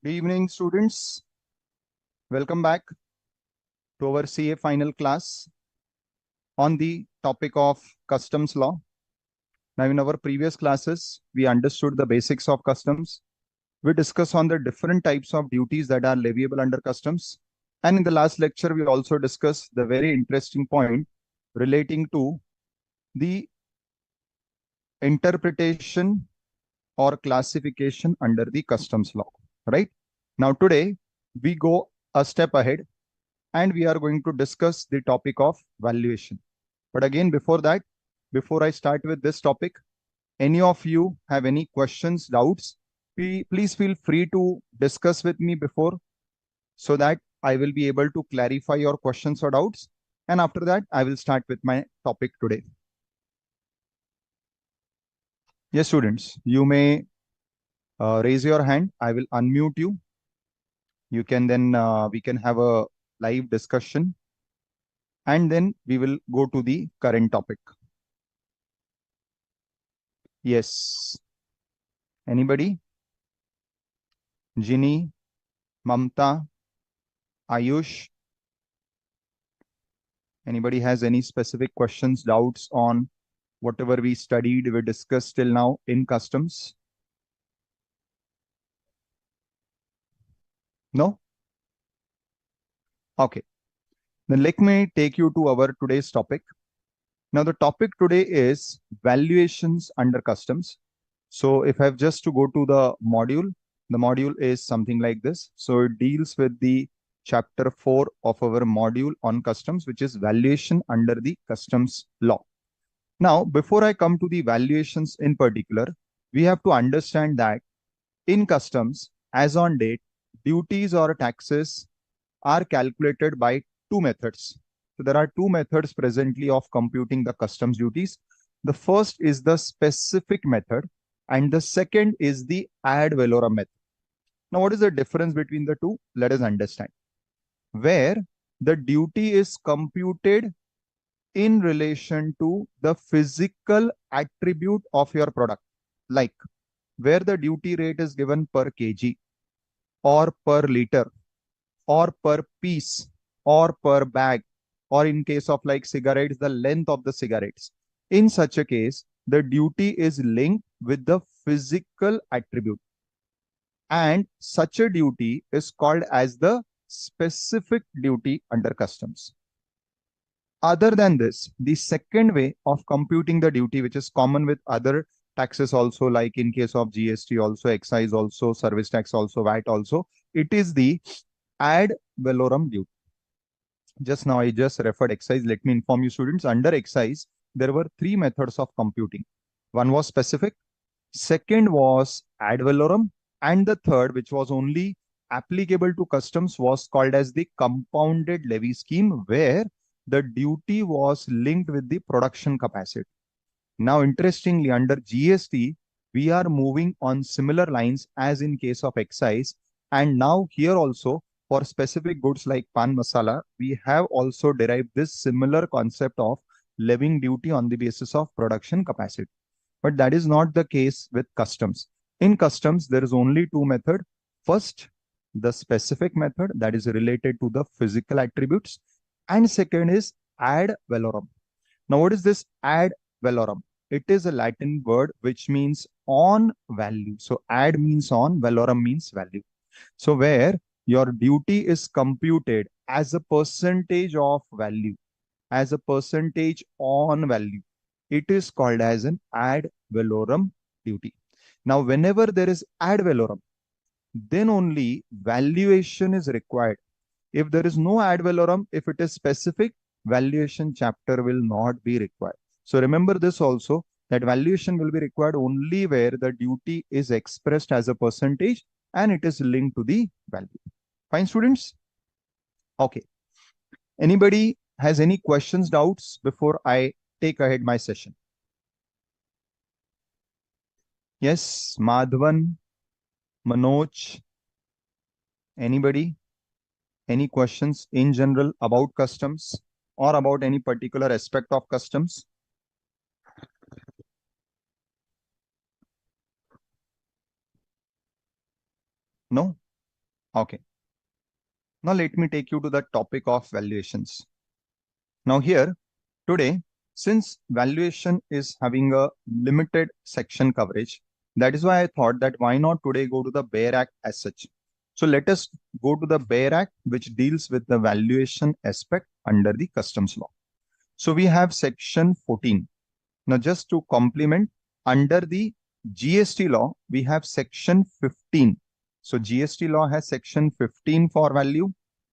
Good evening, students. Welcome back to our CA final class on the topic of customs law. Now, in our previous classes, we understood the basics of customs. We discussed on the different types of duties that are leviable under customs. And in the last lecture, we also discussed the very interesting point relating to the interpretation or classification under the customs law, right? Now, today, we go a step ahead and we are going to discuss the topic of valuation. But again, before that, before I start with this topic, any of you have any questions, doubts, please feel free to discuss with me before so that I will be able to clarify your questions or doubts. And after that, I will start with my topic today. Yes, students, you may raise your hand. I will unmute you. You can then, we can have a live discussion and then we will go to the current topic. Yes. Anybody? Ginny, Mamta, Ayush? Anybody has any specific questions, doubts on whatever we studied, we discussed till now in customs? No? Okay. Then let me take you to our today's topic. Now, the topic today is valuations under customs. So if I have just to go to the module is something like this. So it deals with the chapter 4 of our module on customs, which is valuation under the customs law. Now, before I come to the valuations in particular, we have to understand that in customs, as on date, duties or taxes are calculated by two methods. So there are two methods presently of computing the customs duties. The first is the specific method and the second is the ad valorem method. Now, what is the difference between the two? Let us understand. Where the duty is computed in relation to the physical attribute of your product, like where the duty rate is given per kg or per liter or per piece or per bag, or in case of like cigarettes, the length of the cigarettes. In such a case, the duty is linked with the physical attribute. And such a duty is called as the specific duty under customs. Other than this, the second way of computing the duty, which is common with other taxes also, like in case of GST also, excise also, service tax also, VAT also, it is the ad valorem duty. Just now I just referred excise. Let me inform you, students, under excise, there were three methods of computing. One was specific, second was ad valorem, and the third, which was only applicable to customs, was called as the compounded levy scheme, where the duty was linked with the production capacity. Now, interestingly, under GST, we are moving on similar lines as in case of excise. And now here also, for specific goods like pan masala, we have also derived this similar concept of levying duty on the basis of production capacity. But that is not the case with customs. In customs, there is only two methods. First, the specific method that is related to the physical attributes. And second is ad valorem. Now, what is this ad valorem? It is a Latin word which means on value. So ad means on, valorem means value. So where your duty is computed as a percentage of value, as a percentage on value, it is called as an ad valorem duty. Now, whenever there is ad valorem, then only valuation is required. If there is no ad valorem, if it is specific, valuation chapter will not be required. So remember this also, that valuation will be required only where the duty is expressed as a percentage and it is linked to the value. Fine, students? Okay. Anybody has any questions, doubts before I take ahead my session? Yes, Madhavan, Manoj, anybody? Any questions in general about customs or about any particular aspect of customs? No? Okay. Now let me take you to the topic of valuations. Now here, today, since valuation is having a limited section coverage, that is why I thought that why not today go to the Bare Act as such. So let us go to the Bare Act, which deals with the valuation aspect under the customs law. So we have section 14. Now just to complement, under the GST law, we have section 15. So GST law has section 15 for value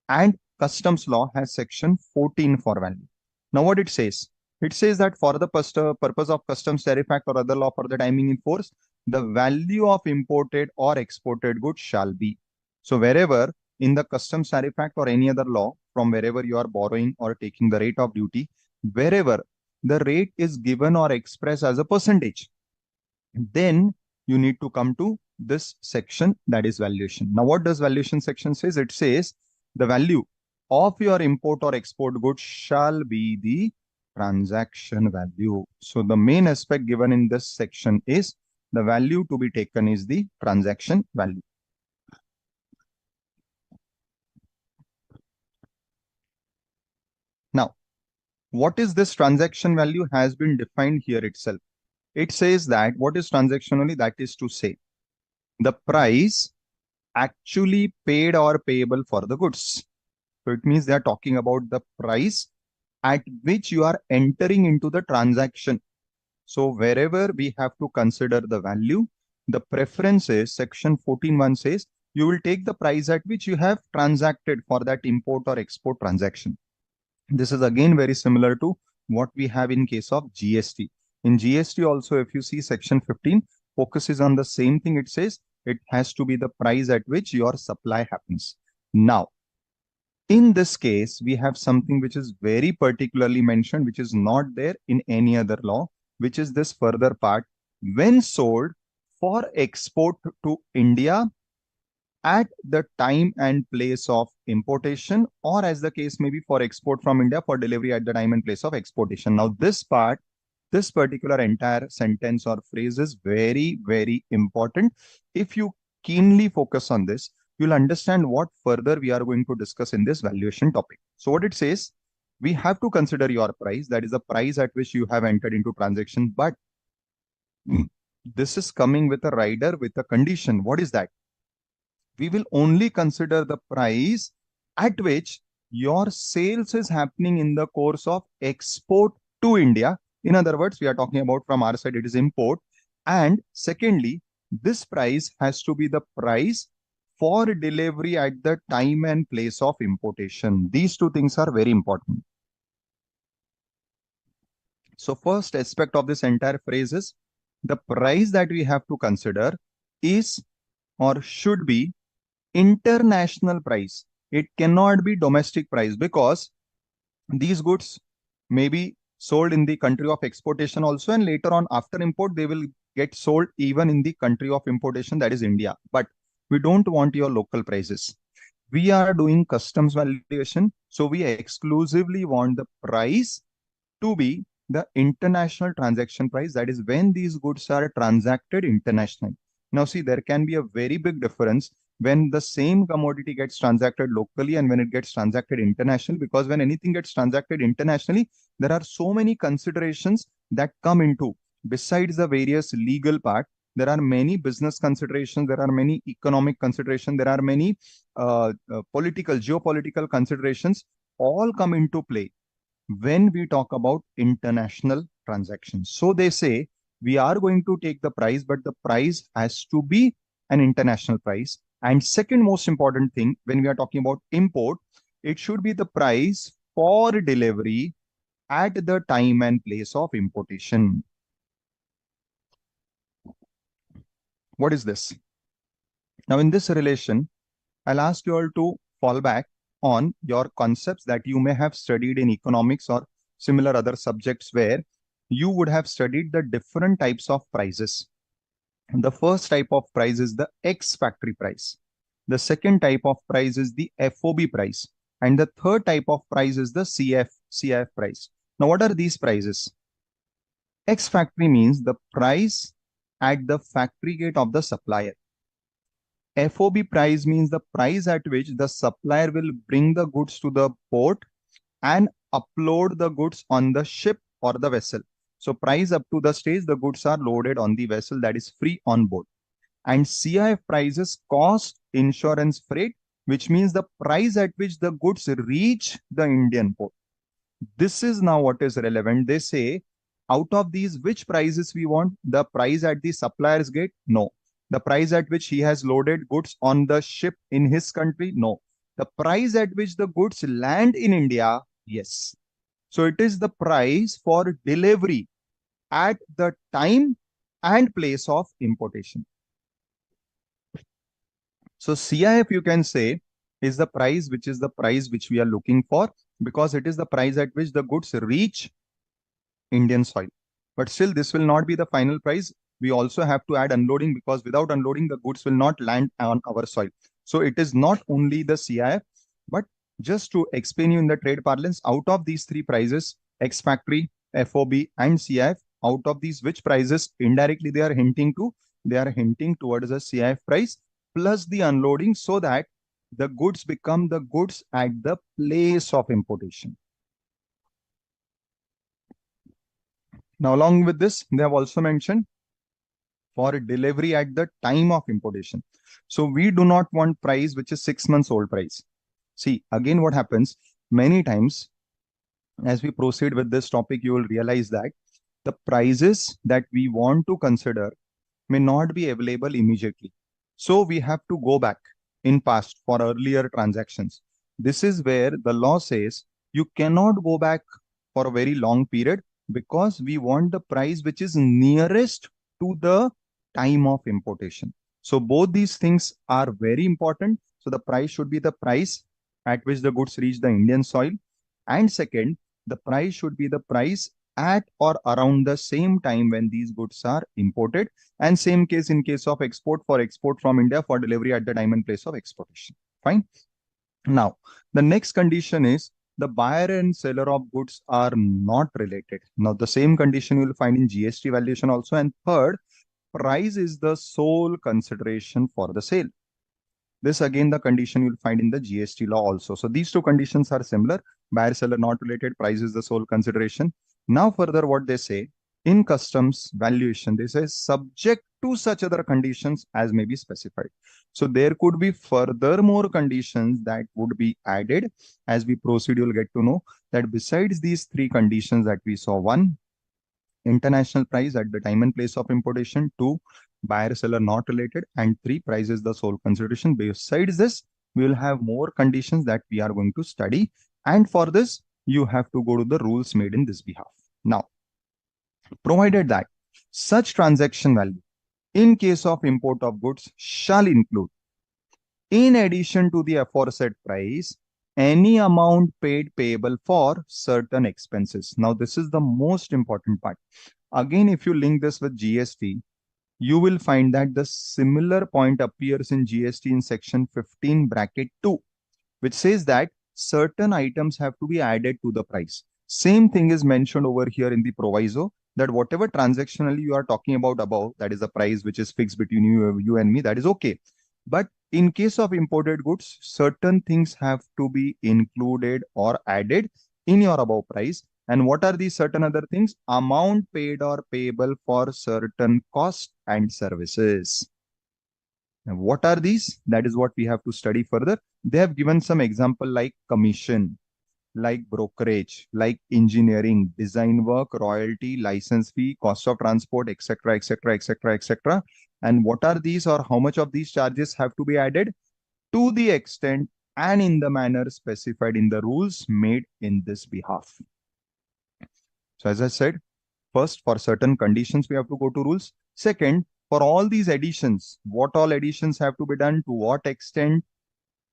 and customs law has section 14 for value. Now what it says? It says that for the purpose of Customs Tariff Act or other law for the timing in force, the value of imported or exported goods shall be. So wherever in the Customs Tariff Act or any other law, from wherever you are borrowing or taking the rate of duty, wherever the rate is given or expressed as a percentage, then you need to come to this section, that is valuation. Now what does valuation section says? It says the value of your import or export goods shall be the transaction value. So the main aspect given in this section is the value to be taken is the transaction value. Now, what is this transaction value has been defined here itself. It says that what is transaction value? That is to say the price actually paid or payable for the goods. So it means they are talking about the price at which you are entering into the transaction. So wherever we have to consider the value, the preference is section 14.1 says you will take the price at which you have transacted for that import or export transaction. This is again very similar to what we have in case of GST. In GST also, if you see section 15 focuses on the same thing. It says it has to be the price at which your supply happens. Now, in this case, we have something which is very particularly mentioned, which is not there in any other law, which is this further part. When sold for export to India at the time and place of importation, or as the case may be for export from India for delivery at the time and place of exportation. Now, this part, this particular entire sentence or phrase is very, very important. If you keenly focus on this, you'll understand what further we are going to discuss in this valuation topic. So what it says, we have to consider your price, that is the price at which you have entered into transaction, but this is coming with a rider with a condition. What is that? We will only consider the price at which your sales is happening in the course of export to India. In other words, we are talking about from our side, it is import. And secondly, this price has to be the price for delivery at the time and place of importation. These two things are very important. So first aspect of this entire phrase is the price that we have to consider is or should be international price. It cannot be domestic price because these goods may be sold in the country of exportation also, and later on after import they will get sold even in the country of importation, that is India. But we don't want your local prices. We are doing customs valuation, so we exclusively want the price to be the international transaction price, that is when these goods are transacted internationally. Now see, there can be a very big difference when the same commodity gets transacted locally and when it gets transacted internationally, because when anything gets transacted internationally, there are so many considerations that come into, besides the various legal part, there are many business considerations, there are many economic considerations, there are many political, geopolitical considerations, all come into play when we talk about international transactions. So they say we are going to take the price, but the price has to be an international price. And second most important thing, when we are talking about import, it should be the price for delivery at the time and place of importation. What is this? Now, in this relation, I'll ask you all to fall back on your concepts that you may have studied in economics or similar other subjects where you would have studied the different types of prices. The first type of price is the ex-factory price. The second type of price is the FOB price. And the third type of price is the CIF price. Now, what are these prices? Ex-factory means the price at the factory gate of the supplier. FOB price means the price at which the supplier will bring the goods to the port and upload the goods on the ship or the vessel. So price up to the stage the goods are loaded on the vessel, that is free on board. And CIF prices cost, insurance, freight, which means the price at which the goods reach the Indian port. This is now what is relevant. They say, out of these, which prices we want? The price at the supplier's gate? No. The price at which he has loaded goods on the ship in his country? No. The price at which the goods land in India? Yes. So it is the price for delivery at the time and place of importation. So CIF, you can say, is the price which is the price which we are looking for, because it is the price at which the goods reach Indian soil. But still, this will not be the final price. We also have to add unloading, because without unloading, the goods will not land on our soil. So it is not only the CIF, but just to explain you in the trade parlance, out of these three prices, ex factory, FOB, and CIF, out of these, which prices indirectly they are hinting to? They are hinting towards the CIF price plus the unloading, so that the goods become the goods at the place of importation. Now, along with this, they have also mentioned for delivery at the time of importation. So we do not want price which is 6 months old price. See, again, what happens many times as we proceed with this topic, you will realize that the prices that we want to consider may not be available immediately. So we have to go back in past for earlier transactions. This is where the law says you cannot go back for a very long period, because we want the price which is nearest to the time of importation. So both these things are very important. So the price should be the price at which the goods reach the Indian soil. And second, the price should be the price at or around the same time when these goods are imported. And same case in case of export, for export from India for delivery at the time and place of exportation. Fine. Now, the next condition is the buyer and seller of goods are not related. Now, the same condition you will find in GST valuation also. And third, price is the sole consideration for the sale. This again the condition you will find in the GST law also. So these two conditions are similar. Buyer seller not related, price is the sole consideration. Now further what they say, in customs valuation, they say subject to such other conditions as may be specified. So there could be further more conditions that would be added. As we proceed, you'll get to know that besides these three conditions that we saw, one, international price at the time and place of importation, two, buyer seller not related, and three, price is the sole consideration. Besides this, we will have more conditions that we are going to study. And for this, you have to go to the rules made in this behalf. Now, provided that such transaction value in case of import of goods shall include, in addition to the aforesaid price, any amount paid payable for certain expenses. Now, this is the most important part. Again, if you link this with GST, you will find that the similar point appears in GST in section 15 bracket 2, which says that certain items have to be added to the price. Same thing is mentioned over here in the proviso, that whatever transactionally you are talking about above, that is the price which is fixed between you and me, that is okay. But in case of imported goods, certain things have to be included or added in your above price. And what are these certain other things? Amount paid or payable for certain costs and services. Now, what are these? That is what we have to study further. They have given some example like commission, like brokerage, like engineering, design work, royalty, license fee, cost of transport, etc., etc., etc., etc. And what are these, or how much of these charges have to be added? To the extent and in the manner specified in the rules made in this behalf. So as I said, first, for certain conditions, we have to go to rules. Second, for all these additions, what all additions have to be done, to what extent,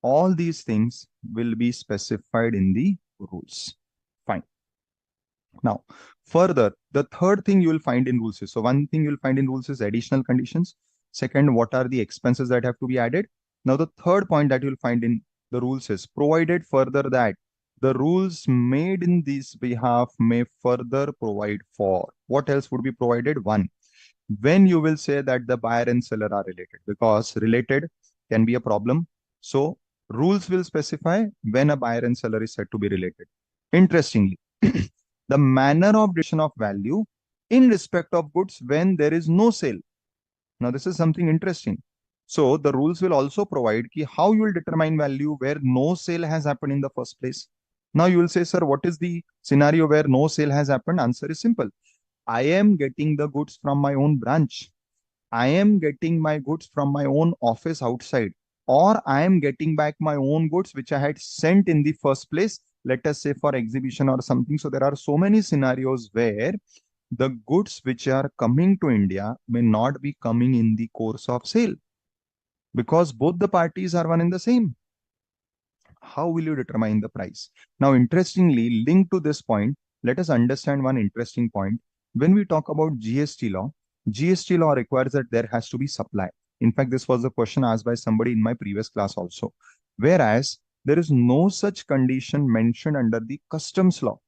all these things will be specified in the rules. Fine. Now, further, the third thing you will find in rules is, so one thing you will find in rules is additional conditions. Second, what are the expenses that have to be added? Now, the third point that you'll find in the rules is provided further that the rules made in this behalf may further provide for. What else would be provided? One, when you will say that the buyer and seller are related, because related can be a problem. So rules will specify when a buyer and seller is said to be related. Interestingly, the manner of determination of value in respect of goods when there is no sale. Now, this is something interesting. So the rules will also provide ki how you will determine value where no sale has happened in the first place. Now you will say, sir, what is the scenario where no sale has happened? Answer is simple. I am getting the goods from my own branch. I am getting my goods from my own office outside, or I am getting back my own goods which I had sent in the first place, let us say for exhibition or something. So there are so many scenarios where the goods which are coming to India may not be coming in the course of sale because both the parties are one and the same. How will you determine the price? Now, interestingly, linked to this point, let us understand one interesting point. When we talk about GST law requires that there has to be supply. In fact, this was a question asked by somebody in my previous class also. Whereas there is no such condition mentioned under the customs law.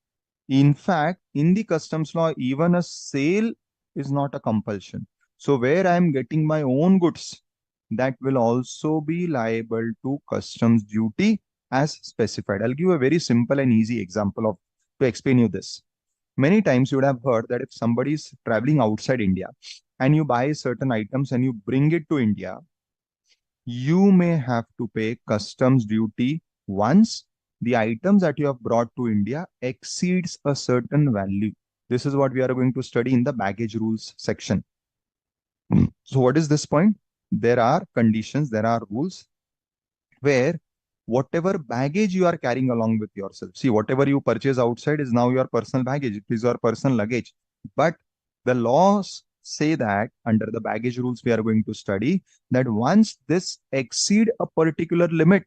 In fact, in the customs law, even a sale is not a compulsion. So where I am getting my own goods, that will also be liable to customs duty as specified. I'll give a very simple and easy example of to explain you this. Many times you would have heard that if somebody is traveling outside India and you buy certain items and you bring it to India, you may have to pay customs duty once the items that you have brought to India exceeds a certain value. This is what we are going to study in the baggage rules section. So what is this point? There are conditions, there are rules where whatever baggage you are carrying along with yourself. See, whatever you purchase outside is now your personal baggage. It is your personal luggage. But the laws say that under the baggage rules we are going to study that once this exceed a particular limit,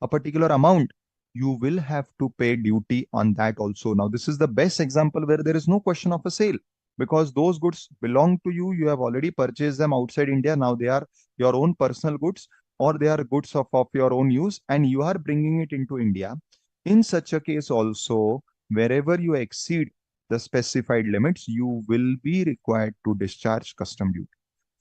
a particular amount, you will have to pay duty on that also. Now, this is the best example where there is no question of a sale because those goods belong to you. You have already purchased them outside India. Now they are your own personal goods or they are goods of your own use and you are bringing it into India. In such a case also, wherever you exceed the specified limits, you will be required to discharge custom duty.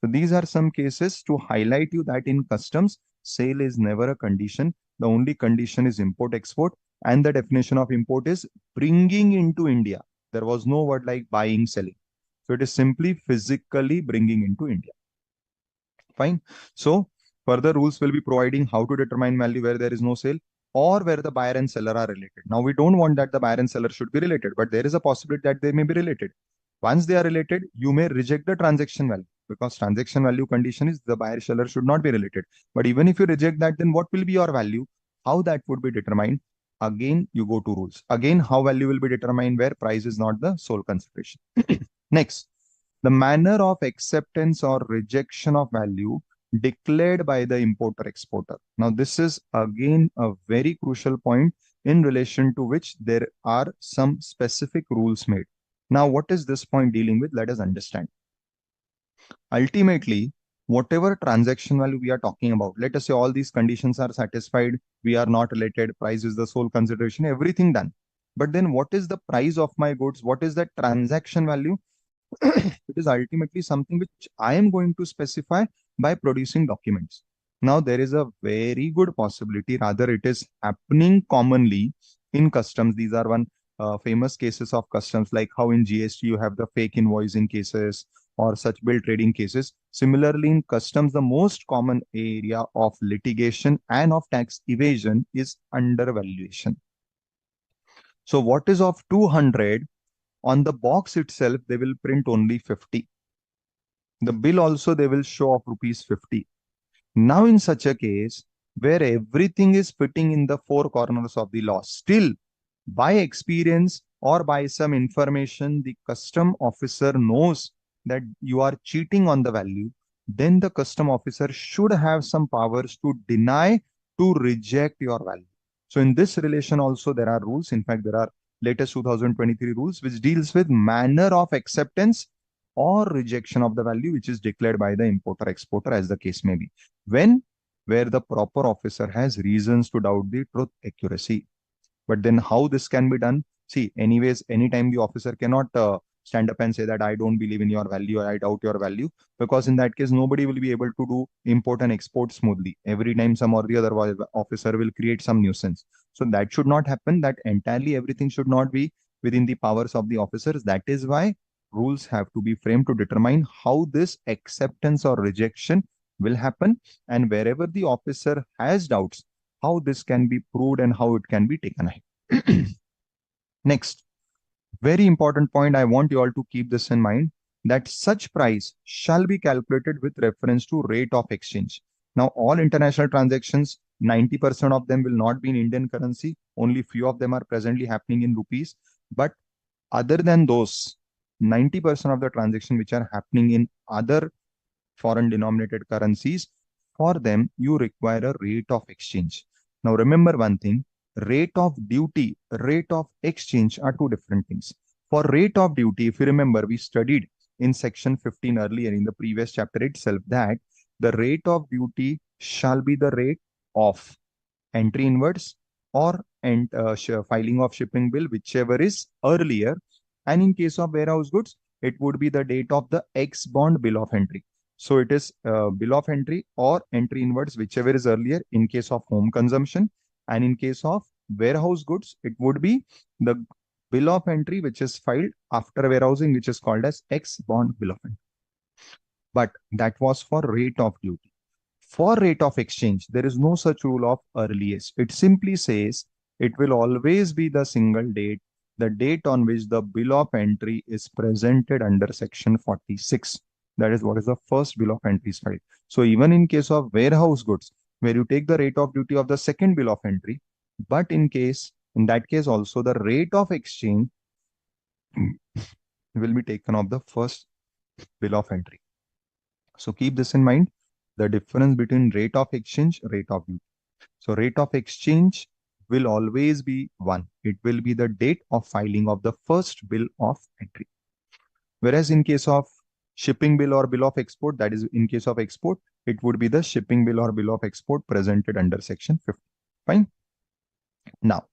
So these are some cases to highlight you that in customs, sale is never a condition. The only condition is import-export, and the definition of import is bringing into India. There was no word like buying, selling. So it is simply physically bringing into India. Fine. So further rules will be providing how to determine value where there is no sale or where the buyer and seller are related. Now, we don't want that the buyer and seller should be related, but there is a possibility that they may be related. Once they are related, you may reject the transaction value because transaction value condition is the buyer seller should not be related. But even if you reject that, then what will be your value? How that would be determined? Again, you go to rules. Again, how value will be determined where price is not the sole consideration. Next, the manner of acceptance or rejection of value declared by the importer exporter. Now, this is again a very crucial point in relation to which there are some specific rules made. Now, what is this point dealing with? Let us understand. Ultimately, whatever transaction value we are talking about, let us say all these conditions are satisfied, we are not related, price is the sole consideration, everything done. But then what is the price of my goods? What is the transaction value? It is ultimately something which I am going to specify by producing documents. Now, there is a very good possibility, rather it is happening commonly in customs. These are one famous cases of customs, like how in GST you have the fake invoicing cases or such bill trading cases. Similarly, in customs, the most common area of litigation and of tax evasion is undervaluation. So what is of 200? On the box itself, they will print only 50. The bill also they will show of rupees 50. Now, in such a case, where everything is fitting in the four corners of the law, still by experience or by some information, the custom officer knows that you are cheating on the value, then the custom officer should have some powers to deny, to reject your value. So in this relation also, there are rules. In fact, there are latest 2023 rules which deals with manner of acceptance or rejection of the value which is declared by the importer exporter as the case may be. When? Where the proper officer has reasons to doubt the truth accuracy. But then how this can be done? See, anyways, anytime the officer cannot stand up and say that I don't believe in your value or I doubt your value, because in that case, nobody will be able to do import and export smoothly. Every time some or the other officer will create some nuisance. So that should not happen. That entirely everything should not be within the powers of the officers. That is why rules have to be framed to determine how this acceptance or rejection will happen, and wherever the officer has doubts, how this can be proved and how it can be taken ahead. Next, very important point, I want you all to keep this in mind, that such price shall be calculated with reference to rate of exchange. Now, all international transactions, 90% of them will not be in Indian currency. Only few of them are presently happening in rupees. But other than those, 90% of the transactions which are happening in other foreign denominated currencies, for them, you require a rate of exchange. Now, remember one thing, rate of duty, rate of exchange are two different things. For rate of duty, if you remember, we studied in section 15 earlier in the previous chapter itself that the rate of duty shall be the rate of entry inwards or filing of shipping bill, whichever is earlier. And in case of warehouse goods, it would be the date of the ex bond bill of entry. So it is bill of entry or entry inwards, whichever is earlier in case of home consumption. And in case of warehouse goods, it would be the bill of entry which is filed after warehousing, which is called as ex bond bill of entry. But that was for rate of duty. For rate of exchange, there is no such rule of earliest. It simply says it will always be the single date, the date on which the bill of entry is presented under section 46. That is what is the first bill of entry is filed. So even in case of warehouse goods, where you take the rate of duty of the second bill of entry, but in that case also the rate of exchange will be taken of the first bill of entry. So keep this in mind, the difference between rate of exchange, rate of duty. So rate of exchange will always be one. It will be the date of filing of the first bill of entry. Whereas in case of shipping bill or bill of export, that is in case of export, it would be the shipping bill or bill of export presented under section 50. Fine. Now,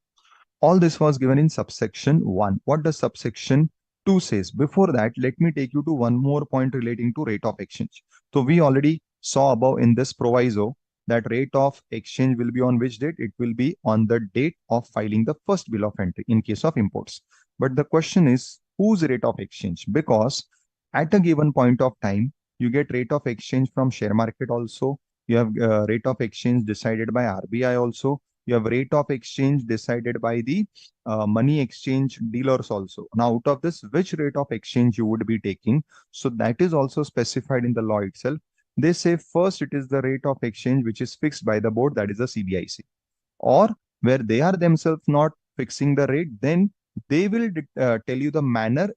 all this was given in subsection 1. What does subsection 2 says? Before that, let me take you to one more point relating to rate of exchange. So we already saw above in this proviso that rate of exchange will be on which date? It will be on the date of filing the first bill of entry in case of imports. But the question is, whose rate of exchange? Because at a given point of time, you get rate of exchange from share market also. You have rate of exchange decided by RBI also. You have rate of exchange decided by the money exchange dealers also. Now, out of this, which rate of exchange you would be taking? So that is also specified in the law itself. They say first it is the rate of exchange which is fixed by the board, that is the CBIC. Or where they are themselves not fixing the rate, then they will tell you the manner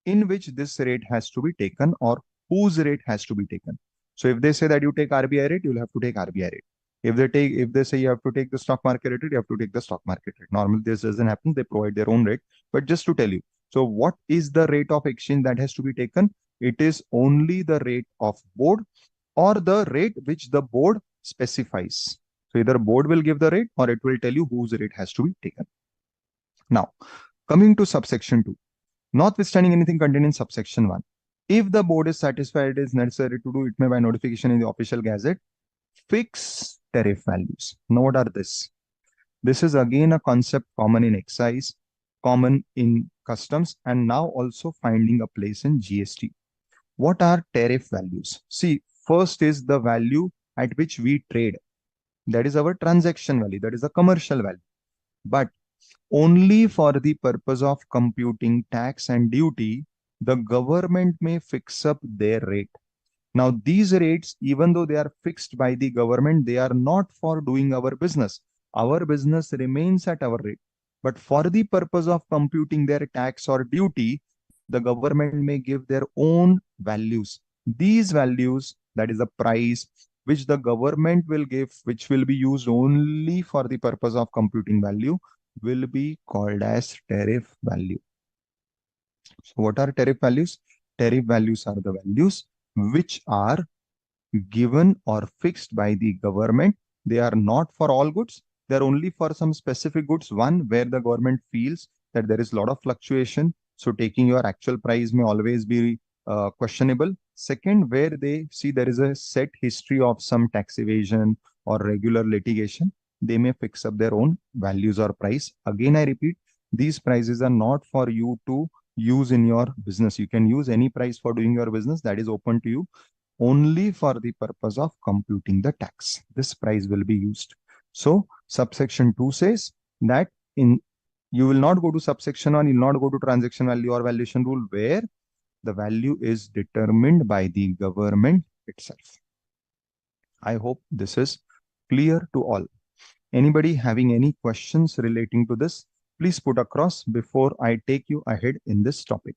in which this rate has to be taken or whose rate has to be taken. So if they say that you take RBI rate, you'll have to take RBI rate. If they say you have to take the stock market rate, you have to take the stock market rate. Normally this doesn't happen. They provide their own rate. But just to tell you, so what is the rate of exchange that has to be taken? It is only the rate of board or the rate which the board specifies. So either board will give the rate or it will tell you whose rate has to be taken. Now, coming to subsection 2. Notwithstanding anything contained in subsection 1, if the board is satisfied it is necessary to do, it may by notification in the official gazette fix tariff values. Now, what are this? This is again a concept common in excise, common in customs, and now also finding a place in GST. What are tariff values? See, first is the value at which we trade. That is our transaction value. That is the commercial value. But only for the purpose of computing tax and duty, the government may fix up their rate. Now, these rates, even though they are fixed by the government, they are not for doing our business. Our business remains at our rate. But for the purpose of computing their tax or duty, the government may give their own values. These values, that is the price which the government will give, which will be used only for the purpose of computing value, will be called as tariff value. So what are tariff values? Tariff values are the values which are given or fixed by the government. They are not for all goods. They are only for some specific goods. One, where the government feels that there is a lot of fluctuation. So taking your actual price may always be questionable. Second, where they see there is a set history of some tax evasion or regular litigation, they may fix up their own values or price. Again, I repeat, these prices are not for you to use in your business. You can use any price for doing your business, that is open to you. Only for the purpose of computing the tax, this price will be used. So subsection 2 says that in you will not go to subsection 1, you will not go to transaction value or valuation rule where the value is determined by the government itself. I hope this is clear to all. Anybody having any questions relating to this, please put across before I take you ahead in this topic.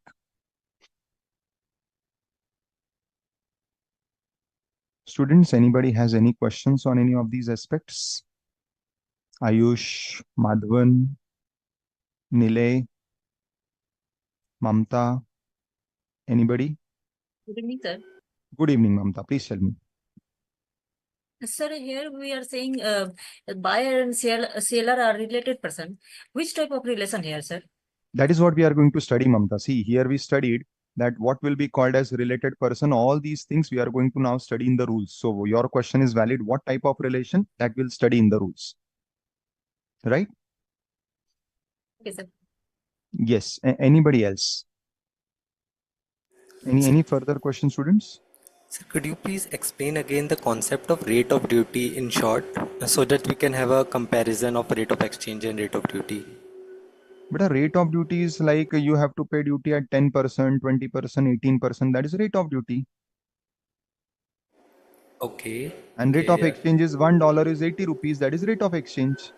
Students, anybody has any questions on any of these aspects? Ayush, Madhavan, Nilay, Mamta, anybody? Good evening, sir. Good evening, Mamta. Please tell me. Sir, here we are saying buyer and seller are related person. Which type of relation here, sir? That is what we are going to study, Mamta. See, here we studied that what will be called as related person. All these things we are going to now study in the rules. So your question is valid. What type of relation? That will study in the rules. Right? Okay, sir. Yes. Anybody else? Any further questions, students? Sir, could you please explain again the concept of rate of duty in short, so that we can have a comparison of rate of exchange and rate of duty? But a rate of duty is like you have to pay duty at 10%, 20%, 18%. That is rate of duty. Okay, And rate of okay, exchange is $1 is 80 rupees. That is rate of exchange.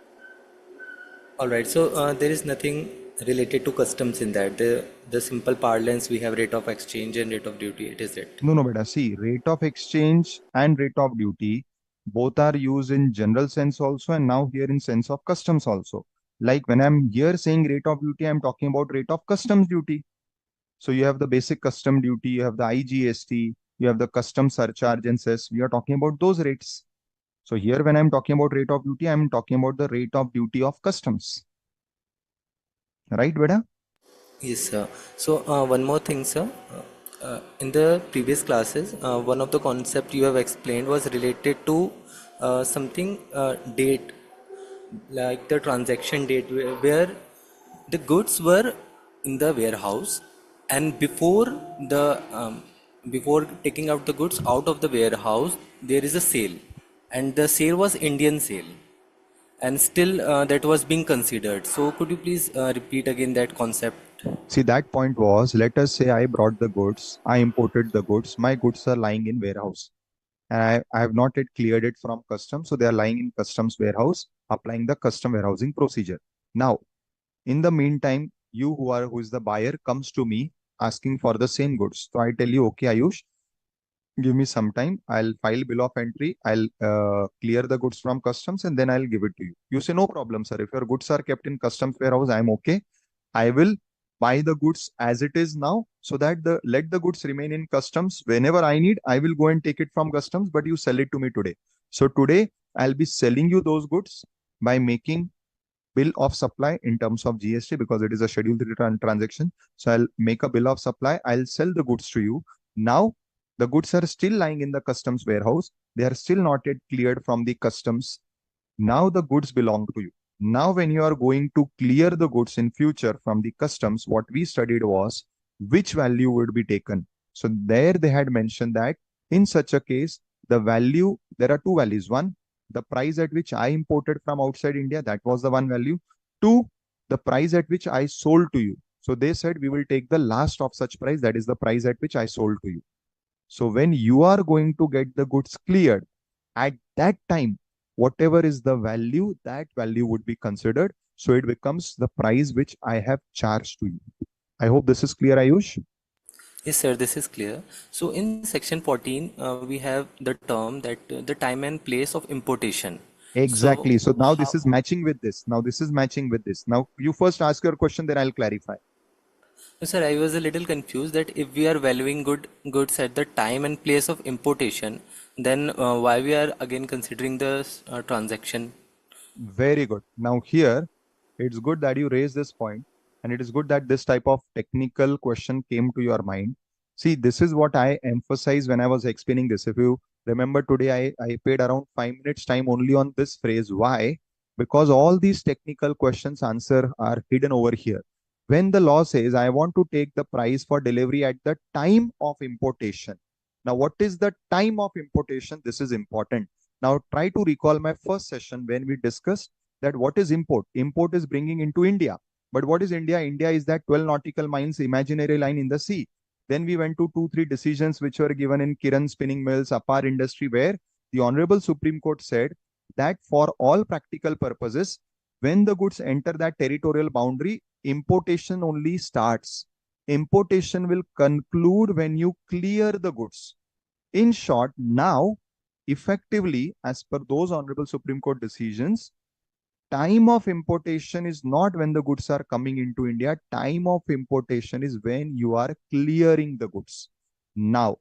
all right. So there is nothing related to customs in that. The simple parlance, we have rate of exchange and rate of duty. It is it. No, beta. See, rate of exchange and rate of duty, both are used in general sense also, and now here in sense of customs also. Like when I'm here saying rate of duty, I'm talking about rate of customs duty. So you have the basic custom duty, you have the IGST, you have the custom surcharge and cess. We are talking about those rates. So here when I'm talking about rate of duty, I'm talking about the rate of duty of customs. Right, beta? Yes, sir. So one more thing, sir. In the previous classes, one of the concept you have explained was related to something date, like the transaction date, where the goods were in the warehouse, and before taking out the goods out of the warehouse, there is a sale, and the sale was Indian sale, and still that was being considered. So could you please repeat again that concept? See, that point was, let us say I brought the goods, I imported the goods, my goods are lying in warehouse. And I have not yet cleared it from customs. So they are lying in customs warehouse, applying the custom warehousing procedure. Now, in the meantime, you who is the buyer comes to me asking for the same goods. So I tell you, okay, Ayush, give me some time. I'll file bill of entry. I'll clear the goods from customs and then I'll give it to you. You say, no problem, sir. If your goods are kept in customs warehouse, I'm okay. I will buy the goods as it is now so that let the goods remain in customs. Whenever I need, I will go and take it from customs, but you sell it to me today. So today I'll be selling you those goods by making bill of supply in terms of GST because it is a scheduled transaction. So I'll make a bill of supply. I'll sell the goods to you. Now the goods are still lying in the customs warehouse. They are still not yet cleared from the customs. Now the goods belong to you. Now when you are going to clear the goods in future from the customs, what we studied was which value would be taken. So there they had mentioned that in such a case, the value, there are two values. One, the price at which I imported from outside India, that was the one value. Two, the price at which I sold to you. So they said we will take the last of such price, that is the price at which I sold to you. So when you are going to get the goods cleared, at that time, whatever is the value, that value would be considered. So it becomes the price which I have charged to you. I hope this is clear, Ayush. Yes, sir, this is clear. So in section 14, we have the term that the time and place of importation. So Exactly. So now this how, is matching with this. Now this is matching with this. Now you first ask your question, then I'll clarify. no, sir, I was a little confused that if we are valuing goods at the time and place of importation, then why we are again considering the transaction? Very good. Now here, it's good that you raise this point. And it is good that this type of technical question came to your mind. See, this is what I emphasize when I was explaining this. If you remember today, I paid around 5 minutes time only on this phrase. Why? Because all these technical questions answer are hidden over here. When the law says, I want to take the price for delivery at the time of importation. Now, what is the time of importation? This is important. Now, try to recall my first session when we discussed that what is import? Import is bringing into India. But what is India? India is that 12 nautical miles imaginary line in the sea. Then we went to 2, 3 decisions which were given in Kiran spinning mills, Apar industry, where the Honorable Supreme Court said that for all practical purposes, when the goods enter that territorial boundary, importation only starts. Importation will conclude when you clear the goods. In short, now, effectively, as per those Honorable Supreme Court decisions, time of importation is not when the goods are coming into India. Time of importation is when you are clearing the goods. Now,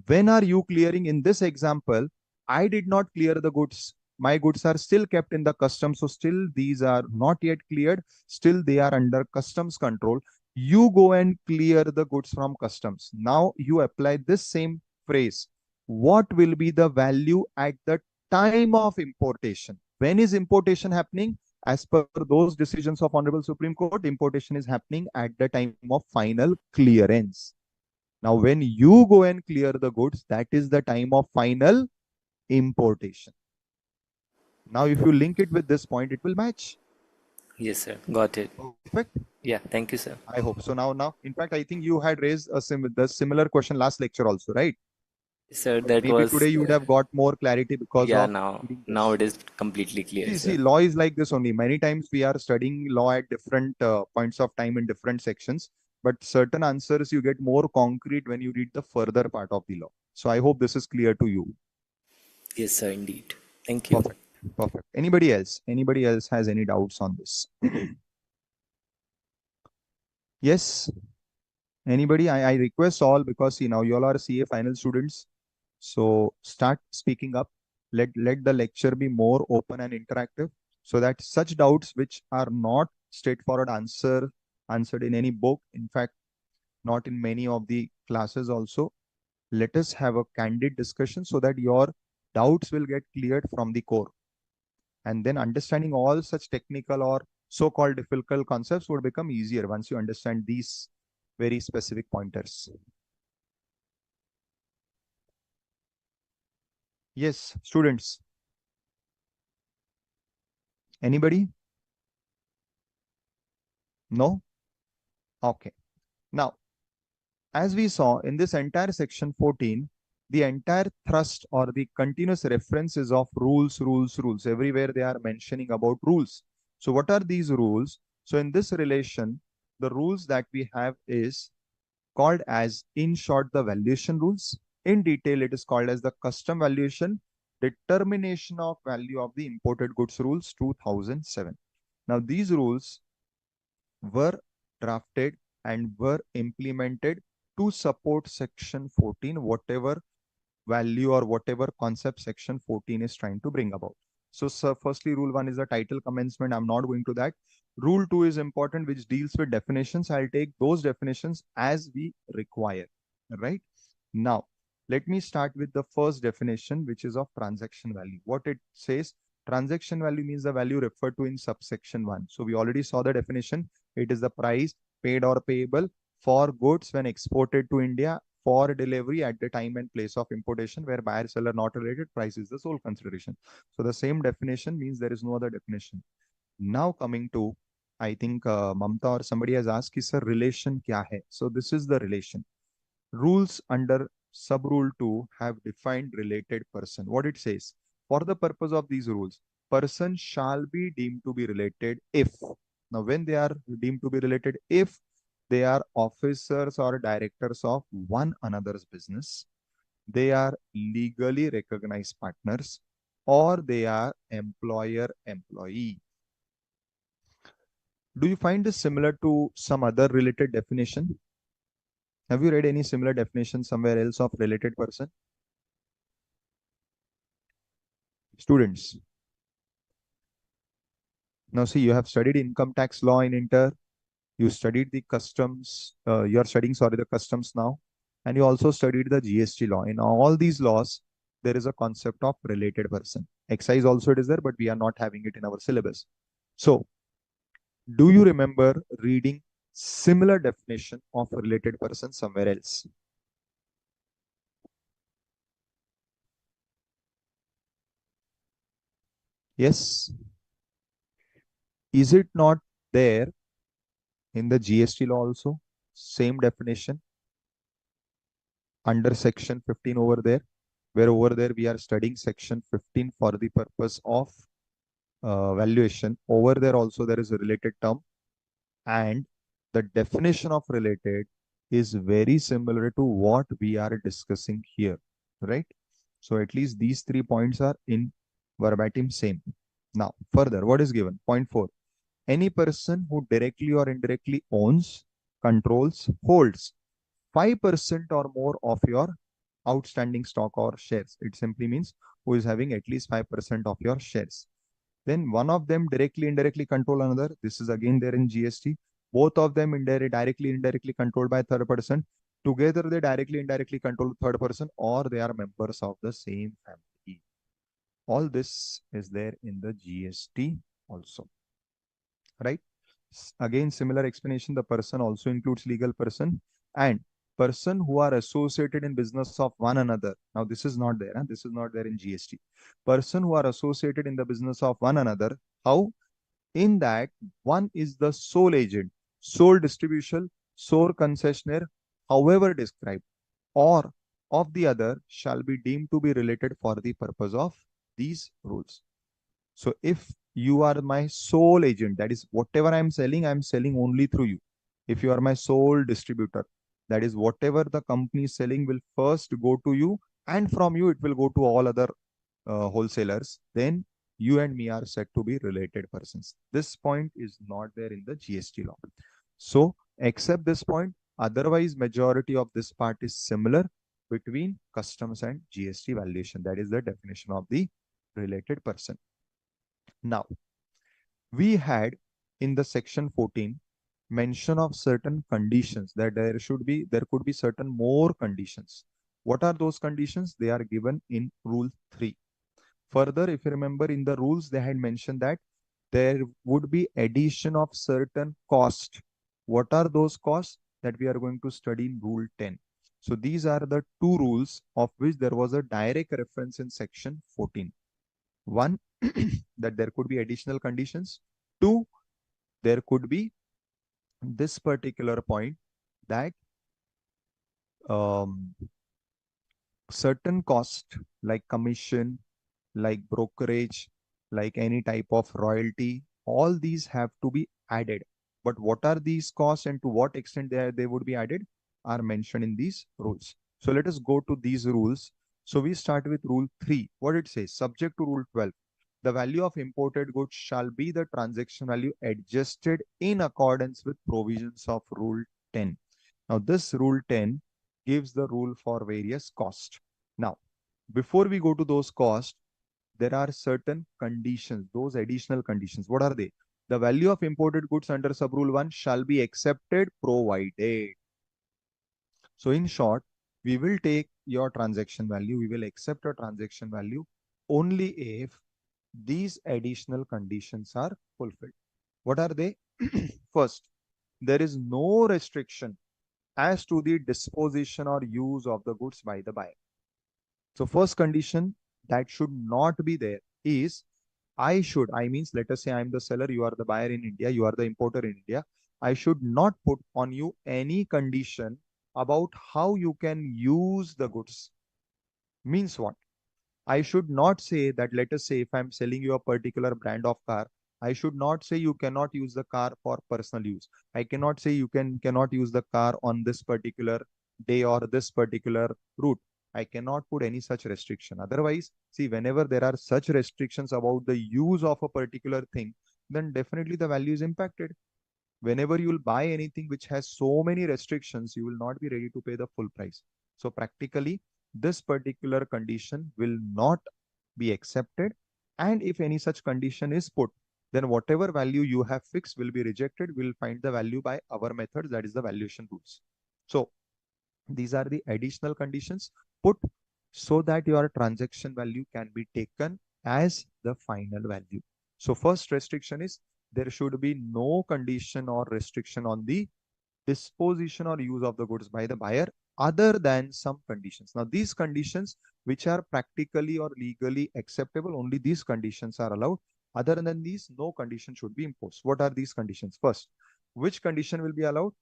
when are you clearing? In this example, I did not clear the goods. My goods are still kept in the customs. So still these are not yet cleared. Still they are under customs control. You go and clear the goods from customs. Now you apply this same phrase. What will be the value at the time of importation? When is importation happening? As per those decisions of Honorable Supreme Court, importation is happening at the time of final clearance. Now, when you go and clear the goods, that is the time of final importation. Now, if you link it with this point, it will match. Yes, sir. Got it. Perfect. Yeah, thank you, sir. I hope so. Now, in fact, I think you had raised the similar question last lecture also, right? Sir, But that maybe was today you would have got more clarity because yeah, of now reading now this. it is completely clear, See, sir. law is like this only. Many times we are studying law at different points of time in different sections, but certain answers you get more concrete when you read the further part of the law. So I hope this is clear to you. Yes, sir, indeed. Thank you. Perfect. Perfect. Anybody else? Anybody else has any doubts on this? Yes. Anybody? I request all, because see, now you all are CA final students. So start speaking up. Let the lecture be more open and interactive, so that such doubts which are not straightforward answered in any book, in fact, not in many of the classes also, let us have a candid discussion so that your doubts will get cleared from the core. And then understanding all such technical or so-called difficult concepts would become easier once you understand these very specific pointers. Yes, students. Anybody? No? Okay. Now, as we saw in this entire section 14, the entire thrust or the continuous references of rules, rules, rules. Everywhere they are mentioning about rules. So what are these rules? So in this relation, the rules that we have is called as, in short, the valuation rules. In detail, it is called as the custom valuation, determination of value of the imported goods rules 2007. Now, these rules were drafted and were implemented to support section 14, whatever value or whatever concept section 14 is trying to bring about. So, firstly, rule 1 is the title commencement. I'm not going to that. Rule 2 is important, which deals with definitions. I'll take those definitions as we require, right? Now, let me start with the first definition, which is of transaction value. What it says, transaction value means the value referred to in subsection 1. So we already saw the definition. It is the price paid or payable for goods when exported to India for delivery at the time and place of importation, where buyer seller not related, price is the sole consideration. So the same definition means there is no other definition. Now coming to, I think Mamta or somebody has asked, sir, relation kya hai? So this is the relation. Rules under sub-rule 2 have defined related person. What it says, for the purpose of these rules, person shall be deemed to be related if. Now, when they are deemed to be related, if they are officers or directors of one another's business, they are legally recognized partners, or they are employer-employee. Do you find this similar to some other related definition? Have you read any similar definition somewhere else of related person? Students. Now see, you have studied income tax law in Inter. You studied the customs, you're studying, sorry, the customs now, and you also studied the GST law. In all these laws, there is a concept of related person. Excise also it is there, but we are not having it in our syllabus. So, do you remember reading similar definition of related person somewhere else? Yes. Is it not there in the GST law also? Same definition under section 15 over there, where over there we are studying section 15 for the purpose of valuation. Over there also there is a related term, and the definition of related is very similar to what we are discussing here, right? So at least these 3 points are in verbatim same. Now further, what is given? Point 4. Any person who directly or indirectly owns, controls, holds 5% or more of your outstanding stock or shares. It simply means who is having at least 5% of your shares. Then one of them directly, indirectly control another. This is again there in GST. Both of them directly, indirectly controlled by third person. Together they directly, indirectly control third person, or they are members of the same family. All this is there in the GST also, right? Again, similar explanation. The person also includes legal person and person who are associated in business of one another. Now, this is not there. This is not there in GST. Person who are associated in the business of one another. How? In that, one is the sole agent, sole distribution, sole concessionaire, however described, or of the other shall be deemed to be related for the purpose of these rules. So if you are my sole agent, that is whatever I'm selling only through you. If you are my sole distributor, that is whatever the company is selling will first go to you, and from you it will go to all other wholesalers. Then you and me are said to be related persons. This point is not there in the GST law. So except this point, otherwise majority of this part is similar between customs and GST valuation. That is the definition of the related person. Now, we had in the section 14 mention of certain conditions that there could be certain more conditions. What are those conditions? They are given in rule 3. Further, if you remember in the rules, they had mentioned that there would be addition of certain cost. What are those costs that we are going to study in rule 10? So these are the 2 rules of which there was a direct reference in section 14. One, that there could be additional conditions. 2, there could be this particular point that certain cost like commission, like brokerage, like any type of royalty, all these have to be added. But what are these costs and to what extent they would be added are mentioned in these rules. So let us go to these rules. So we start with rule 3. What it says? Subject to rule 12. The value of imported goods shall be the transaction value adjusted in accordance with provisions of rule 10. Now this rule 10 gives the rule for various costs. Now, before we go to those costs, there are certain conditions, those additional conditions. What are they? The value of imported goods under sub rule 1 shall be accepted provided. So in short, we will take your transaction value, we will accept your transaction value only if these additional conditions are fulfilled. What are they? First, there is no restriction as to the disposition or use of the goods by the buyer. So first condition that should not be there is I means let us say I'm the seller, you are the buyer in India, you are the importer in India. I should not put on you any condition about how you can use the goods. Means what? I should not say that, let us say, if I'm selling you a particular brand of car, I should not say you cannot use the car for personal use. I cannot say you cannot use the car on this particular day or this particular route. I cannot put any such restriction. Otherwise, see, whenever there are such restrictions about the use of a particular thing, then definitely the value is impacted. Whenever you will buy anything which has so many restrictions, you will not be ready to pay the full price. So practically, this particular condition will not be accepted. And if any such condition is put, then whatever value you have fixed will be rejected. We'll find the value by our method, that is the valuation rules. So these are the additional conditions put so that your transaction value can be taken as the final value. So first restriction is there should be no condition or restriction on the disposition or use of the goods by the buyer other than some conditions. Now, these conditions which are practically or legally acceptable, only these conditions are allowed. Other than these, no condition should be imposed. What are these conditions? First, which condition will be allowed?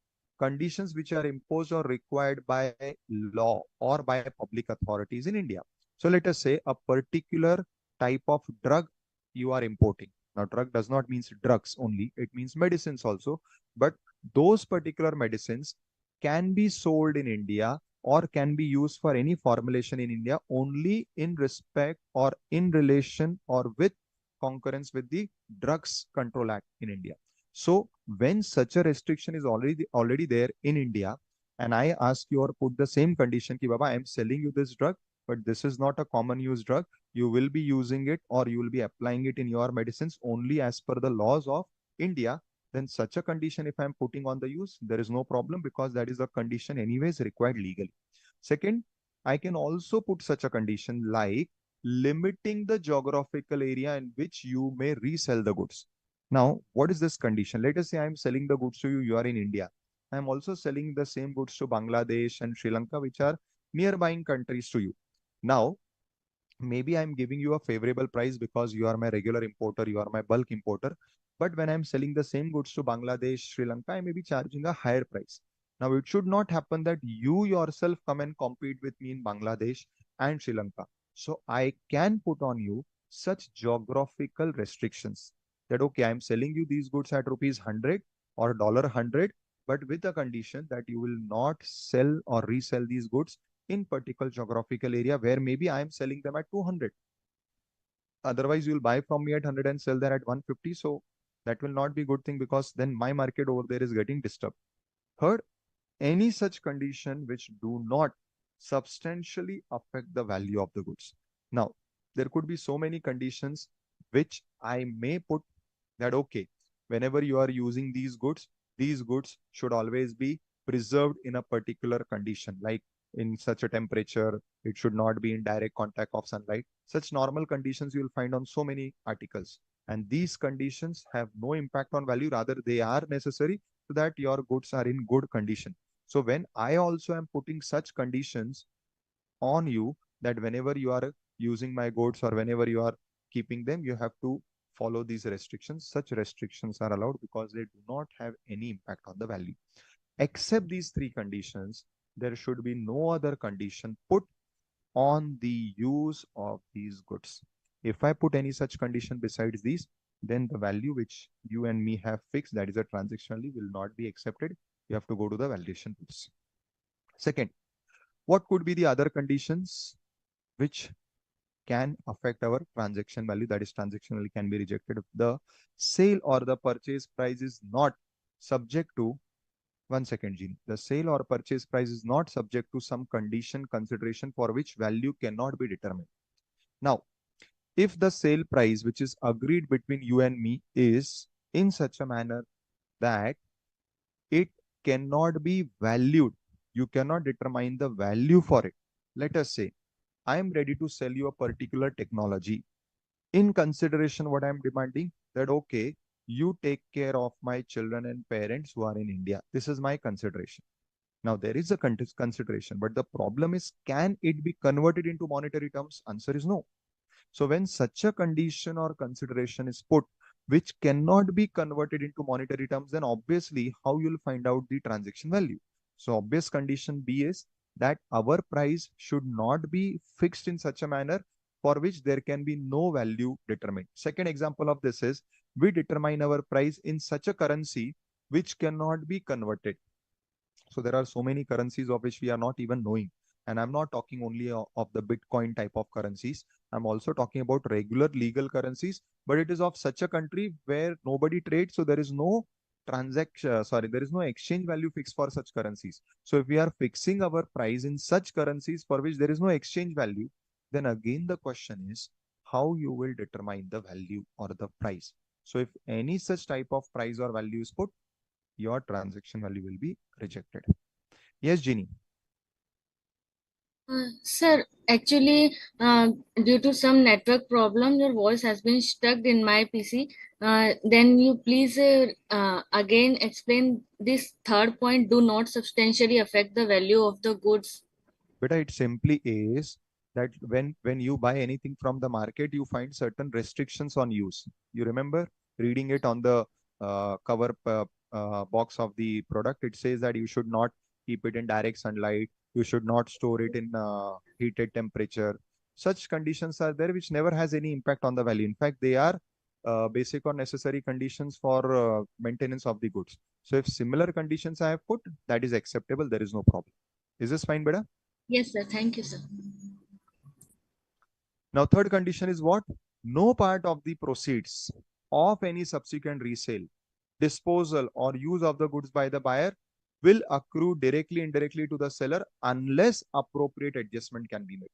Conditions which are imposed or required by law or by public authorities in India. So let us say a particular type of drug you are importing. Now, drug does not mean drugs only, it means medicines also. But those particular medicines can be sold in India or can be used for any formulation in India only in respect or in relation or with concurrence with the Drugs Control Act in India. So when such a restriction is already there in India, and I ask you or put the same condition ki Baba, I am selling you this drug, but this is not a common use drug. You will be using it or you will be applying it in your medicines only as per the laws of India. Then such a condition, if I'm putting on the use, there is no problem because that is a condition anyways required legally. Second, I can also put such a condition like limiting the geographical area in which you may resell the goods. Now, what is this condition? Let us say I'm selling the goods to you, you are in India. I'm also selling the same goods to Bangladesh and Sri Lanka, which are nearby countries to you. Now, maybe I'm giving you a favorable price because you are my regular importer, you are my bulk importer. But when I'm selling the same goods to Bangladesh, Sri Lanka, I may be charging a higher price. Now, it should not happen that you yourself come and compete with me in Bangladesh and Sri Lanka. So I can put on you such geographical restrictions that, okay, I'm selling you these goods at rupees 100 or $100, but with the condition that you will not sell or resell these goods in particular geographical area where maybe I am selling them at 200. Otherwise, you will buy from me at 100 and sell there at 150. So that will not be a good thing because then my market over there is getting disturbed. Third, any such condition which do not substantially affect the value of the goods. Now, there could be so many conditions which I may put that, okay, whenever you are using these goods should always be preserved in a particular condition, like in such a temperature, it should not be in direct contact of sunlight. Such normal conditions you will find on so many articles. And these conditions have no impact on value, rather they are necessary so that your goods are in good condition. So when I also am putting such conditions on you that whenever you are using my goods or whenever you are keeping them, you have to follow these restrictions. Such restrictions are allowed because they do not have any impact on the value. Except these three conditions, there should be no other condition put on the use of these goods. If I put any such condition besides these, then the value which you and me have fixed, that is a transaction value, will not be accepted. You have to go to the valuation rules. Second, what could be the other conditions which can affect our transaction value? That is, transaction value can be rejected if the sale or the purchase price is not subject to, one second, Jean. The sale or purchase price is not subject to some condition consideration for which value cannot be determined. Now, if the sale price which is agreed between you and me is in such a manner that it cannot be valued, you cannot determine the value for it. Let us say, I am ready to sell you a particular technology. In consideration, what I am demanding that, okay, you take care of my children and parents who are in India. This is my consideration. Now, there is a consideration, but the problem is, can it be converted into monetary terms? Answer is no. So when such a condition or consideration is put, which cannot be converted into monetary terms, then obviously how you'll find out the transaction value. So obvious condition B is that our price should not be fixed in such a manner for which there can be no value determined. Second example of this is we determine our price in such a currency which cannot be converted. So there are so many currencies of which we are not even knowing. And I'm not talking only of the Bitcoin type of currencies. I'm also talking about regular legal currencies, but it is of such a country where nobody trades. So there is no there is no exchange value fixed for such currencies. So if we are fixing our price in such currencies for which there is no exchange value, then again the question is how you will determine the value or the price. So if any such type of price or value is put, your transaction value will be rejected. Yes, Jeannie. Sir, actually, due to some network problem, your voice has been stuck in my PC. Then you please again explain this third point. Do not substantially affect the value of the goods. But it simply is that when you buy anything from the market, you find certain restrictions on use. You remember reading it on the cover box of the product. It says that you should not keep it in direct sunlight. You should not store it in heated temperature. Such conditions are there which never has any impact on the value. In fact, they are basic or necessary conditions for maintenance of the goods. So if similar conditions I have put, that is acceptable. There is no problem. Is this fine, beta? Yes, sir. Thank you, sir. Now, third condition is what? No part of the proceeds of any subsequent resale, disposal, or use of the goods by the buyer will accrue directly, indirectly to the seller unless appropriate adjustment can be made.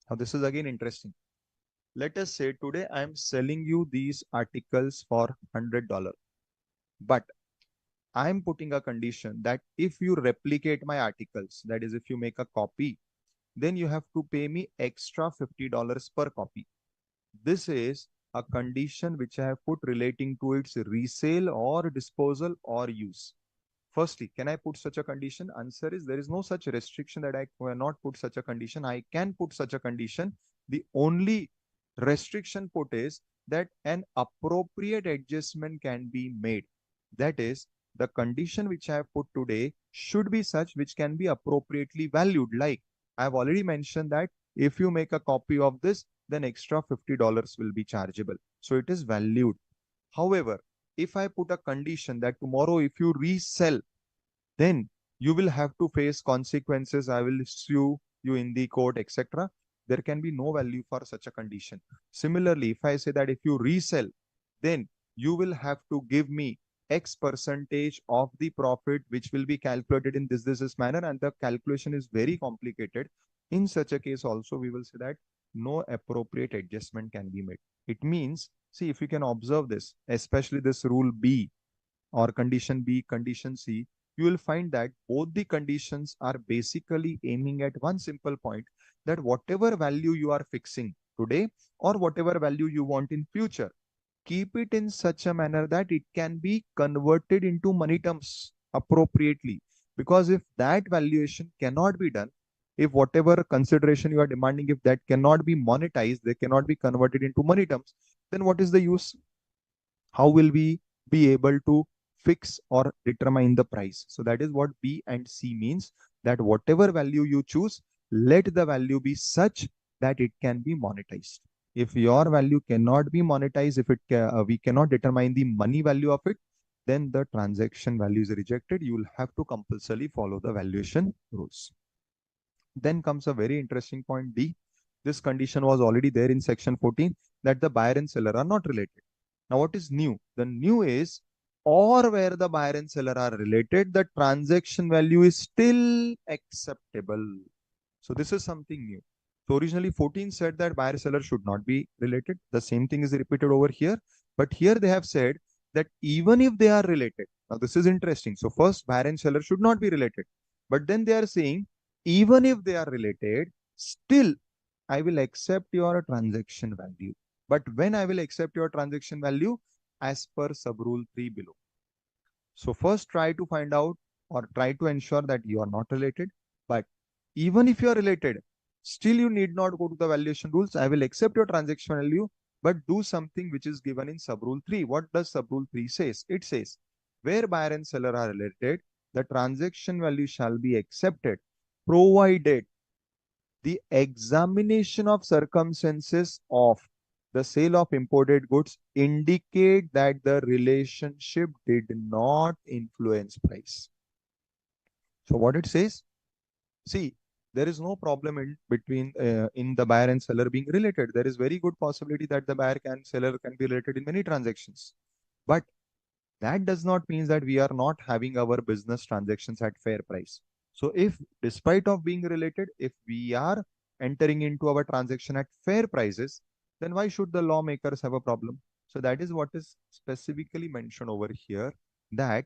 Now, this is again interesting. Let us say today I am selling you these articles for $100, but I am putting a condition that if you replicate my articles, that is, if you make a copy, then you have to pay me extra $50 per copy. This is a condition which I have put relating to its resale or disposal or use. Firstly, can I put such a condition? Answer is there is no such restriction that I cannot put such a condition. I can put such a condition. The only restriction put is that an appropriate adjustment can be made. That is, the condition which I have put today should be such which can be appropriately valued. Like I have already mentioned that if you make a copy of this, then extra $50 will be chargeable. So it is valued. However, if I put a condition that tomorrow if you resell, then you will have to face consequences. I will sue you in the court, etc. There can be no value for such a condition. Similarly, if I say that if you resell, then you will have to give me X percentage of the profit, which will be calculated in this manner, and the calculation is very complicated. In such a case also, we will say that no appropriate adjustment can be made. It means, see, if you can observe this, especially this rule B or condition B, condition C, you will find that both the conditions are basically aiming at one simple point, that whatever value you are fixing today or whatever value you want in future, keep it in such a manner that it can be converted into money terms appropriately. Because if that valuation cannot be done, if whatever consideration you are demanding, if that cannot be monetized, they cannot be converted into money terms, then what is the use? How will we be able to fix or determine the price? So that is what B and C means, that whatever value you choose, let the value be such that it can be monetized. If your value cannot be monetized, if we cannot determine the money value of it, then the transaction value is rejected. You will have to compulsorily follow the valuation rules. Then comes a very interesting point D. This condition was already there in section 14, that the buyer and seller are not related. Now, what is new? The new is, or where the buyer and seller are related, the transaction value is still acceptable. So this is something new. So originally 14 said that buyer seller should not be related. The same thing is repeated over here. But here they have said that even if they are related, now this is interesting. So first, buyer and seller should not be related. But then they are saying, even if they are related, still I will accept your transaction value. But when I will accept your transaction value? As per sub rule 3 below. So first try to find out or try to ensure that you are not related. But even if you are related, still you need not go to the valuation rules. I will accept your transaction value, but do something which is given in sub rule 3. What does sub rule 3 says? It says, where buyer and seller are related, the transaction value shall be accepted, provided the examination of circumstances of the sale of imported goods indicate that the relationship did not influence price. So what it says, see, there is no problem in between in the buyer and seller being related. There is very good possibility that the buyer and seller can be related in many transactions. But that does not mean that we are not having our business transactions at fair price. So if despite of being related, if we are entering into our transaction at fair prices, then why should the lawmakers have a problem? So that is what is specifically mentioned over here, that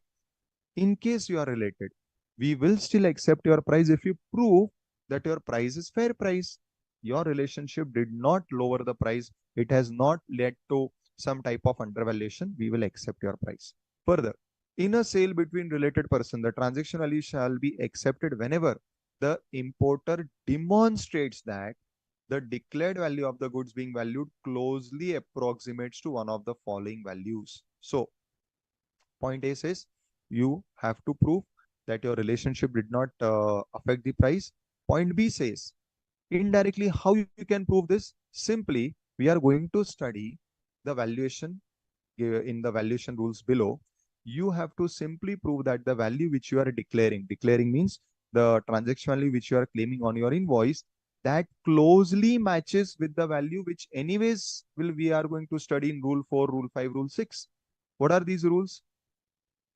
in case you are related, we will still accept your price if you prove that your price is fair price. Your relationship did not lower the price. It has not led to some type of undervaluation. We will accept your price. Further, in a sale between related person, the transaction value shall be accepted whenever the importer demonstrates that the declared value of the goods being valued closely approximates to one of the following values. So, point A says you have to prove that your relationship did not affect the price. Point B says indirectly how you can prove this. Simply, we are going to study the valuation in the valuation rules below. You have to simply prove that the value which you are declaring means the transaction value which you are claiming on your invoice, that closely matches with the value which anyways will we are going to study in rule 4, rule 5, rule 6. What are these rules?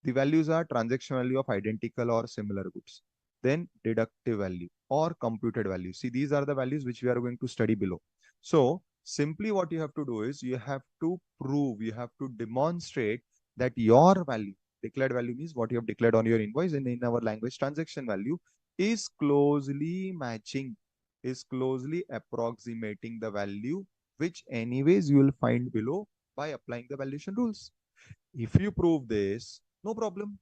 The values are transaction value of identical or similar goods, then deductive value or computed value. See, these are the values which we are going to study below. So simply what you have to do is you have to prove, you have to demonstrate that your value, declared value means what you have declared on your invoice, and in our language transaction value is closely matching, is closely approximating the value which anyways you will find below by applying the valuation rules. If you prove this, no problem.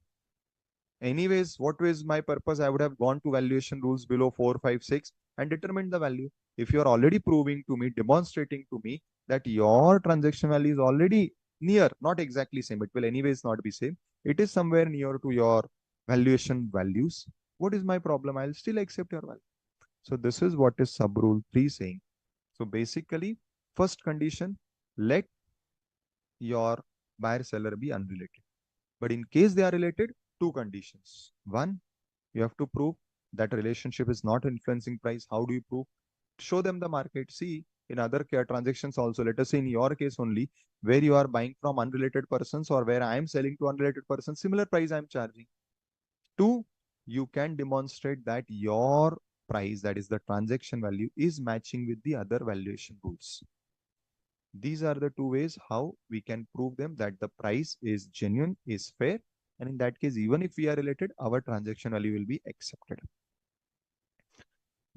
Anyways, what was my purpose? I would have gone to valuation rules below 4, 5, 6 and determined the value. If you are already proving to me, demonstrating to me that your transaction value is already near, not exactly same, it will anyways not be same. It is somewhere near to your valuation values. What is my problem? I'll still accept your value. So this is what is sub rule 3 saying. So basically, first condition, let your buyer seller be unrelated. But in case they are related, two conditions. One, you have to prove that relationship is not influencing price. How do you prove? Show them the market. See, in other transactions also, let us say in your case only, where you are buying from unrelated persons or where I am selling to unrelated persons, similar price I am charging. Two, you can demonstrate that your price, that is the transaction value, is matching with the other valuation rules. These are the two ways how we can prove them that the price is genuine, is fair. And in that case, even if we are related, our transaction value will be accepted.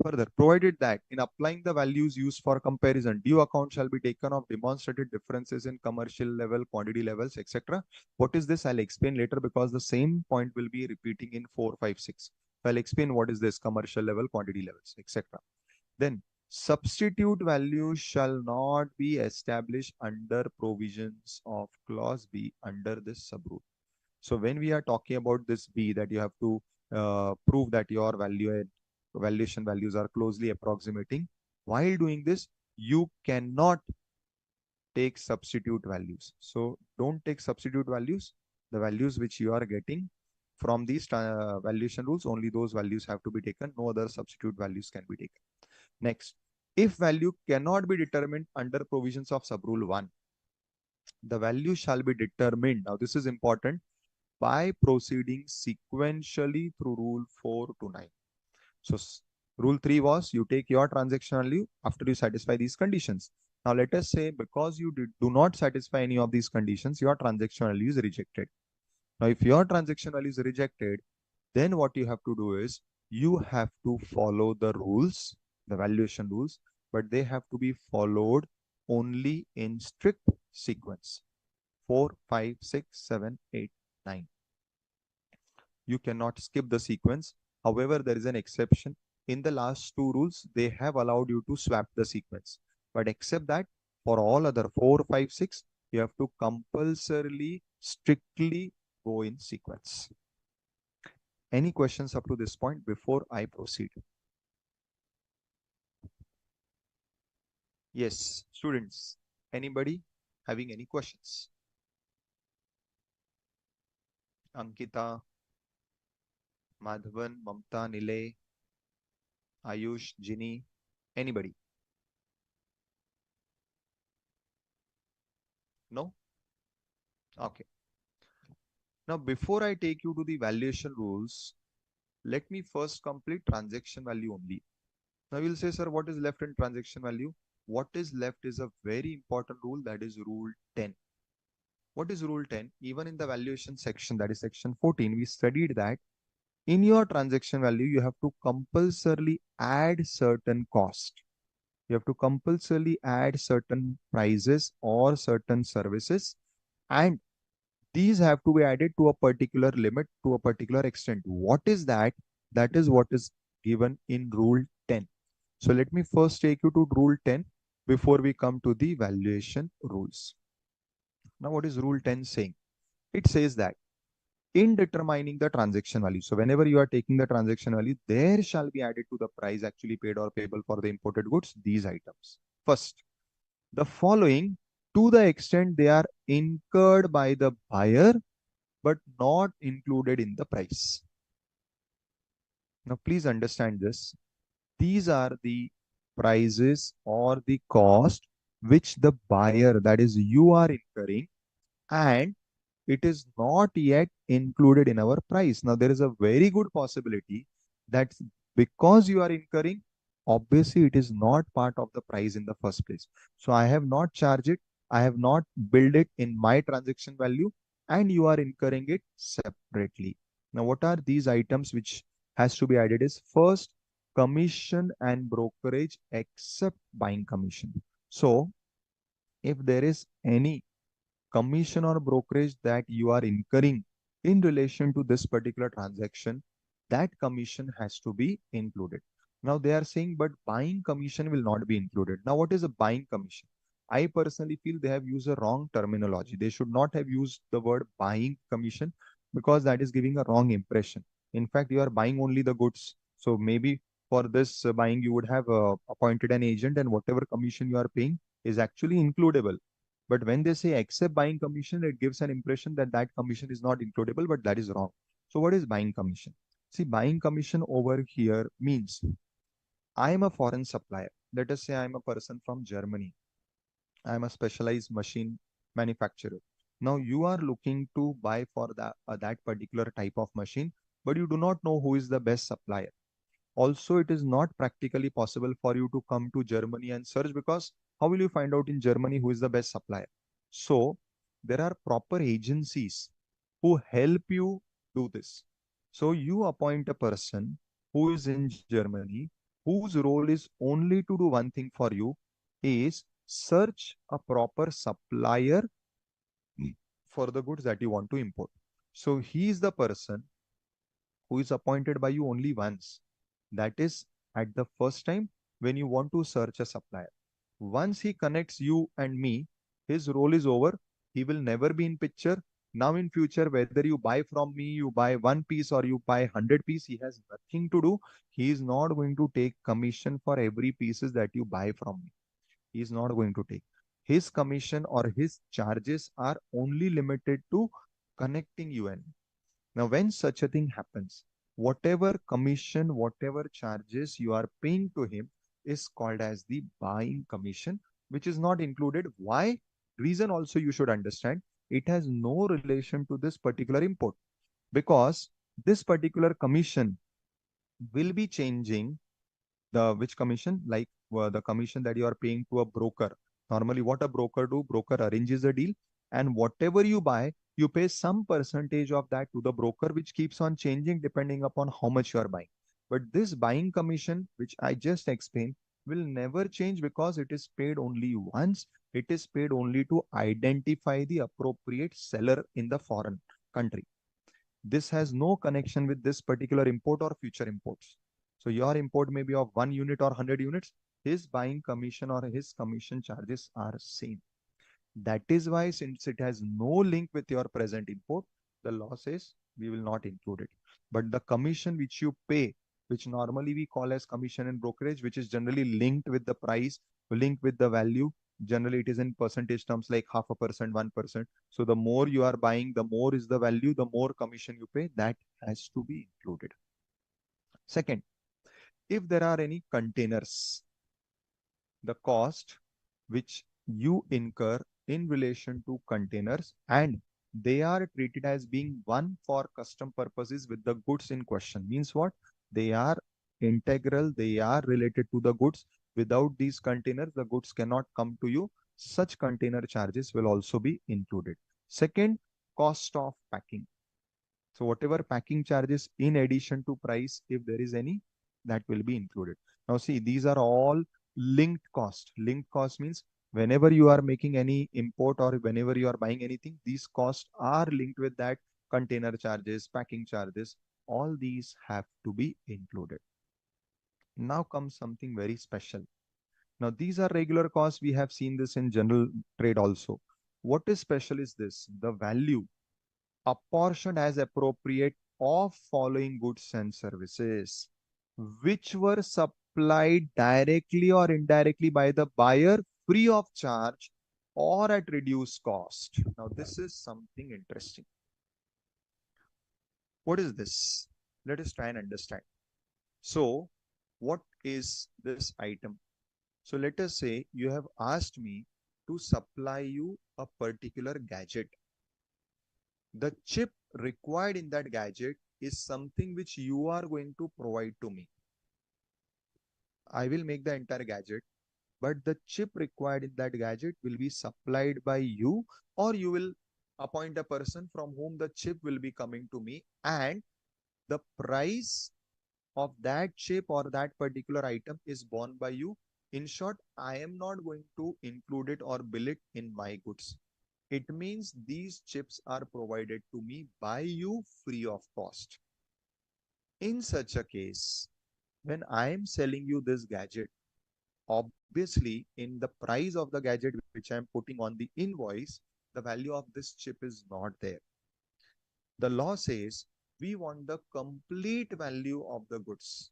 Further, provided that in applying the values used for comparison, due account shall be taken of demonstrated differences in commercial level, quantity levels, etc. What is this? I'll explain later because the same point will be repeating in 4, 5, 6. So I'll explain what is this commercial level, quantity levels, etc. Then substitute value shall not be established under provisions of clause B under this subrule. So when we are talking about this B, that you have to prove that your valuation values are closely approximating. While doing this, you cannot take substitute values. So don't take substitute values. The values which you are getting from these valuation rules, only those values have to be taken. No other substitute values can be taken. Next, if value cannot be determined under provisions of subrule 1, the value shall be determined. Now, this is important, by proceeding sequentially through rule 4 to 9. So, rule 3 was you take your transaction value after you satisfy these conditions. Now, let us say because you do not satisfy any of these conditions, your transaction value is rejected. Now, if your transaction value is rejected, then what you have to do is you have to follow the rules, the valuation rules, but they have to be followed only in strict sequence. 4, 5, 6, 7, 8, 9. You cannot skip the sequence. However, there is an exception. In the last two rules, they have allowed you to swap the sequence. But except that, for all other 4, 5, 6, you have to compulsorily, strictly go in sequence. Any questions up to this point before I proceed? Yes, students, anybody having any questions? Ankita, Madhavan, Mamta, Nilay, Ayush, Ginny, anybody? No? Okay. Now, before I take you to the valuation rules, let me first complete transaction value only. Now, you'll say, sir, what is left in transaction value? What is left is a very important rule, that is rule 10. What is rule 10? Even in the valuation section, that is section 14, we studied that in your transaction value, you have to compulsorily add certain cost. You have to compulsorily add certain prices or certain services, and these have to be added to a particular limit, to a particular extent. What is that? That is what is given in rule 10. So let me first take you to rule 10 before we come to the valuation rules. Now, what is rule 10 saying? It says that in determining the transaction value, so whenever you are taking the transaction value, there shall be added to the price actually paid or payable for the imported goods these items. First, the following, to the extent they are incurred by the buyer but not included in the price. Now, please understand this. These are the prices or the cost which the buyer, that is you, are incurring, and it is not yet included in our price. Now, there is a very good possibility that because you are incurring, obviously it is not part of the price in the first place. So I have not charged it, I have not billed it in my transaction value, and you are incurring it separately. Now, what are these items which has to be added is first, commission and brokerage except buying commission. So if there is any commission or brokerage that you are incurring in relation to this particular transaction, that commission has to be included. Now they are saying, but buying commission will not be included. Now, what is a buying commission? I personally feel they have used a wrong terminology. They should not have used the word buying commission because that is giving a wrong impression. In fact, you are buying only the goods. So maybe for this buying, you would have appointed an agent, and whatever commission you are paying is actually includable. But when they say except buying commission, it gives an impression that that commission is not includable, but that is wrong. So what is buying commission? See, buying commission over here means I am a foreign supplier. Let us say I am a person from Germany. I am a specialized machine manufacturer. Now you are looking to buy for that particular type of machine, but you do not know who is the best supplier. Also, it is not practically possible for you to come to Germany and search, because how will you find out in Germany who is the best supplier? So there are proper agencies who help you do this. So you appoint a person who is in Germany, whose role is only to do one thing for you, is search a proper supplier for the goods that you want to import. So he is the person who is appointed by you only once. That is at the first time when you want to search a supplier. Once he connects you and me, his role is over. He will never be in picture. Now in future, whether you buy from me, you buy one piece or you buy 100 piece, he has nothing to do. He is not going to take commission for every pieces that you buy from me. He is not going to take. His commission or his charges are only limited to connecting you and me. Now, when such a thing happens, whatever commission, whatever charges you are paying to him is called as the buying commission, which is not included. Why? Reason also you should understand. It has no relation to this particular import, because this particular commission will be changing the which commission, like the commission that you are paying to a broker. Normally what a broker do, broker arranges a deal, and whatever you buy, you pay some percentage of that to the broker, which keeps on changing depending upon how much you are buying. But this buying commission, which I just explained, will never change because it is paid only once. It is paid only to identify the appropriate seller in the foreign country. This has no connection with this particular import or future imports. So your import may be of 1 unit or 100 units. His buying commission or his commission charges are same. That is why, since it has no link with your present import, the law says we will not include it. But the commission which you pay, which normally we call as commission and brokerage, which is generally linked with the price, linked with the value. Generally, it is in percentage terms like 0.5%, 1%. So the more you are buying, the more is the value, the more commission you pay. That has to be included. Second, if there are any containers, the cost which you incur in relation to containers, and they are treated as being one for custom purposes with the goods in question, means what? They are integral, they are related to the goods. Without these containers, the goods cannot come to you. Such container charges will also be included. Second, cost of packing. So whatever packing charges in addition to price, if there is any, that will be included. Now see, these are all linked cost. Linked cost means whenever you are making any import or whenever you are buying anything, these costs are linked with that. Container charges, packing charges, all these have to be included. Now comes something very special. Now these are regular costs. We have seen this in general trade also. What is special is this: the value apportioned as appropriate of following goods and services which were supplied directly or indirectly by the buyer free of charge or at reduced cost. Now this is something interesting. What is this? Let us try and understand. So what is this item? So let us say you have asked me to supply you a particular gadget. The chip required in that gadget is something which you are going to provide to me. I will make the entire gadget, but the chip required in that gadget will be supplied by you, or you will appoint a person from whom the chip will be coming to me, and the price of that chip or that particular item is borne by you. In short, I am not going to include it or bill it in my goods. It means these chips are provided to me by you free of cost. In such a case, when I am selling you this gadget, obviously in the price of the gadget which I am putting on the invoice, the value of this chip is not there. The law says we want the complete value of the goods.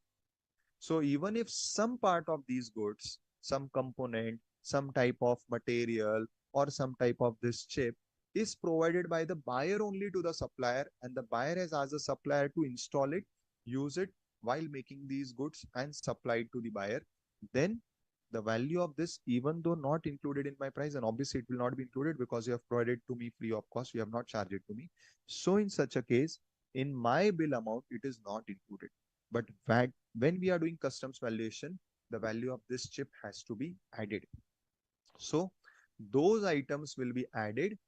So even if some part of these goods, some component, some type of material, or some type of this chip is provided by the buyer only to the supplier, and the buyer has asked the supplier to install it, use it while making these goods and supply it to the buyer, then the value of this, even though not included in my price, and obviously it will not be included because you have provided to me free of cost, you have not charged it to me. So in such a case, in my bill amount, it is not included. But when we are doing customs valuation, the value of this chip has to be added. So those items will be added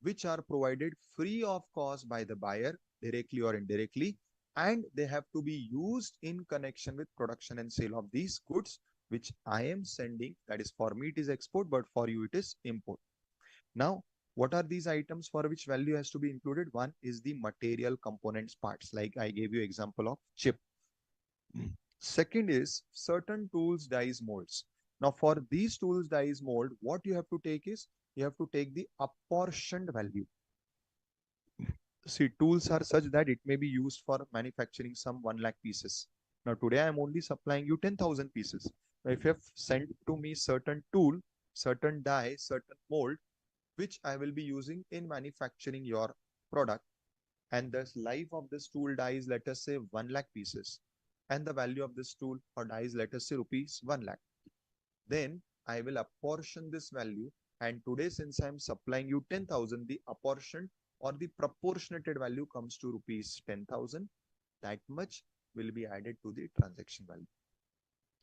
which are provided free of cost by the buyer directly or indirectly, and they have to be used in connection with production and sale of these goods which I am sending. That is, for me it is export, but for you it is import. Now what are these items for which value has to be included? One is the material components parts, like I gave you example of chip. Second is certain tools, dies, molds. Now for these tools, dies, mold, what you have to take is, you have to take the apportioned value. See, tools are such that it may be used for manufacturing some 1 lakh pieces. Now today I am only supplying you 10,000 pieces. Now if you have sent to me certain tool, certain die, certain mold, which I will be using in manufacturing your product, and the life of this tool die is, let us say, 1 lakh pieces, and the value of this tool or die is, let us say, rupees 1 lakh. Then I will apportion this value, and today since I am supplying you 10,000, the apportioned or the proportionated value comes to rupees 10,000. That much will be added to the transaction value.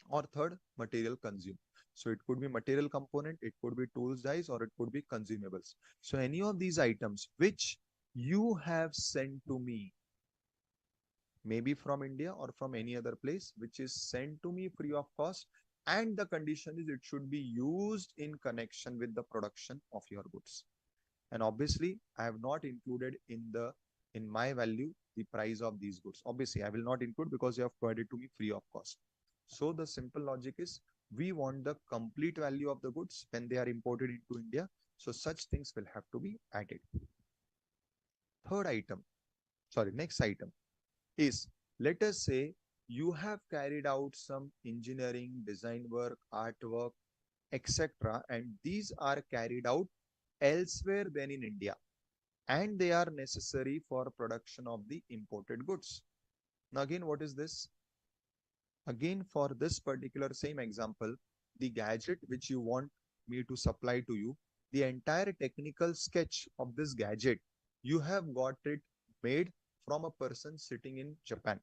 Or third, material consumed. So it could be material component, it could be tools, dies, or it could be consumables. So any of these items which you have sent to me, maybe from India or from any other place, which is sent to me free of cost, and the condition is it should be used in connection with the production of your goods. And obviously I have not included in my value the price of these goods. Obviously I will not include because you have provided to me free of cost. So the simple logic is, we want the complete value of the goods when they are imported into India. So such things will have to be added. Next item is, let us say you have carried out some engineering, design work, artwork, etc., and these are carried out elsewhere than in India, and they are necessary for production of the imported goods. Now again, what is this? Again, for this particular same example, the gadget which you want me to supply to you, the entire technical sketch of this gadget, you have got it made from a person sitting in Japan.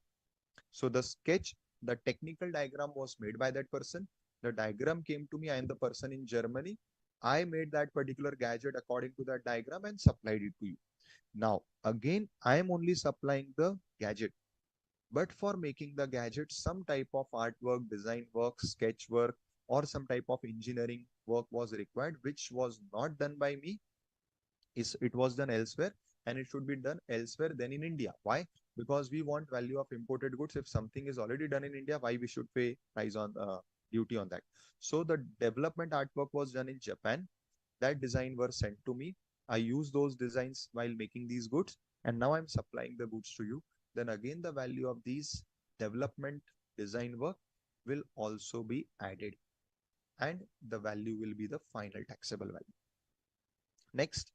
So the sketch, the technical diagram was made by that person. The diagram came to me, I am the person in Germany. I made that particular gadget according to that diagram and supplied it to you. Now, again, I am only supplying the gadget. But for making the gadget, some type of artwork, design work, sketch work, or some type of engineering work was required, which was not done by me. It was done elsewhere, and it should be done elsewhere than in India. Why? Because we want value of imported goods. If something is already done in India, why we should pay price on duty on that? So the development artwork was done in Japan. That design were sent to me. I use those designs while making these goods, and now I'm supplying the goods to you. Then again, the value of these development design work will also be added, and the value will be the final taxable value. Next,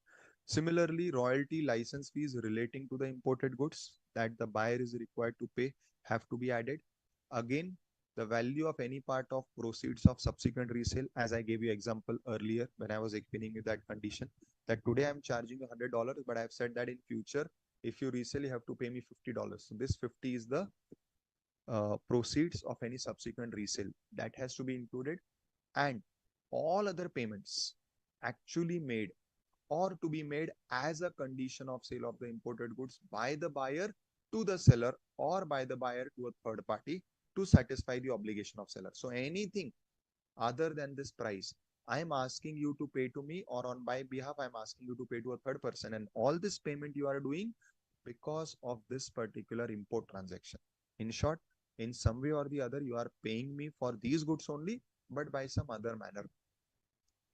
similarly, royalty license fees relating to the imported goods that the buyer is required to pay have to be added. Again, the value of any part of proceeds of subsequent resale, as I gave you example earlier when I was explaining you that condition, that today I'm charging you $100, but I've said that in future, if you resell, you have to pay me $50. So this 50 is the proceeds of any subsequent resale that has to be included, and all other payments actually made or to be made as a condition of sale of the imported goods by the buyer to the seller or by the buyer to a third party to satisfy the obligation of seller. So anything other than this price, I am asking you to pay to me, or on my behalf, I'm asking you to pay to a third person. And all this payment you are doing because of this particular import transaction. In short, in some way or the other, you are paying me for these goods only, but by some other manner.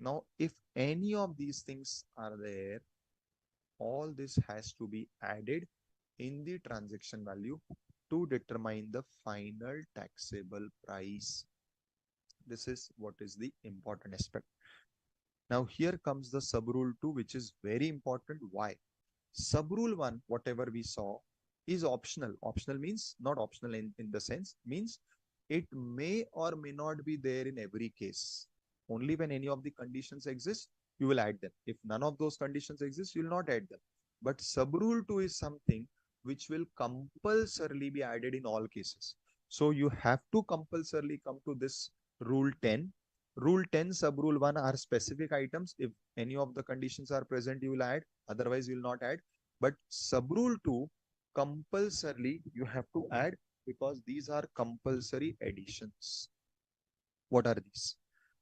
Now, if any of these things are there, all this has to be added in the transaction value to determine the final taxable price. This is what is the important aspect. Now, here comes the sub rule 2, which is very important. Why? Sub rule 1, whatever we saw, is optional. Optional means not optional in the sense, means it may or may not be there in every case. Only when any of the conditions exist, you will add them. If none of those conditions exist, you will not add them. But sub rule 2 is something which will compulsorily be added in all cases. So you have to compulsorily come to this rule 10. Rule 10, sub rule 1 are specific items. If any of the conditions are present, you will add. Otherwise, you will not add. But sub rule 2, compulsorily you have to add, because these are compulsory additions. What are these?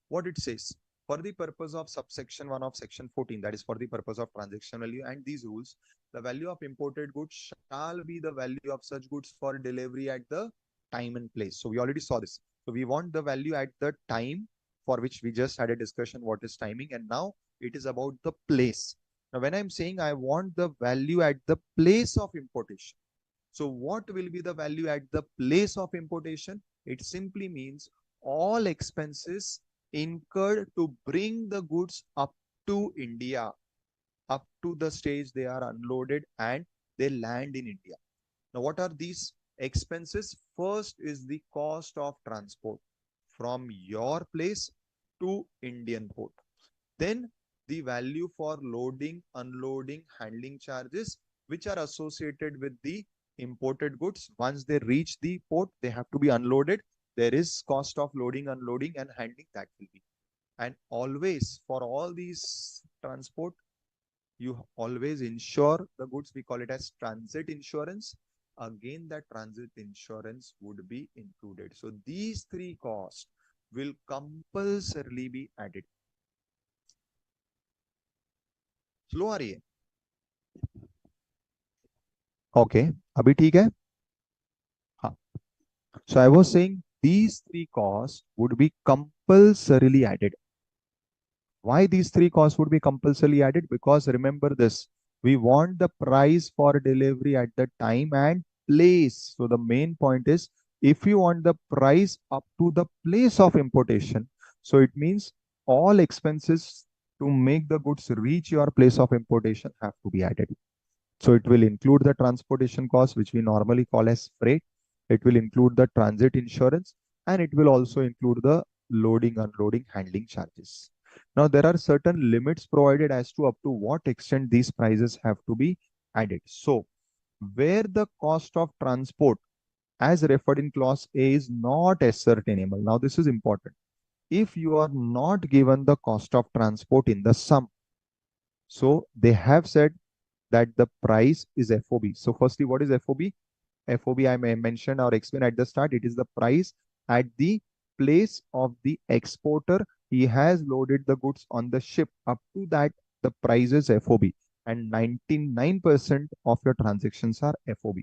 What it says: for the purpose of subsection 1 of section 14, that is for the purpose of transaction value and these rules, the value of imported goods shall be the value of such goods for delivery at the time and place. So we already saw this. So we want the value at the time, for which we just had a discussion what is timing, and now it is about the place. Now when I'm saying I want the value at the place of importation, so what will be the value at the place of importation? It simply means all expenses incurred to bring the goods up to India, up to the stage they are unloaded and they land in India. Now, what are these expenses? First is the cost of transport from your place to Indian port. Then the value for loading, unloading, handling charges, which are associated with the imported goods. Once they reach the port, they have to be unloaded. There is cost of loading, unloading, and handling that will be. And always for all these transport, you always insure the goods. We call it as transit insurance. Again, that transit insurance would be included. So these three costs will compulsorily be added. Slow आ रही है? Okay, अभी ठीक है? हाँ. So I was saying these three costs would be compulsorily added. Why these three costs would be compulsorily added? Because remember this, we want the price for delivery at the time and place. So the main point is, if you want the price up to the place of importation, so it means all expenses to make the goods reach your place of importation have to be added. So it will include the transportation cost, which we normally call as freight. It will include the transit insurance, and it will also include the loading, unloading, handling charges. Now, there are certain limits provided as to up to what extent these prices have to be added. So, where the cost of transport as referred in clause A is not ascertainable. Now, this is important. if you are not given the cost of transport in the sum. So they have said that the price is FOB. So firstly, what is FOB? FOB I may mention or explain at the start. It is the price at the place of the exporter. He has loaded the goods on the ship. Up to that, the price is FOB. And 99% of your transactions are FOB.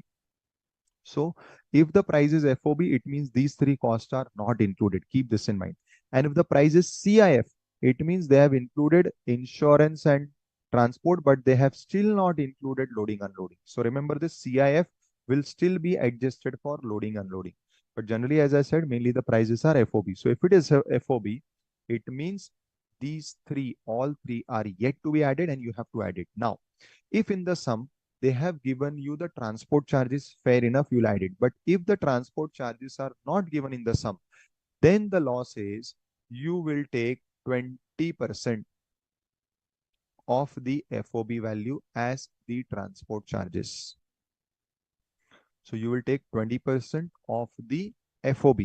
So if the price is FOB, it means these three costs are not included. Keep this in mind. And if the price is CIF, it means they have included insurance and transport, but they have still not included loading unloading. So remember, this CIF will still be adjusted for loading unloading. But generally, as I said, mainly the prices are FOB. So if it is a FOB, it means these three, all three are yet to be added and you have to add it. Now, if in the sum, they have given you the transport charges, fair enough, you'll add it. But if the transport charges are not given in the sum, then the law says you will take 20% of the FOB value as the transport charges. So you will take 20% of the FOB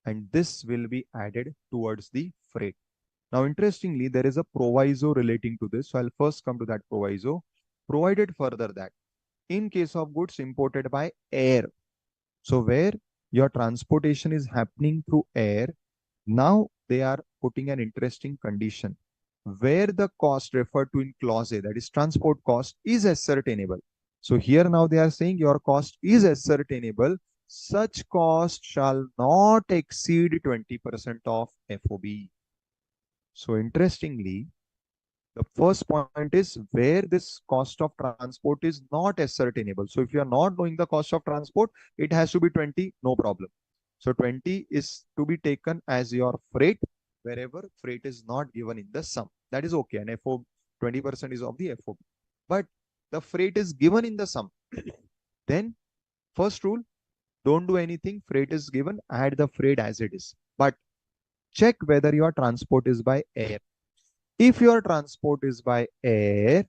and this will be added towards the freight. Now, interestingly, there is a proviso relating to this. So I'll first come to that proviso. Provided further that in case of goods imported by air, so where your transportation is happening through air, now they are putting an interesting condition where the cost referred to in clause A, that is transport cost, is ascertainable. So here now they are saying your cost is ascertainable. Such cost shall not exceed 20% of FOB. So interestingly, the first point is where this cost of transport is not ascertainable. So if you are not knowing the cost of transport, it has to be 20, no problem. So 20 is to be taken as your freight wherever freight is not given in the sum. That is okay. And FOB 20% is of the FOB. But the freight is given in the sum. Then first rule, don't do anything. Freight is given, add the freight as it is. But check whether your transport is by air. If your transport is by air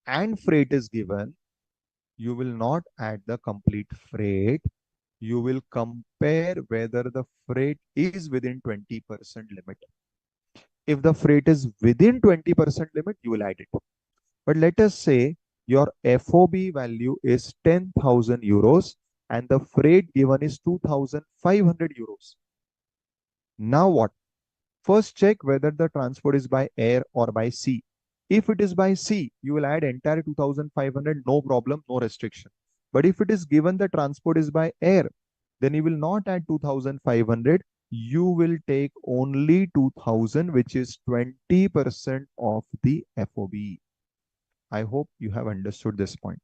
and freight is given, you will not add the complete freight. You will compare whether the freight is within 20% limit. If the freight is within 20% limit, you will add it. But let us say your FOB value is 10,000 euros and the freight given is 2,500 euros. Now what? First check whether the transport is by air or by sea. If it is by sea, you will add entire 2,500, no problem, no restriction. But if it is given the transport is by air, then you will not add 2,500. You will take only 2,000, which is 20% of the FOB. I hope you have understood this point.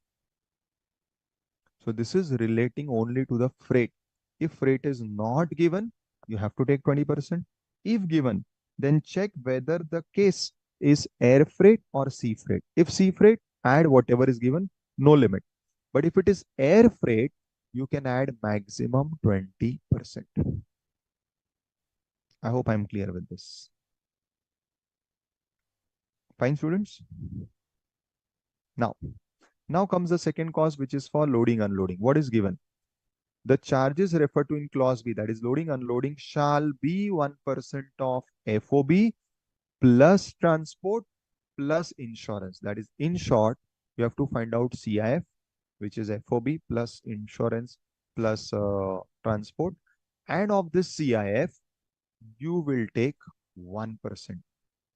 So this is relating only to the freight. If freight is not given, you have to take 20%. If given, then check whether the case is air freight or sea freight. If sea freight, add whatever is given, no limit. But if it is air freight, you can add maximum 20%. I hope I'm clear with this. Fine, students? Now comes the second cost, which is for loading, unloading. What is given? The charges referred to in clause B, that is loading, unloading, shall be 1% of FOB plus transport plus insurance. That is, in short, you have to find out CIF, which is FOB plus insurance plus transport. And of this CIF, you will take 1%.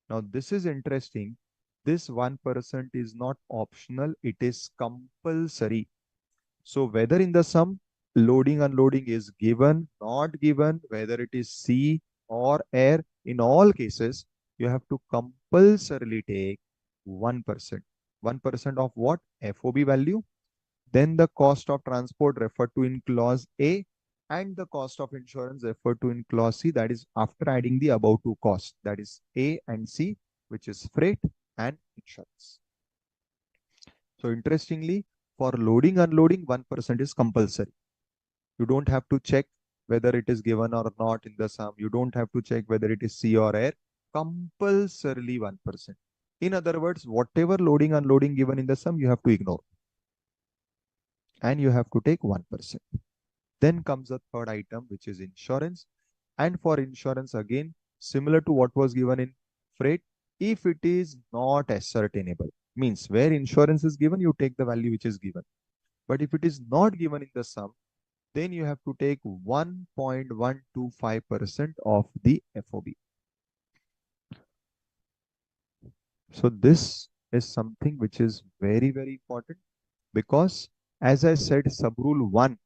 Now, this is interesting. This 1% is not optional. It is compulsory. So whether in the sum, loading, unloading is given, not given, whether it is sea or air, in all cases, you have to compulsorily take 1%. 1% of what? FOB value. Then the cost of transport referred to in clause A and the cost of insurance referred to in clause C. That is after adding the above two costs. That is A and C, which is freight and insurance. So interestingly, for loading, unloading, 1% is compulsory. You don't have to check whether it is given or not in the sum. You don't have to check whether it is sea or air. Compulsorily 1%. In other words, whatever loading, unloading given in the sum, you have to ignore. And you have to take 1%. Then comes the third item, which is insurance. And for insurance, again, similar to what was given in freight, if it is not ascertainable, means where insurance is given, you take the value which is given. But if it is not given in the sum, then you have to take 1.125% of the FOB. So this is something which is very, very important, because as I said, sub rule 1,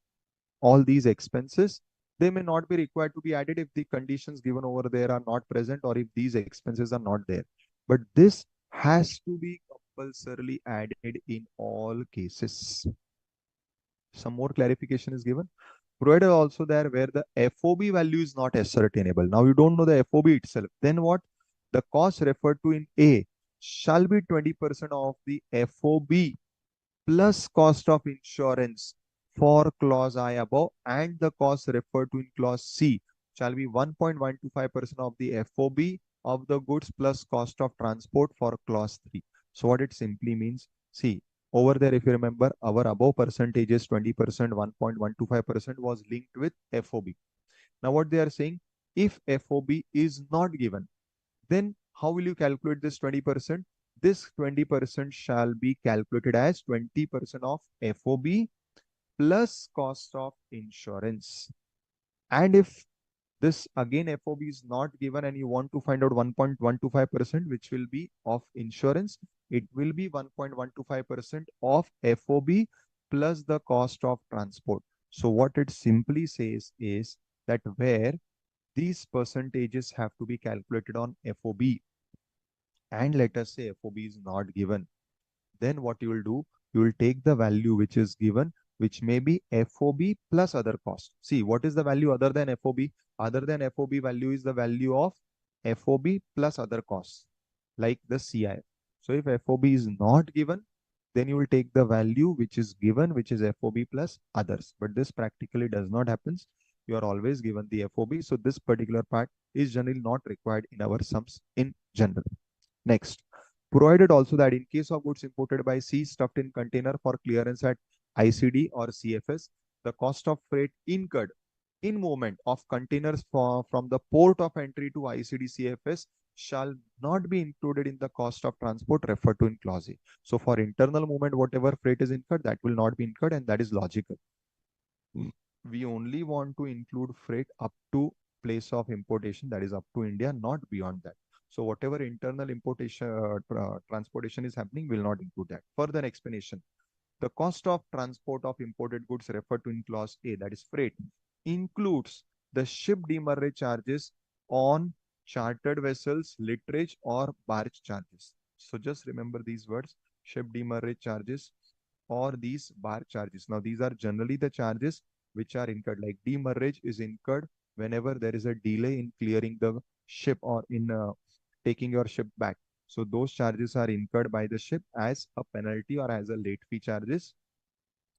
all these expenses, they may not be required to be added if the conditions given over there are not present, or if these expenses are not there. But this has to be compulsorily added in all cases. Some more clarification is given. Provided also there where the FOB value is not ascertainable. Now you don't know the FOB itself. Then what? The cost referred to in A shall be 20% of the FOB plus cost of insurance for clause I above, and the cost referred to in clause C shall be 1.125% of the FOB of the goods plus cost of transport for clause 3. So what it simply means, see, over there, if you remember, our above percentages 20%, 1.125% was linked with FOB. Now what they are saying, if FOB is not given, then how will you calculate this 20%? This 20% shall be calculated as 20% of FOB plus cost of insurance. And if this again FOB is not given and you want to find out 1.125%, which will be of insurance, it will be 1.125% of FOB plus the cost of transport. So what it simply says is that where these percentages have to be calculated on FOB, and let us say FOB is not given, then what you will do, you will take the value which is given, which may be FOB plus other cost. See, what is the value other than FOB? Other than FOB value is the value of FOB plus other costs, like the CI. So if FOB is not given, then you will take the value which is given, which is FOB plus others. But this practically does not happen. You are always given the FOB. So this particular part is generally not required in our sums in general. Next, provided also that in case of goods imported by sea stuffed in container for clearance at ICD or CFS, the cost of freight incurred in movement of containers from the port of entry to ICD CFS shall not be included in the cost of transport referred to in clause A. So for internal movement, whatever freight is incurred, that will not be incurred, and that is logical. We only want to include freight up to place of importation, that is up to India, not beyond that. So whatever internal importation transportation is happening will not include that. Further explanation. The cost of transport of imported goods referred to in clause A, that is freight, includes the ship demurrage charges on chartered vessels, litterage or barge charges. So just remember these words, ship demurrage charges or these barge charges. Now these are generally the charges which are incurred, like demurrage is incurred whenever there is a delay in clearing the ship or in taking your ship back. So those charges are incurred by the ship as a penalty or as a late fee charges.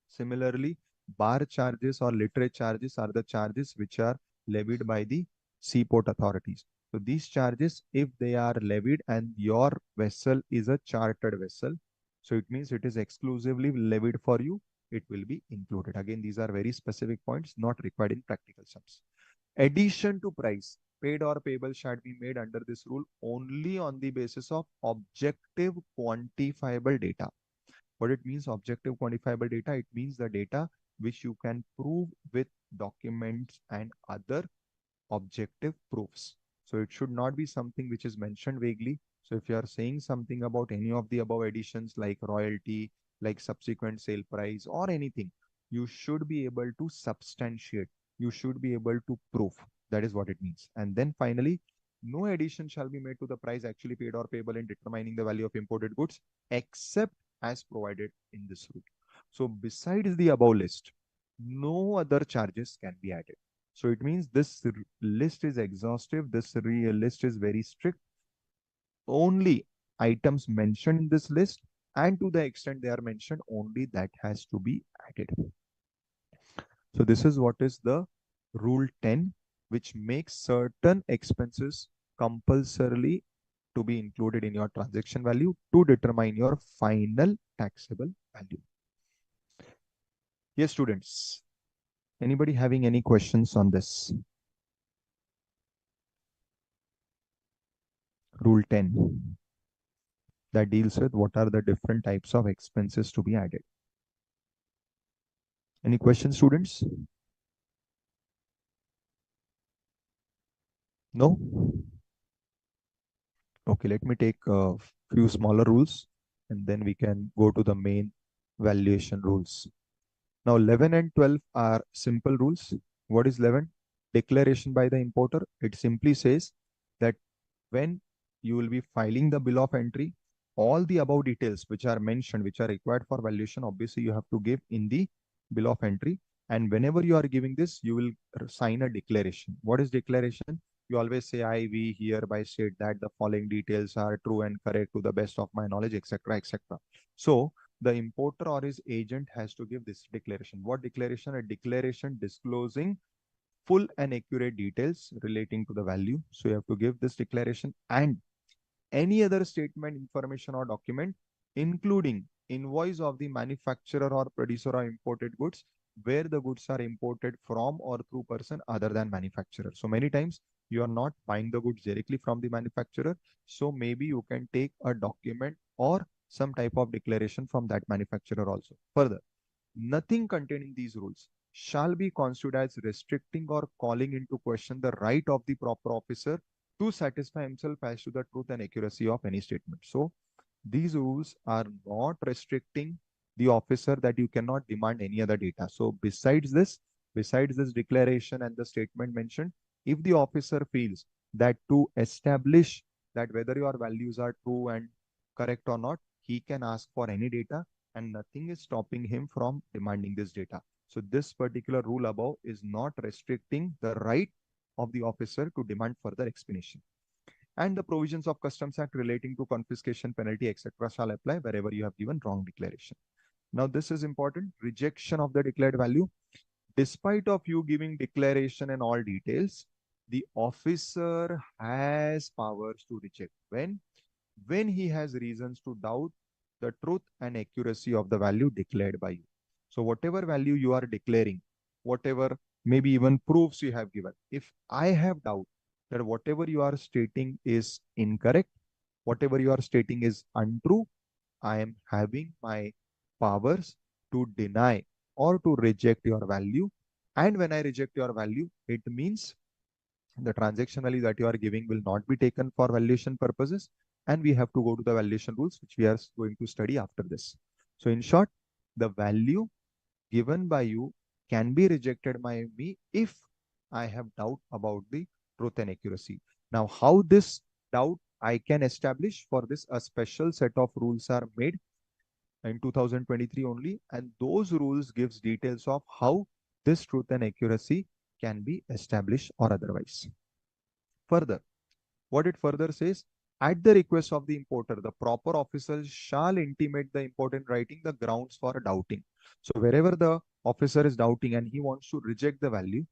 Similarly, bar charges or litterage charges are the charges which are levied by the seaport authorities. So these charges, if they are levied and your vessel is a chartered vessel, so it means it is exclusively levied for you, it will be included. Again, these are very specific points not required in practical sums. Addition to price paid or payable shall be made under this rule only on the basis of objective quantifiable data. What it means, objective quantifiable data? It means the data which you can prove with documents and other objective proofs. So it should not be something which is mentioned vaguely. So if you are saying something about any of the above additions like royalty, like subsequent sale price or anything, you should be able to substantiate. You should be able to prove. That is what it means. And then finally, no addition shall be made to the price actually paid or payable in determining the value of imported goods except as provided in this rule. So besides the above list, no other charges can be added. So it means this list is exhaustive. This list is very strict. Only items mentioned in this list, and to the extent they are mentioned, only that has to be added. So this is what is the rule 10, which makes certain expenses compulsorily to be included in your transaction value to determine your final taxable value. Yes, students. Anybody having any questions on this? Rule 10 that deals with what are the different types of expenses to be added. Any questions, students? No? Okay, let me take a few smaller rules and then we can go to the main valuation rules. Now 11 and 12 are simple rules. What is 11? Declaration by the importer. It simply says that when you will be filing the bill of entry, all the above details which are mentioned, which are required for valuation, obviously you have to give in the bill of entry. And whenever you are giving this, you will sign a declaration. What is declaration? You always say, we hereby state that the following details are true and correct to the best of my knowledge, etc., etc. So the importer or his agent has to give this declaration. What declaration? A declaration disclosing full and accurate details relating to the value. So you have to give this declaration and any other statement, information or document, including invoice of the manufacturer or producer or imported goods, where the goods are imported from or through person other than manufacturer. So many times you are not buying the goods directly from the manufacturer. So maybe you can take a document or some type of declaration from that manufacturer also. Further, nothing contained in these rules shall be construed as restricting or calling into question the right of the proper officer to satisfy himself as to the truth and accuracy of any statement. So these rules are not restricting the officer that you cannot demand any other data. So besides this declaration and the statement mentioned, if the officer feels that to establish that whether your values are true and correct or not, he can ask for any data and nothing is stopping him from demanding this data. So this particular rule above is not restricting the right of the officer to demand further explanation. And the provisions of Customs Act relating to confiscation, penalty, etc. shall apply wherever you have given wrong declaration. Now this is important. Rejection of the declared value. Despite of you giving declaration and all details, the officer has powers to reject. When he has reasons to doubt the truth and accuracy of the value declared by you. So whatever value you are declaring, whatever maybe even proofs you have given, if I have doubt that whatever you are stating is incorrect, whatever you are stating is untrue, I am having my powers to deny or to reject your value. And when I reject your value, it means the transaction value that you are giving will not be taken for valuation purposes. And we have to go to the valuation rules, which we are going to study after this. So in short, the value given by you can be rejected by me if I have doubt about the truth and accuracy. Now, how this doubt I can establish, for this a special set of rules are made in 2023 only, and those rules gives details of how this truth and accuracy can be established or otherwise. Further, what it further says, at the request of the importer, the proper officer shall intimate the importer in writing the grounds for doubting. So wherever the officer is doubting and he wants to reject the value,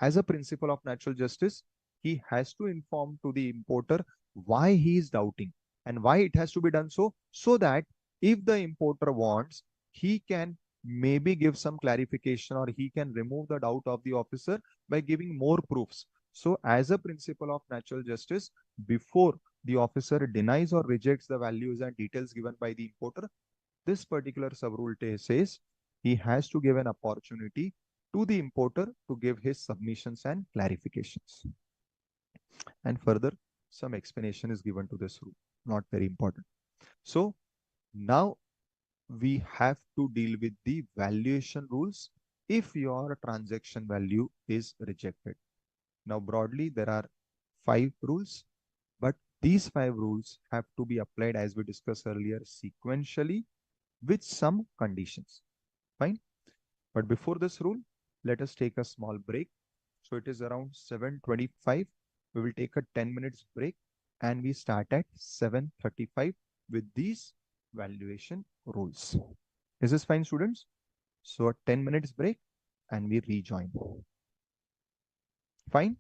as a principle of natural justice, he has to inform to the importer why he is doubting and why it has to be done so that if the importer wants, he can maybe give some clarification or he can remove the doubt of the officer by giving more proofs. So as a principle of natural justice, before the officer denies or rejects the values and details given by the importer, this particular sub-rule says he has to give an opportunity to the importer to give his submissions and clarifications. And further, some explanation is given to this rule, not very important. So now we have to deal with the valuation rules if your transaction value is rejected. Now, broadly, there are 5 rules, but these 5 rules have to be applied, as we discussed earlier, sequentially with some conditions. Fine. But before this rule, let us take a small break. So it is around 7:25. We will take a 10 minutes break and we start at 7:35 with these valuation rules. Is this fine, students? So a 10 minutes break and we rejoin. Fine.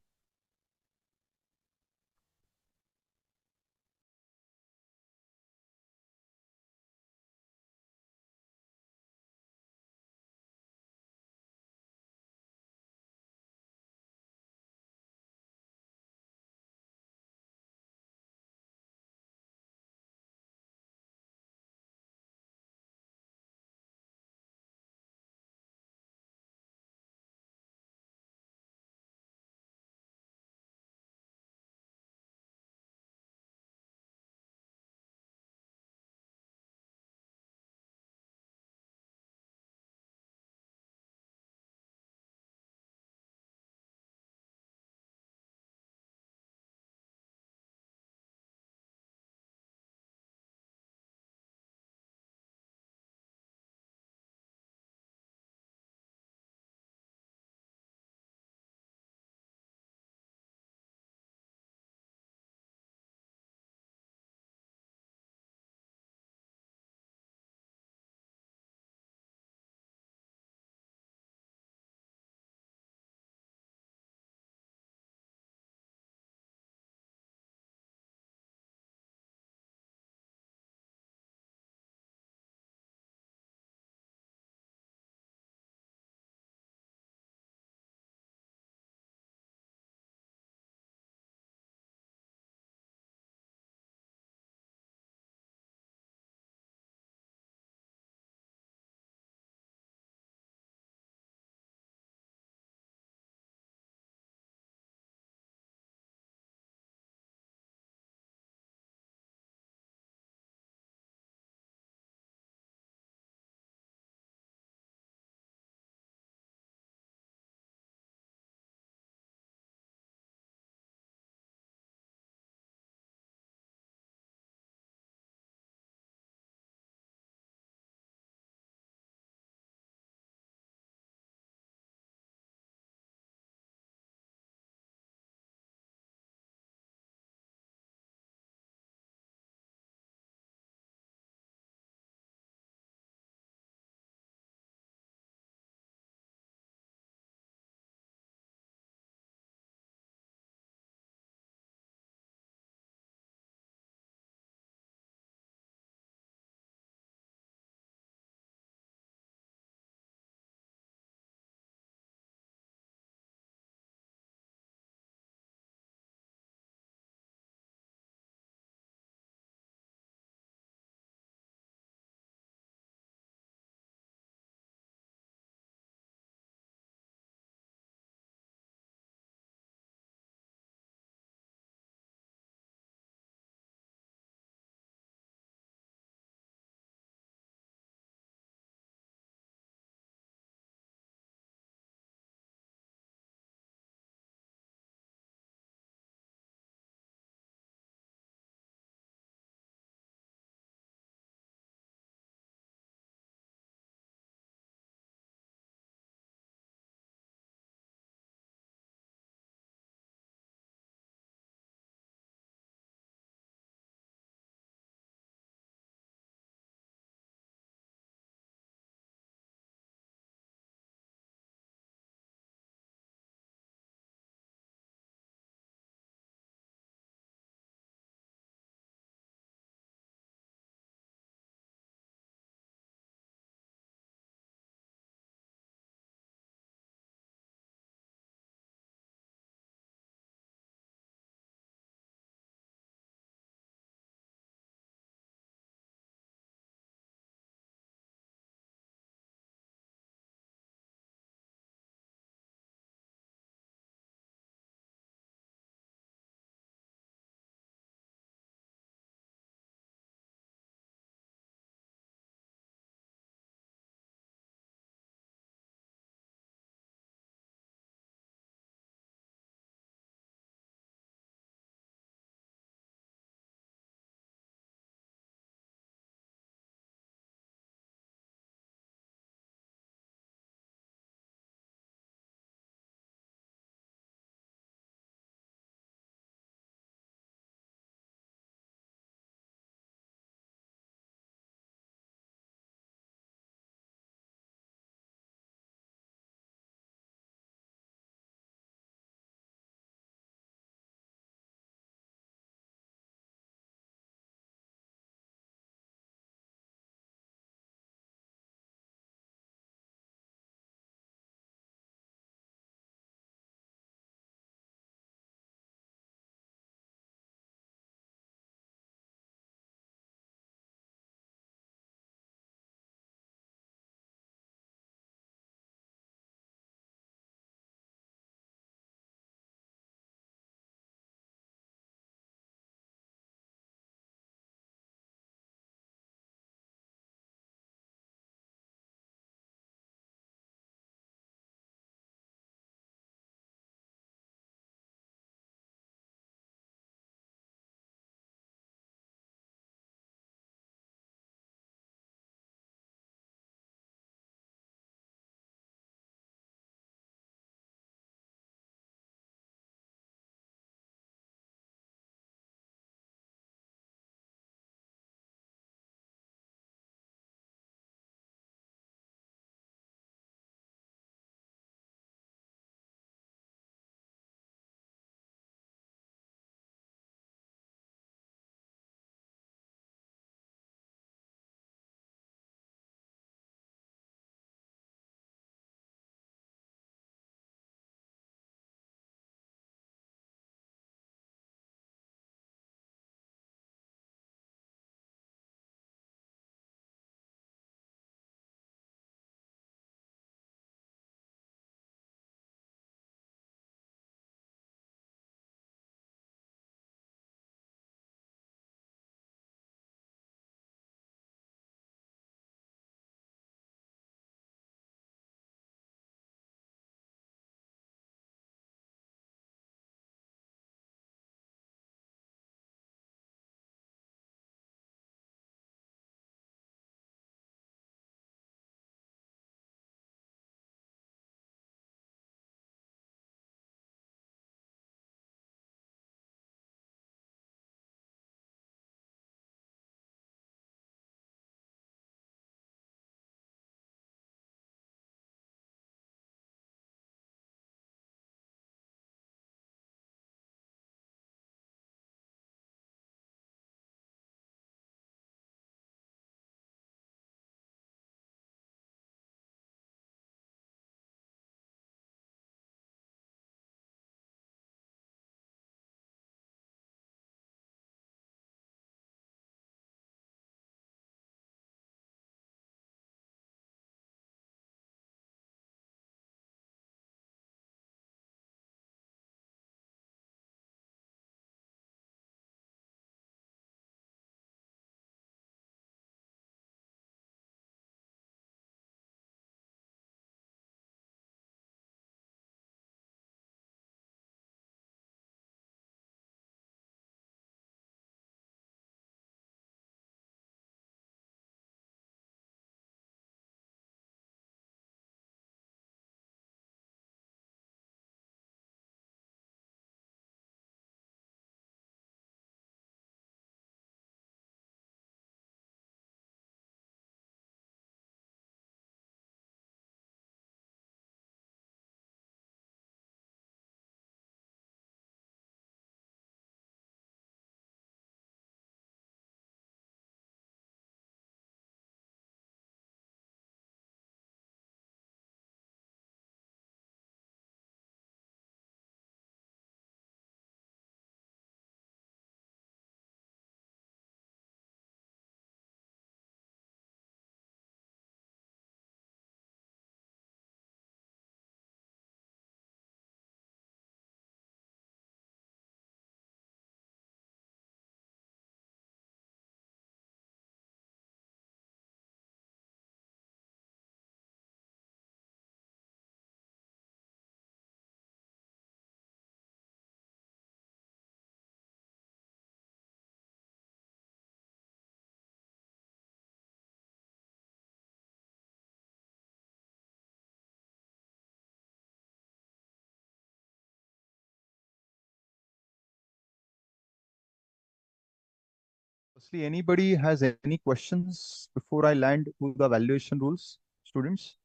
Firstly, anybody has any questions before I land to the valuation rules, students?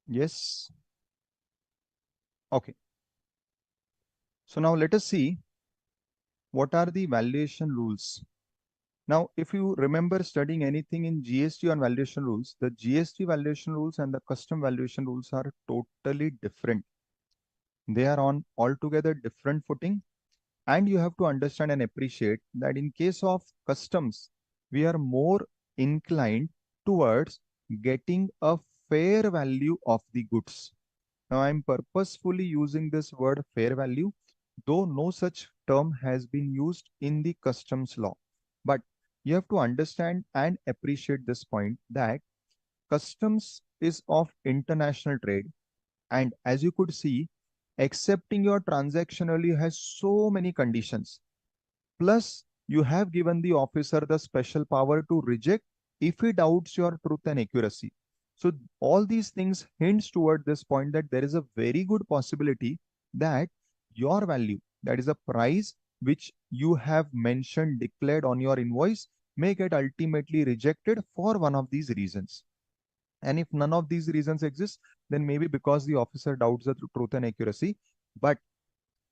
Yes. Okay. So now let us see what are the valuation rules. Now, if you remember studying anything in GST on valuation rules, the GST valuation rules and the custom valuation rules are totally different. They are on altogether different footing. And you have to understand and appreciate that in case of customs, we are more inclined towards getting a fair value of the goods. Now, I'm purposefully using this word fair value, though no such term has been used in the customs law. But you have to understand and appreciate this point that customs is of international trade. And as you could see, accepting your transaction value has so many conditions. Plus, you have given the officer the special power to reject if he doubts your truth and accuracy. So all these things hints toward this point that there is a very good possibility that your value, that is a price which you have mentioned, declared on your invoice, may get ultimately rejected for one of these reasons. And if none of these reasons exist, then maybe because the officer doubts the truth and accuracy. But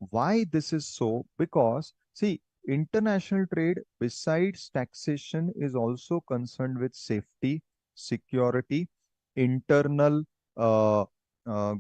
why this is so? Because, see, international trade, besides taxation, is also concerned with safety, security, internal uh,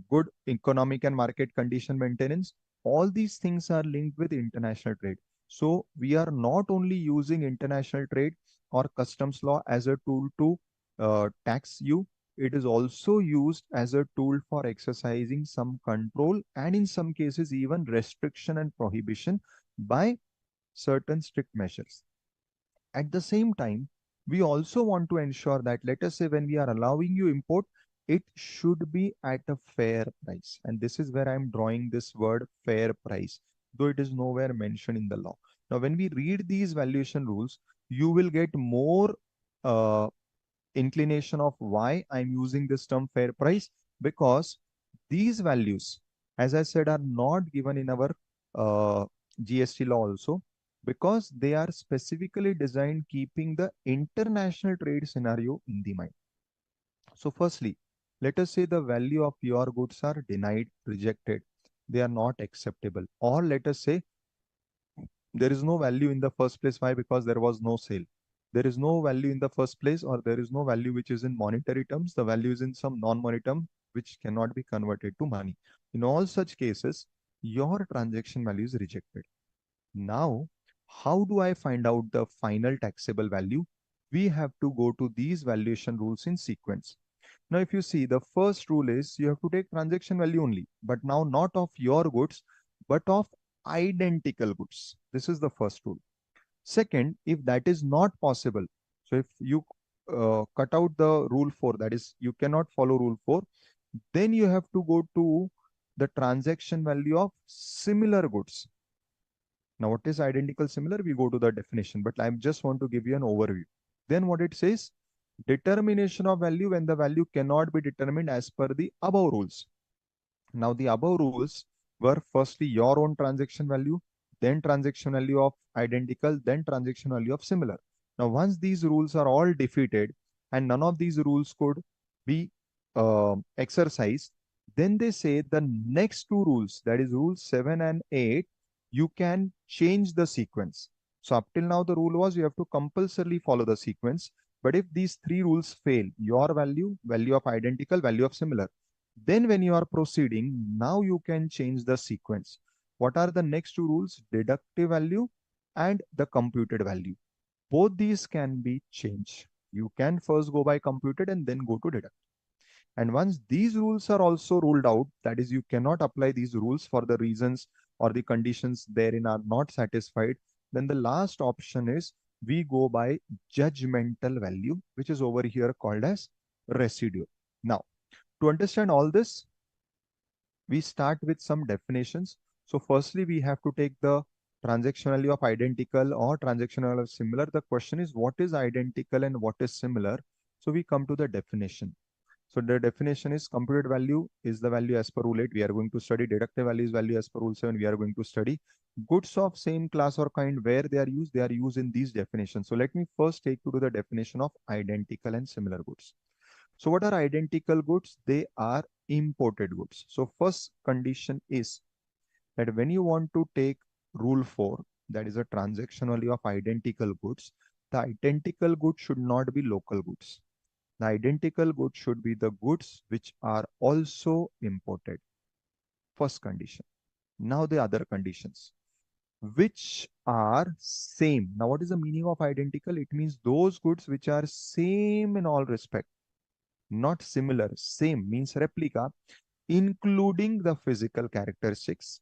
good economic and market condition maintenance. All these things are linked with international trade. So we are not only using international trade or customs law as a tool to tax you, it is also used as a tool for exercising some control and in some cases even restriction and prohibition by certain strict measures. At the same time, we also want to ensure that, let us say, when we are allowing you import, it should be at a fair price. And this is where I'm drawing this word fair price, though it is nowhere mentioned in the law. Now, when we read these valuation rules, you will get more uh, inclination of why I'm using this term fair price, because these values, as I said, are not given in our GST law also, because they are specifically designed keeping the international trade scenario in the mind. So firstly, let us say the value of your goods are denied, rejected, they are not acceptable, or let us say there is no value in the first place. Why? Because there was no sale. There is no value in the first place, or there is no value which is in monetary terms. The value is in some non-monetary term which cannot be converted to money. In all such cases, your transaction value is rejected. Now, how do I find out the final taxable value? We have to go to these valuation rules in sequence. Now, if you see, the first rule is you have to take transaction value only, but now not of your goods, but of identical goods. This is the first rule. Second, if that is not possible, so if you cut out the rule 4, that is, you cannot follow rule 4, then you have to go to the transaction value of similar goods. Now, what is identical similar? We go to the definition, but I just want to give you an overview. Then what it says, determination of value when the value cannot be determined as per the above rules. Now, the above rules were firstly your own transaction value, then transaction value of identical, then transaction value of similar. Now, once these rules are all defeated and none of these rules could be exercised, then they say the next two rules, that is rules 7 and 8, you can change the sequence. So up till now, the rule was you have to compulsorily follow the sequence. But if these three rules fail, your value, value of identical, value of similar, then when you are proceeding, now you can change the sequence. What are the next two rules? Deductive value and the computed value. Both these can be changed. You can first go by computed and then go to deduct. And once these rules are also ruled out, that is, you cannot apply these rules for the reasons or the conditions therein are not satisfied, then the last option is we go by judgmental value, which is over here called as residual. Now, to understand all this, we start with some definitions. So firstly, we have to take the transaction value of identical or transaction value of similar. The question is, what is identical and what is similar? So we come to the definition. So the definition is computed value is the value as per rule 8. We are going to study deductive value is value as per rule 7. We are going to study goods of same class or kind where they are used. They are used in these definitions. So let me first take you to the definition of identical and similar goods. So what are identical goods? They are imported goods. So first condition is that when you want to take rule 4, that is a transaction value of identical goods, the identical goods should not be local goods. The identical goods should be the goods which are also imported. First condition. Now the other conditions, which are same. Now what is the meaning of identical? It means those goods which are same in all respect, not similar. Same means replica, including the physical characteristics,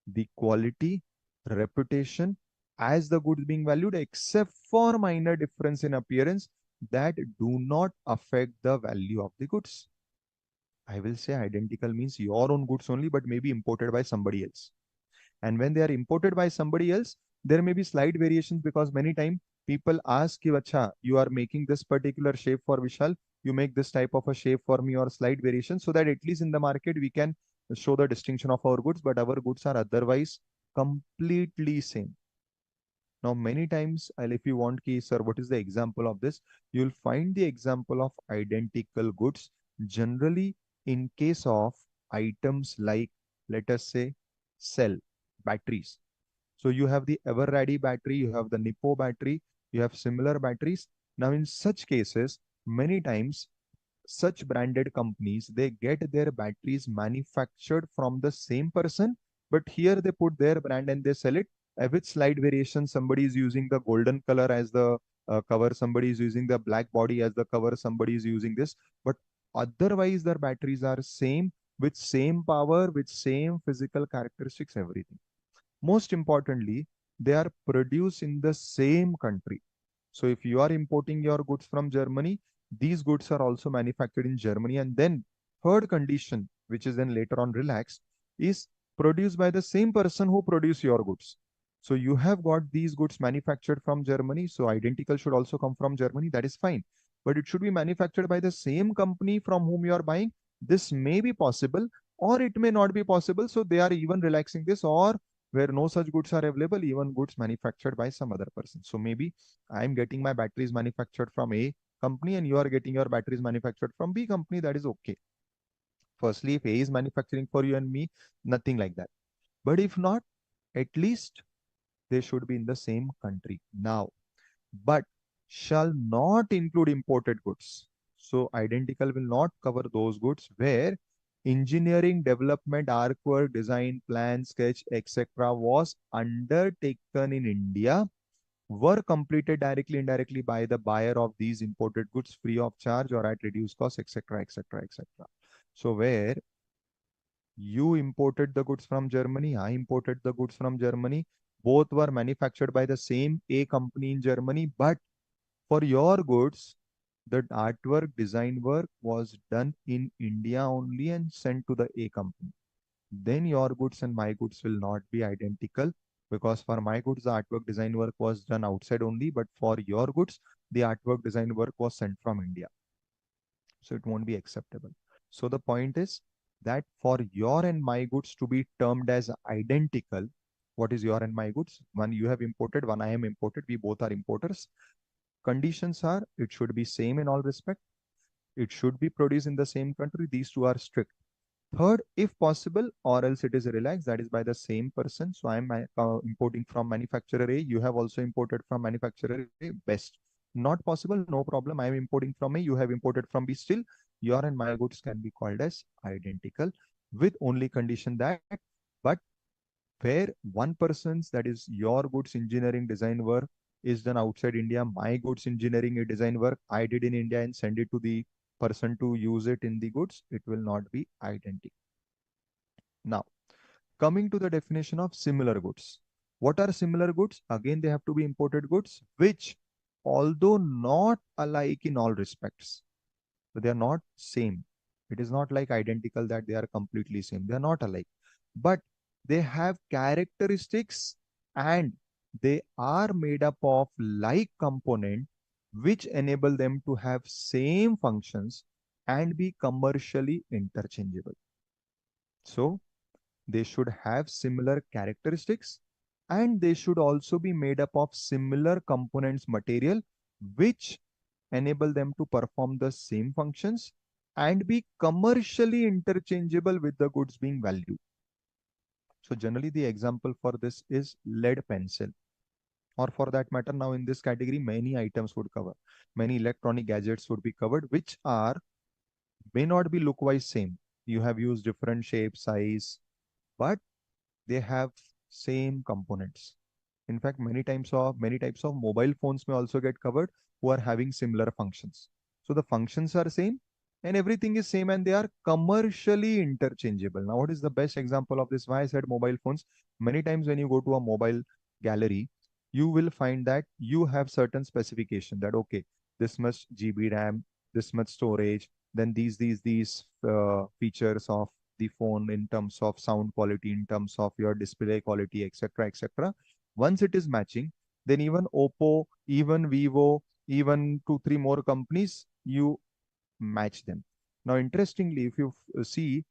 the quality, reputation, as the goods being valued, except for minor difference in appearance that do not affect the value of the goods. I will say identical means your own goods only, but maybe imported by somebody else. And when they are imported by somebody else, there may be slight variations because many times people ask you, Acha, you are making this particular shape for Vishal, you make this type of a shape for me or slight variation so that at least in the market we can show the distinction of our goods, but our goods are otherwise completely same. Now, many times, if you want, ki, sir, what is the example of this? You'll find the example of identical goods generally in case of items like, let us say, cell, batteries. So you have the ever ready battery, you have the Nippo battery, you have similar batteries. Now, in such cases, many times, such branded companies, they get their batteries manufactured from the same person, but here they put their brand and they sell it with slight variation. Somebody is using the golden color as the cover, somebody is using the black body as the cover, somebody is using this, but otherwise their batteries are same, with same power, with same physical characteristics, everything. Most importantly, they are produced in the same country. So if you are importing your goods from Germany, these goods are also manufactured in Germany. And then third condition, which is then later on relaxed, is produced by the same person who produce your goods. So you have got these goods manufactured from Germany. So identical should also come from Germany. That is fine. But it should be manufactured by the same company from whom you are buying. This may be possible or it may not be possible. So they are even relaxing this, or where no such goods are available, even goods manufactured by some other person. So maybe I'm getting my batteries manufactured from A company and you are getting your batteries manufactured from B company. That is okay. Firstly, if A is manufacturing for you and me, nothing like that. But if not, at least they should be in the same country. Now, but shall not include imported goods. So identical will not cover those goods where engineering, development, artwork, design, plan, sketch, etc. was undertaken in India, were completed directly, indirectly by the buyer of these imported goods free of charge or at reduced cost, etc., etc., etc. So where you imported the goods from Germany, I imported the goods from Germany, both were manufactured by the same A company in Germany, but for your goods, the artwork, design work was done in India only and sent to the A company. Then your goods and my goods will not be identical, because for my goods, the artwork design work was done outside only, but for your goods, the artwork design work was sent from India. So it won't be acceptable. So the point is that for your and my goods to be termed as identical, what is your and my goods? One you have imported, one I am imported. We both are importers. Conditions are, it should be same in all respect. It should be produced in the same country. These two are strict. Third, if possible, or else it is relaxed, that is by the same person. So I am importing from manufacturer A. You have also imported from manufacturer A. Best. Not possible, no problem. I am importing from A. You have imported from B. Still, your and my goods can be called as identical, with only condition that, but where one person's, that is your goods engineering design work is done outside India, my goods engineering and design work I did in India and send it to the person to use it in the goods, it will not be identical. Now, coming to the definition of similar goods. What are similar goods? Again, they have to be imported goods, which although not alike in all respects, but they are not same. It is not like identical that they are completely same. They are not alike, but they have characteristics and they are made up of like component which enable them to have same functions and be commercially interchangeable. So they should have similar characteristics and they should also be made up of similar components material which enable them to perform the same functions and be commercially interchangeable with the goods being valued. So generally the example for this is lead pencil, or for that matter now in this category many items would cover, many electronic gadgets would be covered which are may not be look wise same. You have used different shape, size, but they have same components. In fact, many types of mobile phones may also get covered who are having similar functions. So the functions are same and everything is same and they are commercially interchangeable. Now, what is the best example of this? Why I said mobile phones? Many times when you go to a mobile gallery, you will find that you have certain specification that okay, this much GB RAM, this much storage, then these features of the phone in terms of sound quality, in terms of your display quality, etc., etc. Once it is matching, then even Oppo, even Vivo, even two, three more companies, you match them. Now, interestingly, if you see,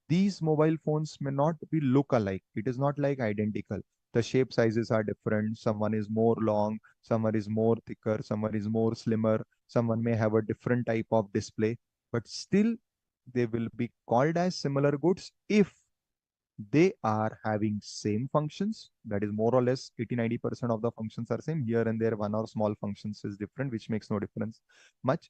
these mobile phones may not be look alike. It is not like identical. The shape sizes are different. Someone is more long, someone is more thicker, someone is more slimmer, someone may have a different type of display, but still they will be called as similar goods if they are having same functions. That is more or less 80-90% of the functions are same. Here and there one or small functions is different, which makes no difference much.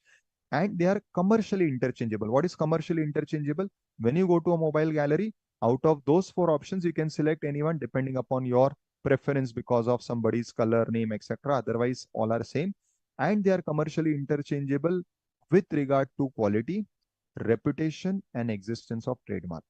And they are commercially interchangeable. What is commercially interchangeable? When you go to a mobile gallery, out of those four options you can select anyone depending upon your preference because of somebody's color, name, etc. Otherwise all are same and they are commercially interchangeable with regard to quality, reputation and existence of trademark.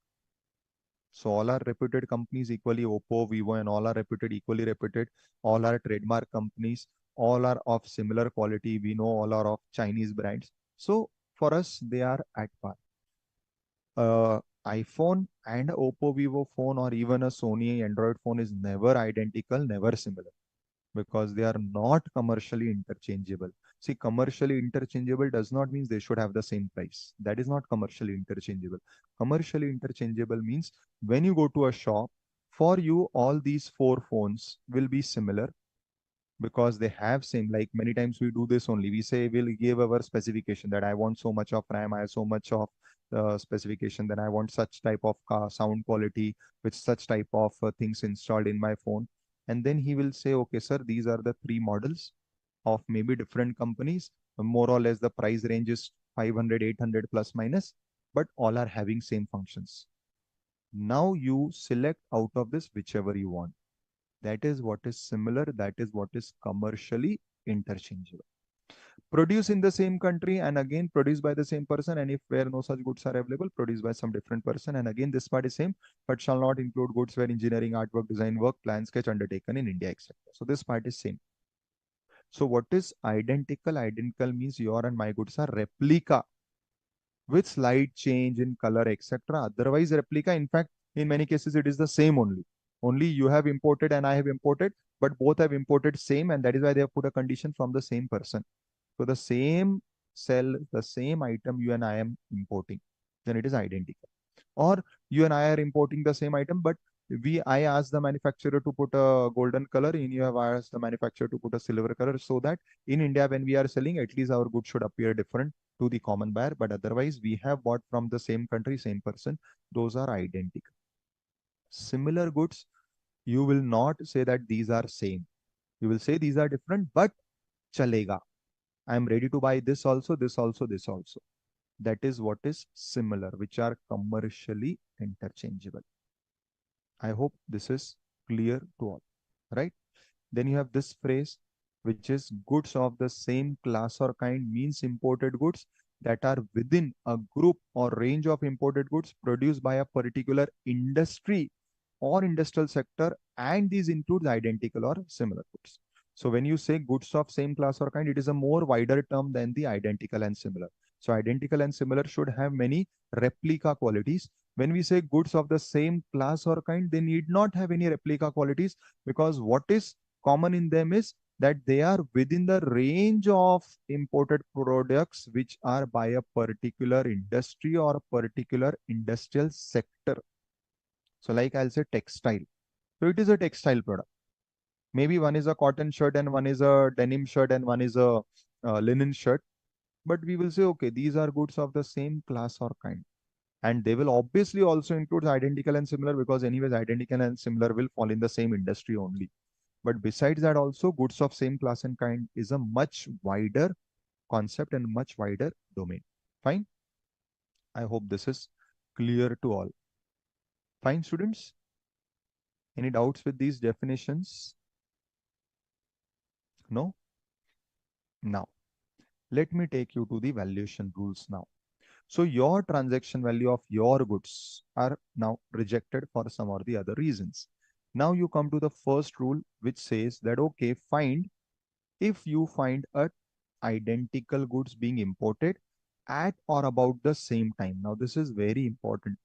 So all are reputed companies equally, Oppo, Vivo, and all are reputed, equally reputed. All are trademark companies. All are of similar quality. We know all are of Chinese brands. So for us, they are at par. iPhone and Oppo, Vivo phone, or even a Sony Android phone is never identical, never similar, because they are not commercially interchangeable. See, commercially interchangeable does not mean they should have the same price. That is not commercially interchangeable. Commercially interchangeable means when you go to a shop, for you, all these four phones will be similar because they have same, like many times we do this only. We say we'll give our specification that I want so much of RAM, I have so much of specification, then I want such type of sound quality with such type of things installed in my phone. And then he will say, okay, sir, these are the three models of maybe different companies. More or less the price range is 500, 800 plus minus, but all are having same functions. Now you select out of this whichever you want. That is what is similar. That is what is commercially interchangeable. Produced in the same country and again produced by the same person, and if where no such goods are available, produced by some different person, and again this part is same, but shall not include goods where engineering, artwork, design work, plan sketch undertaken in India, etc. So this part is same. So what is identical? Identical means your and my goods are replica with slight change in color, etc. Otherwise replica, in fact, in many cases it is the same only. Only you have imported and I have imported, but both have imported same, and that is why they have put a condition from the same person. So the same cell, the same item you and I am importing, then it is identical. Or you and I are importing the same item, but I asked the manufacturer to put a golden color, and you have asked the manufacturer to put a silver color, so that in India, when we are selling, at least our goods should appear different to the common buyer. But otherwise, we have bought from the same country, same person. Those are identical. Similar goods, you will not say that these are same. You will say these are different, but chalega. I am ready to buy this also, this also, this also. That is what is similar, which are commercially interchangeable. I hope this is clear to all, right? Then you have this phrase, which is goods of the same class or kind, means imported goods that are within a group or range of imported goods produced by a particular industry or industrial sector, and these includes identical or similar goods. So when you say goods of same class or kind, it is a more wider term than the identical and similar. So identical and similar should have many replica qualities. When we say goods of the same class or kind, they need not have any replica qualities, because what is common in them is that they are within the range of imported products which are by a particular industry or a particular industrial sector. So like I'll say textile. So it is a textile product. Maybe one is a cotton shirt and one is a denim shirt and one is a linen shirt. But we will say, okay, these are goods of the same class or kind. And they will obviously also include identical and similar, because anyways identical and similar will fall in the same industry only. But besides that also, goods of same class and kind is a much wider concept and much wider domain. Fine. I hope this is clear to all. Fine, students. Any doubts with these definitions? No? Now, let me take you to the valuation rules now. So your transaction value of your goods are now rejected for some or the other reasons. Now you come to the first rule, which says that, okay, find if you find a identical goods being imported at or about the same time. Now this is very important,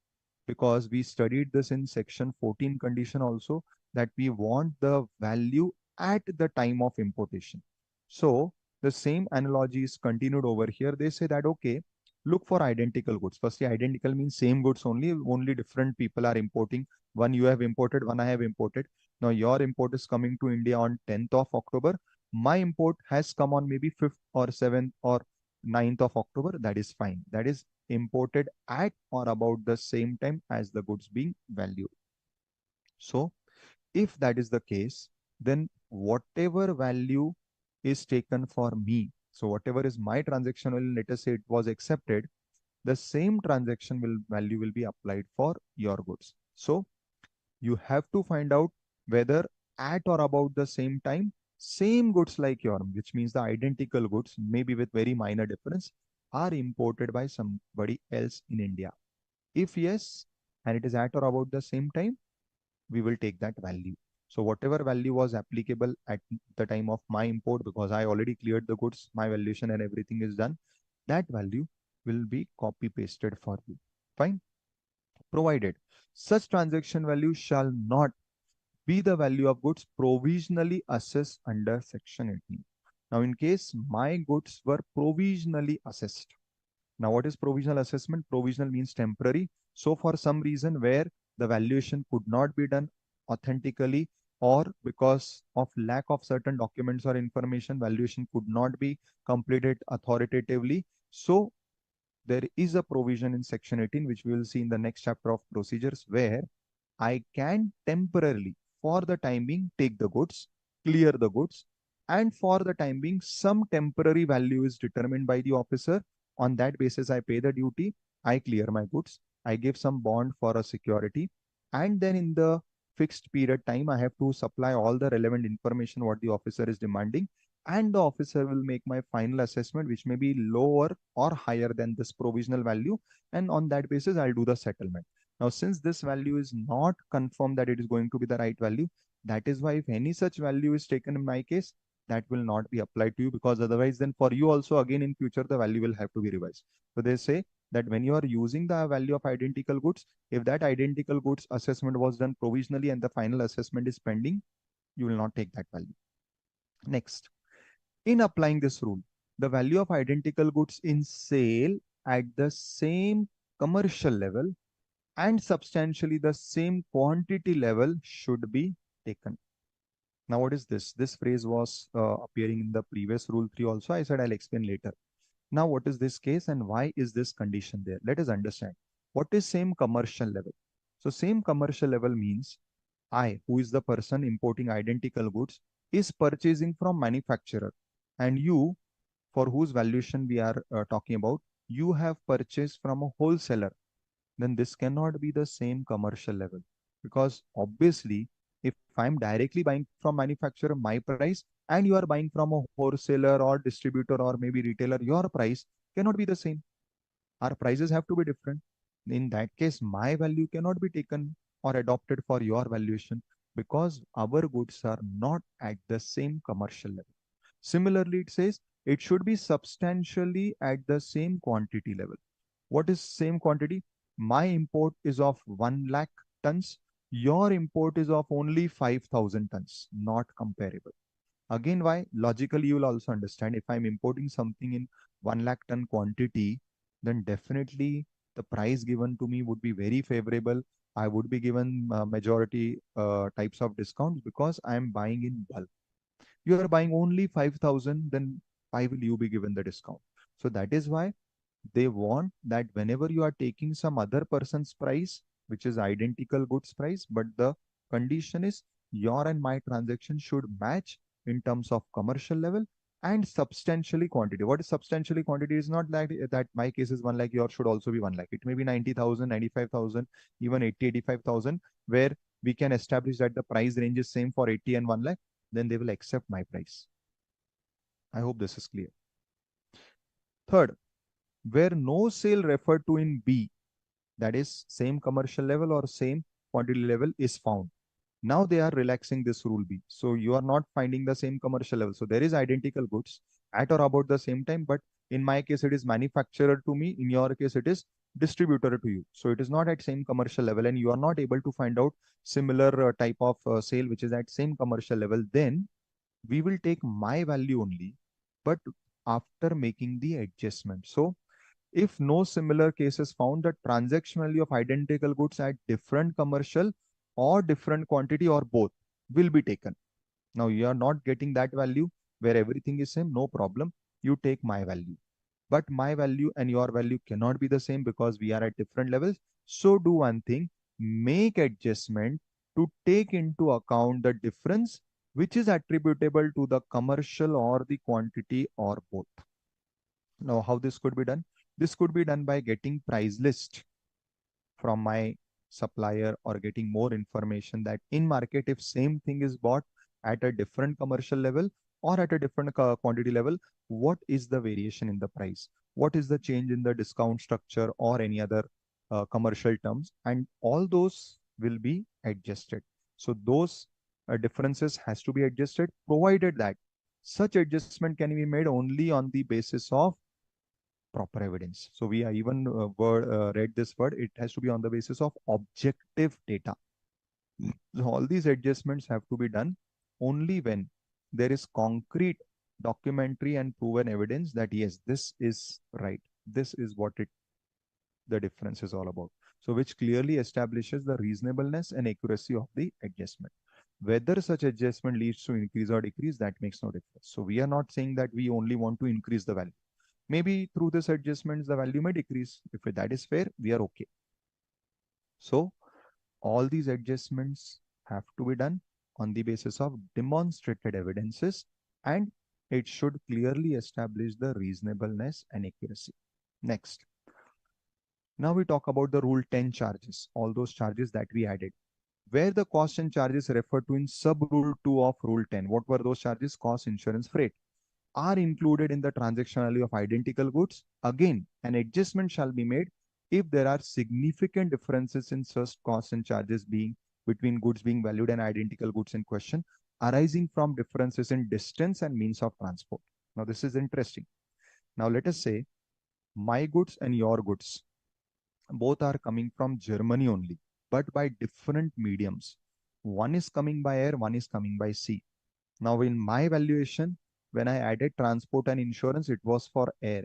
because we studied this in section 14 condition also, that we want the value at the time of importation. So the same analogy is continued over here. They say that, okay, look for identical goods. Firstly, identical means same goods only different people are importing. One you have imported, one I have imported. Now your import is coming to India on 10th of October. My import has come on maybe 5th or 7th or 9th of October. That is fine. That is imported at or about the same time as the goods being valued. So if that is the case, then whatever value is taken for me, so whatever is my transaction value, let us say it was accepted, the same transaction value will be applied for your goods. So you have to find out whether at or about the same time, same goods like your, which means the identical goods, maybe with very minor difference, are imported by somebody else in India. If yes, and it is at or about the same time, we will take that value. So whatever value was applicable at the time of my import, because I already cleared the goods, my valuation and everything is done, that value will be copy pasted for you. Fine. Provided such transaction value shall not be the value of goods provisionally assessed under section 18. Now, in case my goods were provisionally assessed. Now, what is provisional assessment? Provisional means temporary. So for some reason where the valuation could not be done authentically, or because of lack of certain documents or information, valuation could not be completed authoritatively. So there is a provision in section 18, which we will see in the next chapter of procedures, where I can temporarily, for the time being, take the goods, clear the goods, and for the time being, some temporary value is determined by the officer. On that basis, I pay the duty, I clear my goods, I give some bond for a security, and then in the fixed period time, I have to supply all the relevant information what the officer is demanding, and the officer will make my final assessment, which may be lower or higher than this provisional value, and on that basis, I'll do the settlement. Now, since this value is not confirmed that it is going to be the right value, that is why if any such value is taken in my case, that will not be applied to you, because otherwise then for you also again in future, the value will have to be revised. So they say that when you are using the value of identical goods, if that identical goods assessment was done provisionally and the final assessment is pending, you will not take that value. Next, in applying this rule, the value of identical goods in sale at the same commercial level and substantially the same quantity level should be taken. Now, what is this? This phrase was appearing in the previous rule 3 also. I said I'll explain later. Now, what is this case and why is this condition there? Let us understand. What is same commercial level? So, same commercial level means I, who is the person importing identical goods, is purchasing from manufacturer, and you, for whose valuation we are talking about, you have purchased from a wholesaler. Then this cannot be the same commercial level, because obviously if I'm directly buying from manufacturer my price and you are buying from a wholesaler or distributor or maybe retailer, your price cannot be the same. Our prices have to be different. In that case, my value cannot be taken or adopted for your valuation, because our goods are not at the same commercial level. Similarly, it says it should be substantially at the same quantity level. What is same quantity? My import is of 1 lakh tons. Your import is of only 5,000 tons, not comparable. Again, why? Logically, you will also understand if I'm importing something in 1 lakh ton quantity, then definitely the price given to me would be very favorable. I would be given majority types of discounts because I am buying in bulk. You are buying only 5,000, then why will you be given the discount? So that is why they want that whenever you are taking some other person's price, which is identical goods price, but the condition is your and my transaction should match in terms of commercial level and substantially quantity. What is substantially quantity is not like that my case is 1 lakh, yours should also be 1 lakh. It may be 90,000, 95,000, even 80, 85,000, where we can establish that the price range is same for 80 and 1 lakh, then they will accept my price. I hope this is clear. Third, where no sale referred to in B, that is same commercial level or same quantity level is found. Now they are relaxing this rule B. So you are not finding the same commercial level. So there is identical goods at or about the same time, but in my case, it is manufacturer to me. In your case, it is distributor to you. So it is not at same commercial level and you are not able to find out similar type of sale, which is at same commercial level. Then we will take my value only, but after making the adjustment. So if no similar cases found, the transaction value of identical goods at different commercial or different quantity or both will be taken. Now you are not getting that value where everything is same, no problem. You take my value. But my value and your value cannot be the same because we are at different levels. So do one thing, make adjustment to take into account the difference which is attributable to the commercial or the quantity or both. Now, how this could be done? This could be done by getting price list from my supplier or getting more information that in market, if same thing is bought at a different commercial level or at a different quantity level, what is the variation in the price? What is the change in the discount structure or any other commercial terms? And all those will be adjusted. So those differences has to be adjusted, provided that such adjustment can be made only on the basis of proper evidence. So we are even read this word, it has to be on the basis of objective data. So all these adjustments have to be done only when there is concrete documentary and proven evidence that yes, this is right. This is what the difference is all about. So which clearly establishes the reasonableness and accuracy of the adjustment. Whether such adjustment leads to increase or decrease, that makes no difference. So we are not saying that we only want to increase the value. Maybe through this adjustments, the value may decrease. If that is fair, we are okay. So all these adjustments have to be done on the basis of demonstrated evidences and it should clearly establish the reasonableness and accuracy. Next. Now we talk about the Rule 10 charges, all those charges that we added. Where the cost and charges referred to in sub-rule 2 of Rule 10. What were those charges? Cost, insurance, freight are included in the transaction value of identical goods. Again, an adjustment shall be made if there are significant differences in such costs and charges being between goods being valued and identical goods in question arising from differences in distance and means of transport. Now this is interesting. Now let us say my goods and your goods both are coming from Germany only, but by different mediums. One is coming by air, one is coming by sea. Now in my valuation, when I added transport and insurance, it was for air.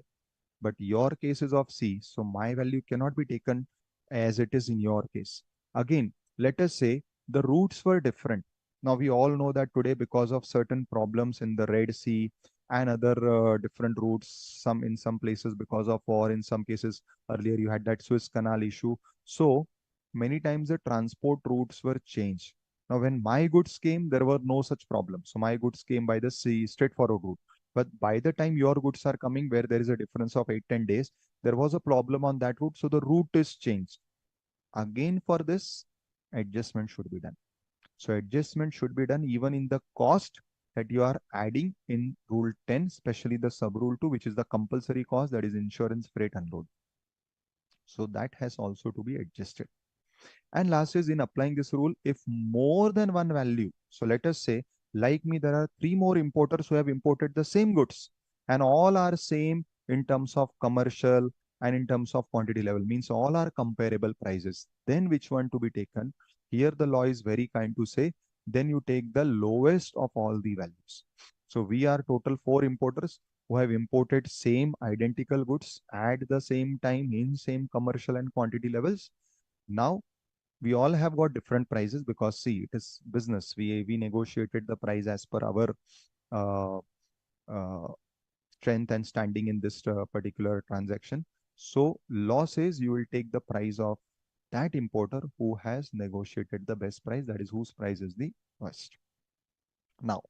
But your case is of sea, so my value cannot be taken as it is in your case. Again, let us say the routes were different. Now we all know that today because of certain problems in the Red Sea and other different routes, some in some places because of war, in some cases earlier you had that Suez Canal issue. So many times the transport routes were changed. Now, when my goods came, there were no such problems. So my goods came by the sea, straightforward route. But by the time your goods are coming, where there is a difference of 8-10 days, there was a problem on that route. So the route is changed. Again, for this, adjustment should be done. So adjustment should be done even in the cost that you are adding in Rule 10, especially the sub-rule 2, which is the compulsory cost, that is insurance, freight, unload. So that has also to be adjusted. And last is in applying this rule, if more than one value, so let us say, like me, there are 3 more importers who have imported the same goods and all are same in terms of commercial and in terms of quantity level, means all are comparable prices. Then which one to be taken? Here the law is very kind to say, then you take the lowest of all the values. So we are total 4 importers who have imported same identical goods at the same time in same commercial and quantity levels. Now we all have got different prices because see, it is business. We negotiated the price as per our uh, uh, strength and standing in this particular transaction. So law says you will take the price of that importer who has negotiated the best price, that is whose price is the best. Now,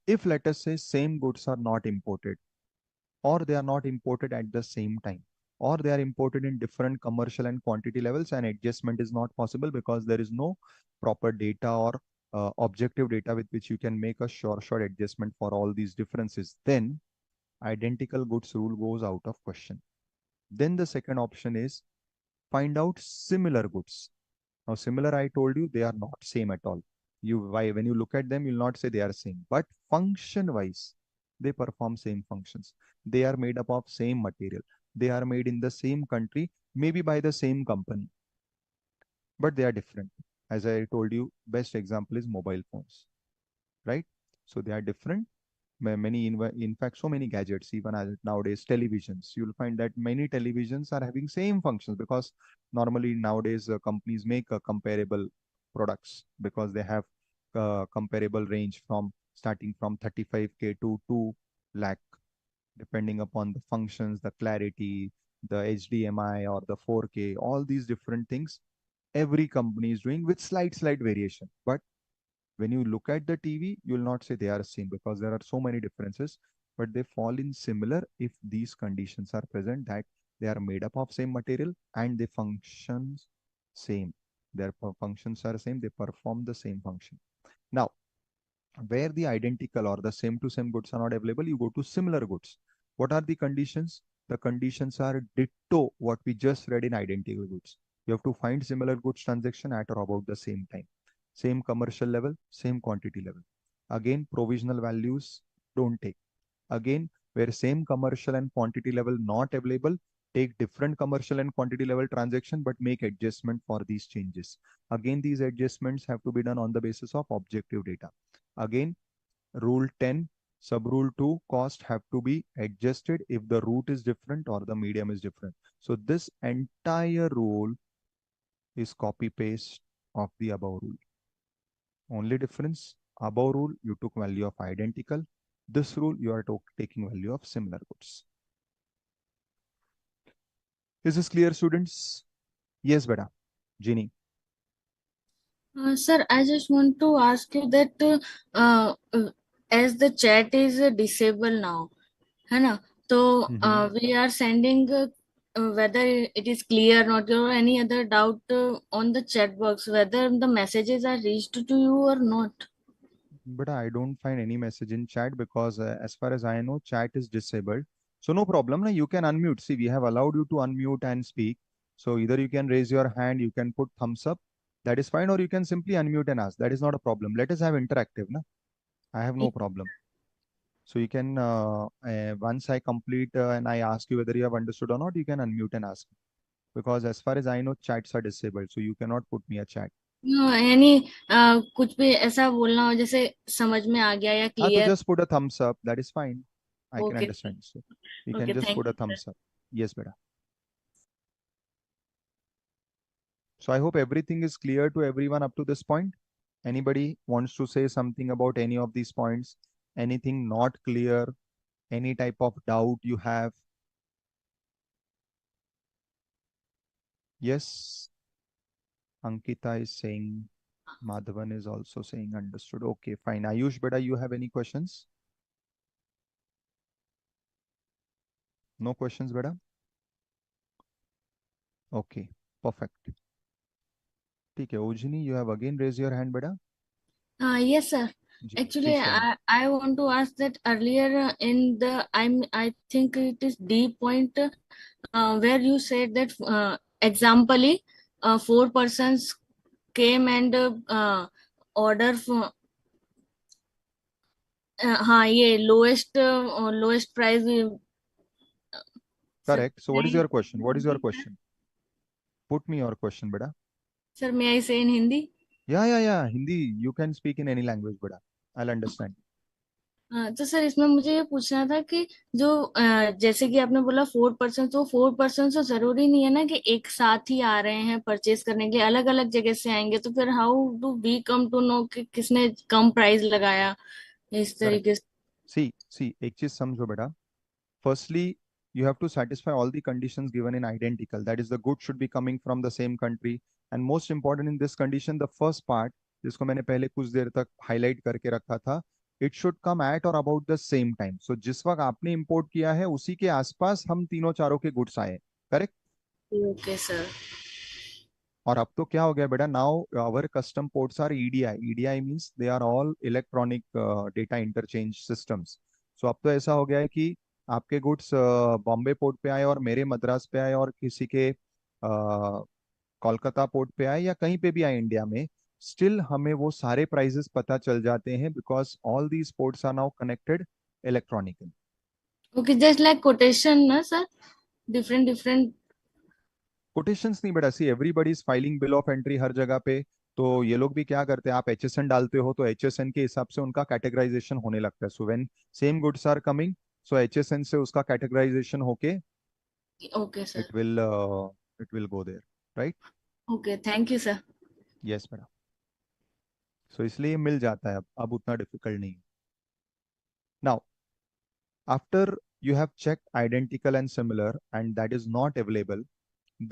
if let us say same goods are not imported, or they are not imported at the same time, or they are imported in different commercial and quantity levels, and adjustment is not possible because there is no proper data or objective data with which you can make a short adjustment for all these differences, then identical goods rule goes out of question. Then the second option is find out similar goods. Now, similar, I told you, they are not same at all. When you look at them, you'll not say they are same, but function wise, they perform same functions. They are made up of same material. They are made in the same country, maybe by the same company, but they are different. As I told you, best example is mobile phones, right? So they are different. Many, in fact, so many gadgets, even as nowadays, televisions, you'll find that many televisions are having same functions because normally nowadays companies make comparable products because they have comparable range from starting from 35K to 2 lakh, depending upon the functions, the clarity, the HDMI or the 4K, all these different things. Every company is doing with slight variation, but when you look at the TV, you will not say they are same because there are so many differences, but they fall in similar if these conditions are present, that they are made up of same material and they function same. Their functions are same, they perform the same function. Now, where the identical or the same to same goods are not available, you go to similar goods. What are the conditions? The conditions are ditto what we just read in identical goods. You have to find similar goods transaction at or about the same time. Same commercial level, same quantity level. Again, provisional values don't take. Again, where same commercial and quantity level not available, take different commercial and quantity level transaction, but make adjustment for these changes. Again, these adjustments have to be done on the basis of objective data. Again, rule 10, sub rule 2, cost have to be adjusted if the route is different or the medium is different. So this entire rule is copy paste of the above rule. Only difference, above rule, you took value of identical. This rule, you are taking value of similar goods. Is this clear, students? Yes, beta. Ginny. Sir, I just want to ask you that as the chat is disabled now, है ना? So we are sending whether it is clear or not, or any other doubt on the chat box, whether the messages are reached to you or not. But I don't find any message in chat because as far as I know, chat is disabled. So no problem. You can unmute. See, we have allowed you to unmute and speak. So either you can raise your hand, you can put thumbs up. That is fine. Or you can simply unmute and ask. That is not a problem. Let us have interactive. Na? I have no problem. So you can, once I complete and I ask you whether you have understood or not, you can unmute and ask. Because as far as I know, chats are disabled. So you cannot put me a chat. यानी कुछ भी ऐसा बोलना हो जैसे समझ में आ गया या So clear. just put a thumbs up. That is fine. I can Okay. understand. So you Okay, can just thank put a you, sir. thumbs up. Yes, beta. So I hope everything is clear to everyone up to this point. Anybody wants to say something about any of these points? Anything not clear? Any type of doubt you have? Yes. Ankita is saying, Madhavan is also saying understood. Okay, fine. Ayush, beta, you have any questions? No questions, beta? Okay, perfect. Okay, Ojini, you have again raised your hand, beta? Yes, sir. Ji, Actually, please tell me. I want to ask that earlier in the I think it is D point where you said that examply 4 persons came and order for हाँ ये lowest price sir. Correct. So what is your question? What is your question? Put me your question, beta. Sir, may I say in Hindi? Yeah. Hindi. You can speak in any language, beta. I'll understand. तो sir इसमें मुझे ये पूछना था कि जो जैसे कि आपने बोला 4%, तो 4% तो जरूरी नहीं है ना कि एक साथ ही आ रहे हैं परचेज करने के लिए, अलग अलग जगह से आएंगे, तो फिर how do we come to know कि किसने कम प्राइस लगाया इस करेक्ट। तरीके से? सी एक चीज समझो बेटा. Firstly, you have to satisfy all the conditions given in identical. That is, the goods should be coming from the same country. And most important in this condition, the first part, जिसको मैंने पहले कुछ देर तक highlight करके रखा था, it should come eight और about the same time. सो जिस वक्त आपने इंपोर्ट किया है उसी के आसपास हम तीनों चारों के गुड्स आए. करेक्ट. Okay sir. और अब तो क्या हो गया बेटा, now our custom ports are EDI. EDI means they are all electronic data interchange systems. So अब तो ऐसा हो गया है कि आपके गुड्स बॉम्बे पोर्ट पे आए और मेरे मद्रास पे आए और किसी के कोलकाता पोर्ट पे आए या कहीं पे भी आए इंडिया में, स्टिल हमें वो सारे प्राइजेस पता चल जाते हैं because all these ports are now connected electronically. Okay, just like quotation ना सर, डिफरेंट डिफरेंट। कोटेशंस नहीं बेटा, see everybody is filing bill of entry हर जगह पे. तो ये लोग भी क्या करते हैं, आप एचएसएन डालते हो तो एचएसएन के हिसाब से उनका कैटेगराइजेशन होने लगता है. So when same goods are coming, so HSN से उसका कैटेगराइजेशन होके okay sir. It will it will go there. Right. Okay, thank you sir. Yes बेटा. सो इसलिए मिल जाता है, अब उतना डिफिकल्ट नहीं. Now after you have checked identical and similar and that is not available,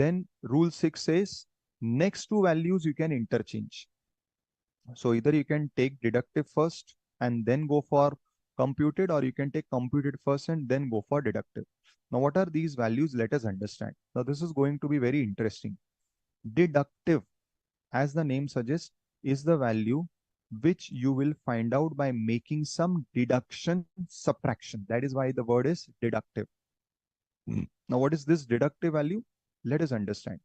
then rule 6 says next two values you can interchange. So either you can take deductive first and then go for computed, or you can take computed first and then go for deductive. Now, what are these values? Let us understand. Now, this is going to be very interesting. Deductive, as the name suggests, is the value which you will find out by making some deduction, subtraction. That is why the word is deductive. Now, what is this deductive value? Let us understand.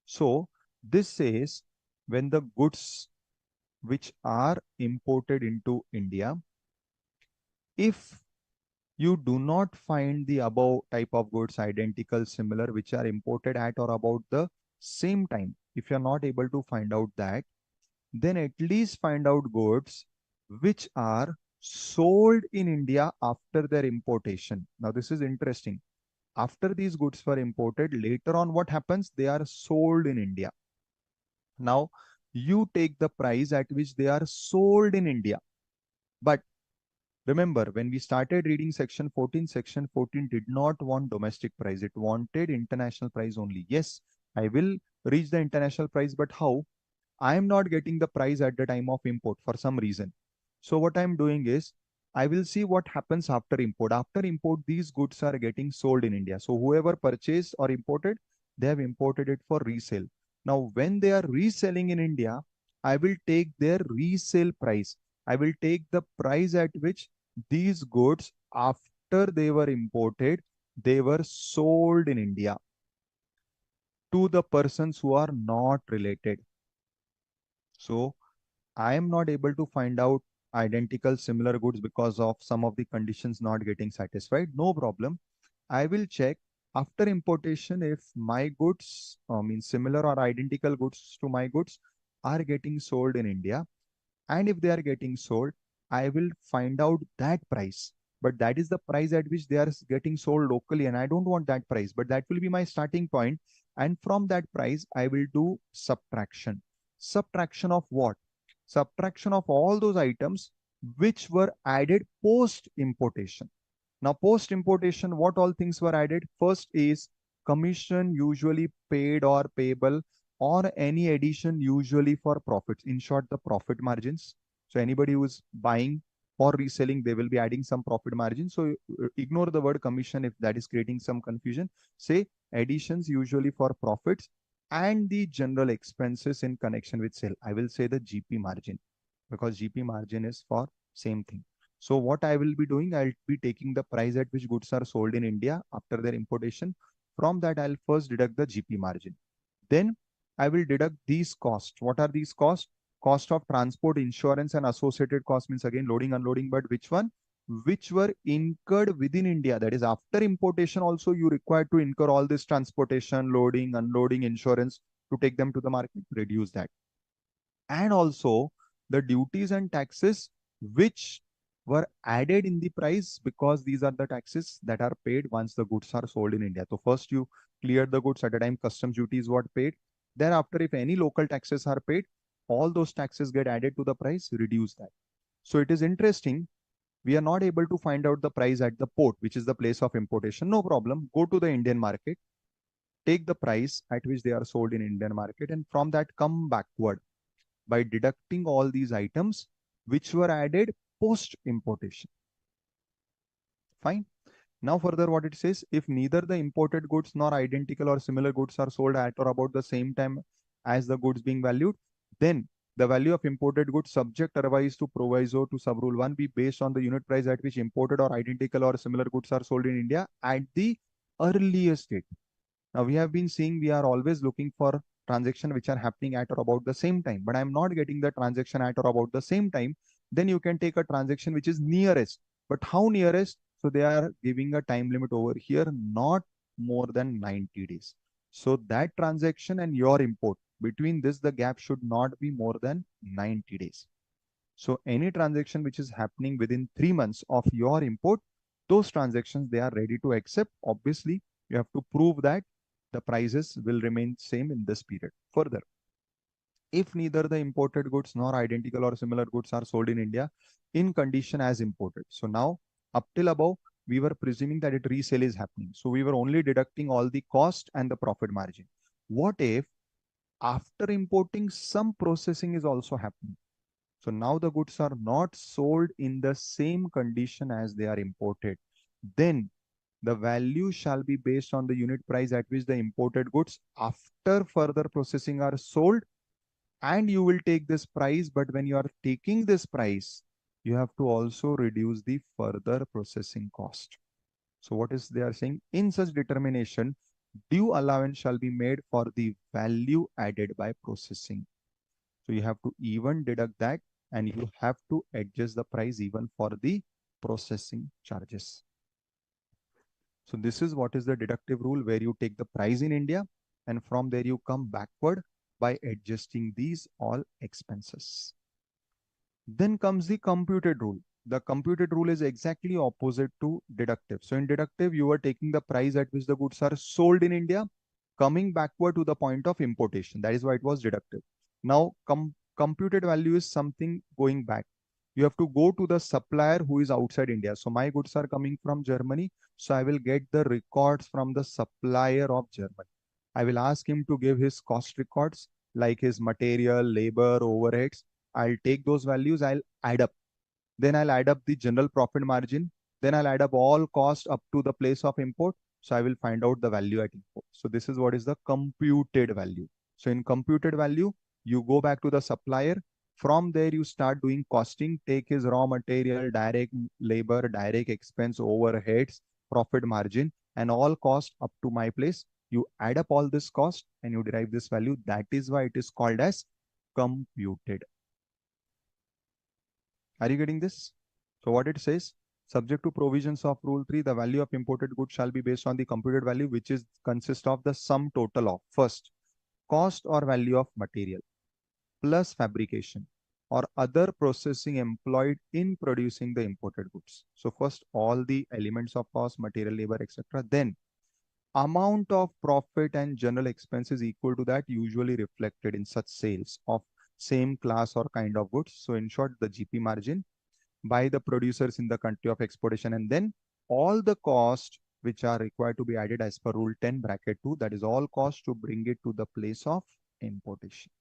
So, this says when the goods which are imported into India, if you do not find the above type of goods identical, similar, which are imported at or about the same time, if you're not able to find out that, then at least find out goods which are sold in India after their importation. Now, this is interesting. After these goods were imported, later on what happens? They are sold in India. Now, you take the price at which they are sold in India. But remember, when we started reading section 14 did not want domestic price. It wanted international price only. Yes, I will reach the international price, but how? I am not getting the price at the time of import for some reason. So what I'm doing is, I will see what happens after import. After import, these goods are getting sold in India. So whoever purchased or imported, they have imported it for resale. Now, when they are reselling in India, I will take their resale price. I will take the price at which these goods, after they were imported, they were sold in India to the persons who are not related. So I am not able to find out identical similar goods because of some of the conditions not getting satisfied. No problem. I will check after importation if my goods, means similar or identical goods to my goods, are getting sold in India. And if they are getting sold, I will find out that price. But that is the price at which they are getting sold locally. And I don't want that price, but that will be my starting point. And from that price, I will do subtraction. Subtraction of what? Subtraction of all those items which were added post importation. Now, post importation, what all things were added? First is commission usually paid or payable, or any addition usually for profits. In short, the profit margins. So anybody who is buying or reselling, they will be adding some profit margin. So ignore the word commission if that is creating some confusion. Say additions usually for profits and the general expenses in connection with sale. I will say the GP margin because GP margin is for same thing. So what I will be doing, I'll be taking the price at which goods are sold in India after their importation. From that, I'll first deduct the GP margin. Then I will deduct these costs. What are these costs? Cost of transport, insurance, and associated costs, means again loading, unloading, but which one? Which were incurred within India. That is, after importation also you required to incur all this transportation, loading, unloading, insurance to take them to the market. Reduce that. And also the duties and taxes which were added in the price because these are the taxes that are paid once the goods are sold in India. So first you clear the goods at a time, customs duty is what paid. Thereafter, if any local taxes are paid, all those taxes get added to the price, reduce that. So it is interesting. We are not able to find out the price at the port, which is the place of importation. No problem. Go to the Indian market, take the price at which they are sold in Indian market, and from that come backward by deducting all these items which were added post importation. Fine. Now further what it says, if neither the imported goods nor identical or similar goods are sold at or about the same time as the goods being valued, then the value of imported goods subject otherwise to proviso to subrule 1 be based on the unit price at which imported or identical or similar goods are sold in India at the earliest date. Now we have been seeing we are always looking for transactions which are happening at or about the same time, but I'm not getting the transaction at or about the same time. Then you can take a transaction which is nearest. But how nearest? So they are giving a time limit over here, not more than 90 days. So that transaction and your import, between this, the gap should not be more than 90 days. So any transaction which is happening within 3 months of your import, those transactions they are ready to accept. Obviously, you have to prove that the prices will remain same in this period. Further, if neither the imported goods nor identical or similar goods are sold in India in condition as imported. So now up till above, we were presuming that it resale is happening. So we were only deducting all the cost and the profit margin. What if after importing some processing is also happening? So now the goods are not sold in the same condition as they are imported. Then the value shall be based on the unit price at which the imported goods after further processing are sold, and you will take this price. But when you are taking this price, you have to also reduce the further processing cost. So what is they are saying? In such determination, due allowance shall be made for the value added by processing. So you have to even deduct that, and you have to adjust the price even for the processing charges. So this is what is the deductive rule, where you take the price in India and from there you come backward by adjusting these all expenses. Then comes the computed rule. The computed rule is exactly opposite to deductive. So in deductive, you are taking the price at which the goods are sold in India, coming backward to the point of importation. That is why it was deductive. Now computed value is something going back. You have to go to the supplier who is outside India. So my goods are coming from Germany. So I will get the records from the supplier of Germany. I will ask him to give his cost records like his material, labor, overheads. I'll take those values, I'll add up. Then I'll add up the general profit margin. Then I'll add up all costs up to the place of import. So I will find out the value at import. So this is what is the computed value. So in computed value, you go back to the supplier. From there, you start doing costing, take his raw material, direct labor, direct expense, overheads, profit margin, and all cost up to my place. You add up all this cost and you derive this value. That is why it is called as computed. Are you getting this? So what it says, subject to provisions of Rule 3, the value of imported goods shall be based on the computed value, which is consist of the sum total of first, cost or value of material, plus fabrication or other processing employed in producing the imported goods. So first, all the elements of cost, material, labor, etc. Then amount of profit and general expenses equal to that usually reflected in such sales of same class or kind of goods. So in short, the GP margin by the producers in the country of exportation, and then all the costs which are required to be added as per Rule 10 bracket 2, that is all costs to bring it to the place of importation.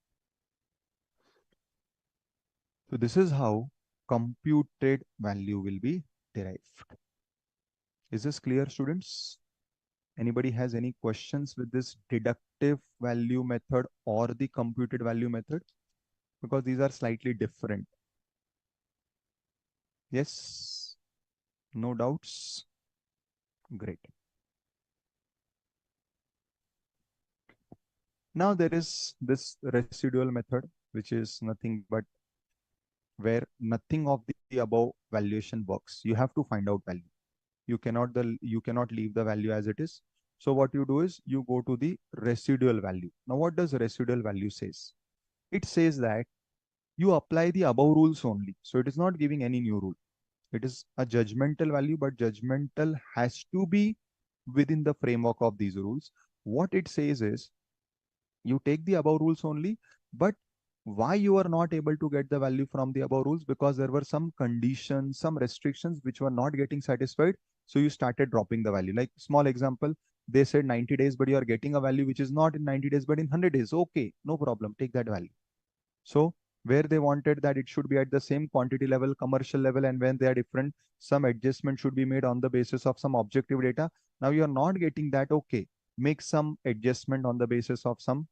So this is how computed value will be derived. Is this clear, students? Anybody has any questions with this deductive value method or the computed value method? Because these are slightly different. Yes? No doubts? Great. Now there is this residual method, which is nothing but where nothing of the above valuation works. You have to find out value. You cannot leave the value as it is. So what you do is you go to the residual value. Now what does residual value says? It says that you apply the above rules only. So it is not giving any new rule. It is a judgmental value, but judgmental has to be within the framework of these rules. What it says is you take the above rules only, but why you are not able to get the value from the above rules? Because there were some conditions, some restrictions which were not getting satisfied. So you started dropping the value. Like small example, they said 90 days, but you are getting a value which is not in 90 days, but in 100 days. Okay, no problem. Take that value. So where they wanted that it should be at the same quantity level, commercial level, and when they are different, some adjustment should be made on the basis of some objective data. Now you are not getting that. Okay, make some adjustment on the basis of some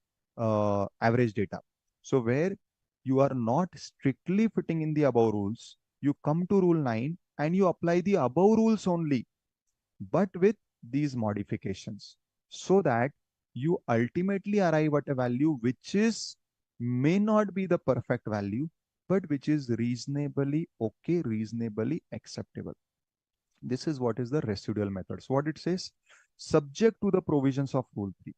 average data. So where you are not strictly fitting in the above rules, you come to rule 9 and you apply the above rules only, but with these modifications, so that you ultimately arrive at a value which is may not be the perfect value, but which is reasonably okay, reasonably acceptable. This is what is the residual methods. What it says, subject to the provisions of rule 3,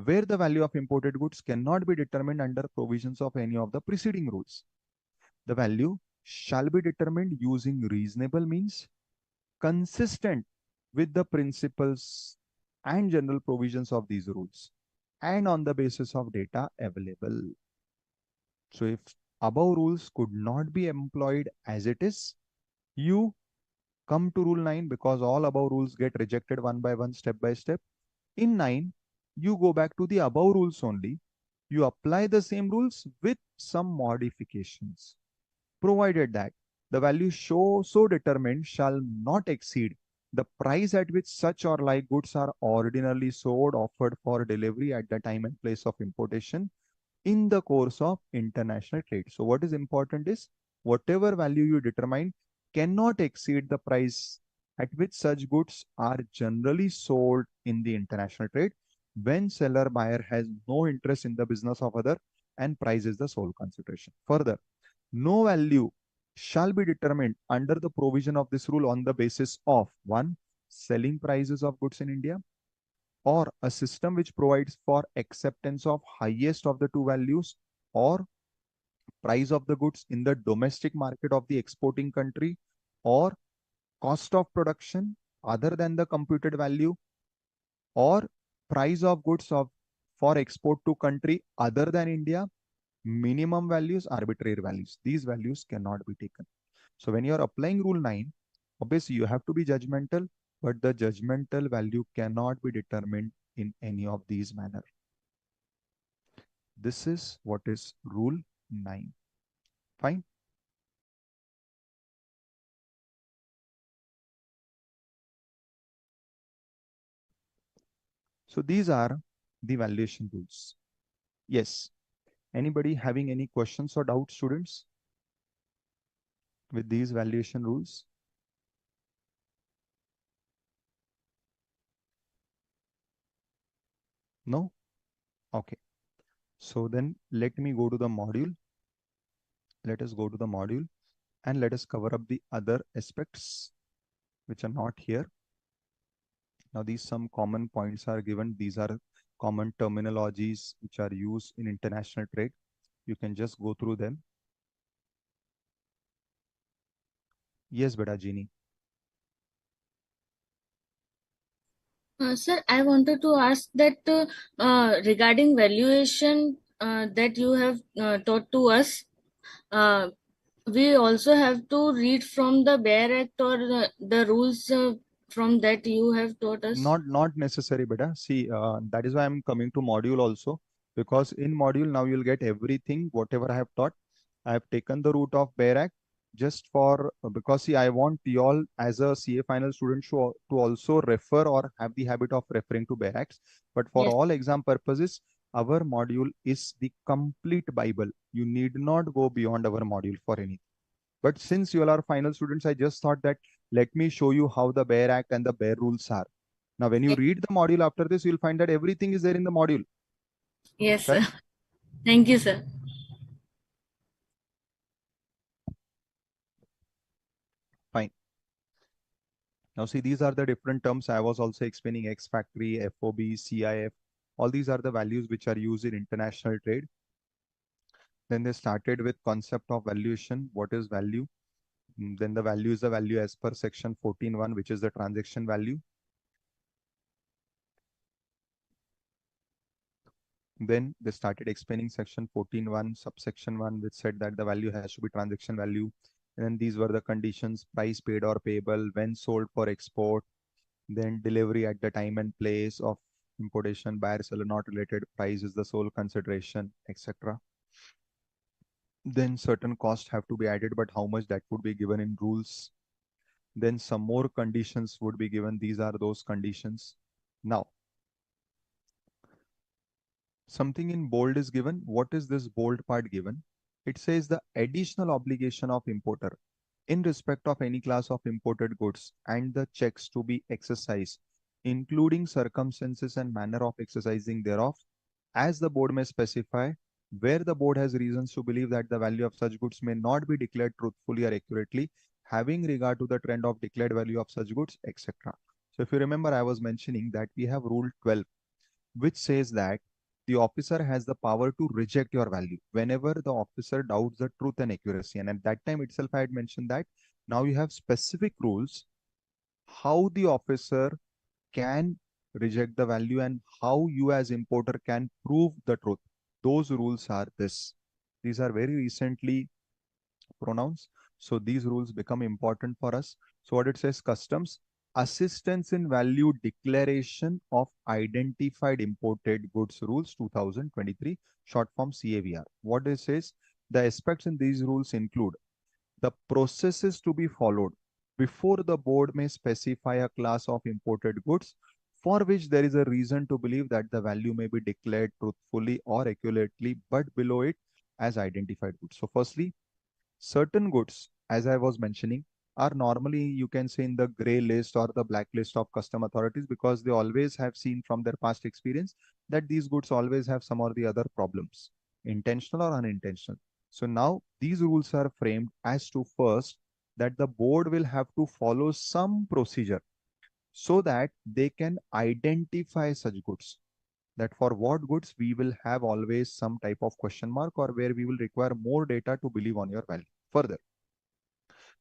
where the value of imported goods cannot be determined under provisions of any of the preceding rules, the value shall be determined using reasonable means consistent with the principles and general provisions of these rules and on the basis of data available. So if above rules could not be employed as it is, you come to rule 9, because all above rules get rejected one by one, step by step. In 9, you go back to the above rules only. You apply the same rules with some modifications, provided that the value so determined shall not exceed the price at which such or like goods are ordinarily sold, offered for delivery at the time and place of importation in the course of international trade. So what is important is whatever value you determine cannot exceed the price at which such goods are generally sold in the international trade when seller buyer has no interest in the business of other and price is the sole consideration. Further, no value shall be determined under the provision of this rule on the basis of one, selling prices of goods in India, or a system which provides for acceptance of highest of the two values, or price of the goods in the domestic market of the exporting country, or cost of production other than the computed value, or price of goods of for export to country other than India, minimum values, arbitrary values. These values cannot be taken. So when you are applying rule 9, obviously you have to be judgmental, but the judgmental value cannot be determined in any of these manner. This is what is rule 9. Fine. So these are the valuation rules. Yes. Anybody having any questions or doubts, students, with these valuation rules? No? Okay. So then let me go to the module. Let us go to the module and let us cover up the other aspects which are not here. Now these some common points are given. These are common terminologies which are used in international trade. You can just go through them. Yes, beta Jeannie. Sir, I wanted to ask that regarding valuation that you have taught to us, we also have to read from the Bear Act or the rules from that you have taught us. Not necessary, beta. See, that is why I'm coming to module also, because in module now you'll get everything, whatever I have taught. I have taken the route of Bear Act just for, because see, I want you all as a CA final student to also refer or have the habit of referring to Bear Acts. But for Yes. all exam purposes, our module is the complete Bible. You need not go beyond our module for anything. But since you all are final students, I just thought that let me show you how the Bear Act and the Bear rules are. Now, when you read the module after this, you'll find that everything is there in the module. Yes, sir. Correct? Thank you, sir. Fine. Now, see, these are the different terms. I was also explaining X factory, FOB, CIF. All these are the values which are used in international trade. Then they started with concept of valuation. What is value? Then the value is the value as per section 14.1, which is the transaction value. Then they started explaining section 14.1, subsection 1, which said that the value has to be transaction value. And then these were the conditions: price paid or payable, when sold for export, then delivery at the time and place of importation, buyer seller not related, price is the sole consideration, etc. Then certain costs have to be added, but how much, that would be given in rules. Then some more conditions would be given. These are those conditions. Now, something in bold is given. What is this bold part given? It says the additional obligation of importer in respect of any class of imported goods and the checks to be exercised, including circumstances and manner of exercising thereof, as the board may specify, where the board has reasons to believe that the value of such goods may not be declared truthfully or accurately, having regard to the trend of declared value of such goods, etc. So if you remember, I was mentioning that we have Rule 12, which says that the officer has the power to reject your value whenever the officer doubts the truth and accuracy. And at that time itself, I had mentioned that now you have specific rules how the officer can reject the value and how you as importer can prove the truth. Those rules are this. These are very recently pronounced. So these rules become important for us. So what it says, customs assistance in value declaration of identified imported goods rules 2023, short form CAVR. What it says, the aspects in these rules include the processes to be followed before the board may specify a class of imported goods for which there is a reason to believe that the value may be declared truthfully or accurately, but below it as identified goods. So firstly, certain goods, as I was mentioning, are normally, you can say, in the gray list or the blacklist of custom authorities, because they always have seen from their past experience that these goods always have some or the other problems, intentional or unintentional. So now these rules are framed as to, first, that the board will have to follow some procedure so that they can identify such goods. That for what goods we will have always some type of question mark, or where we will require more data to believe on your value. Further,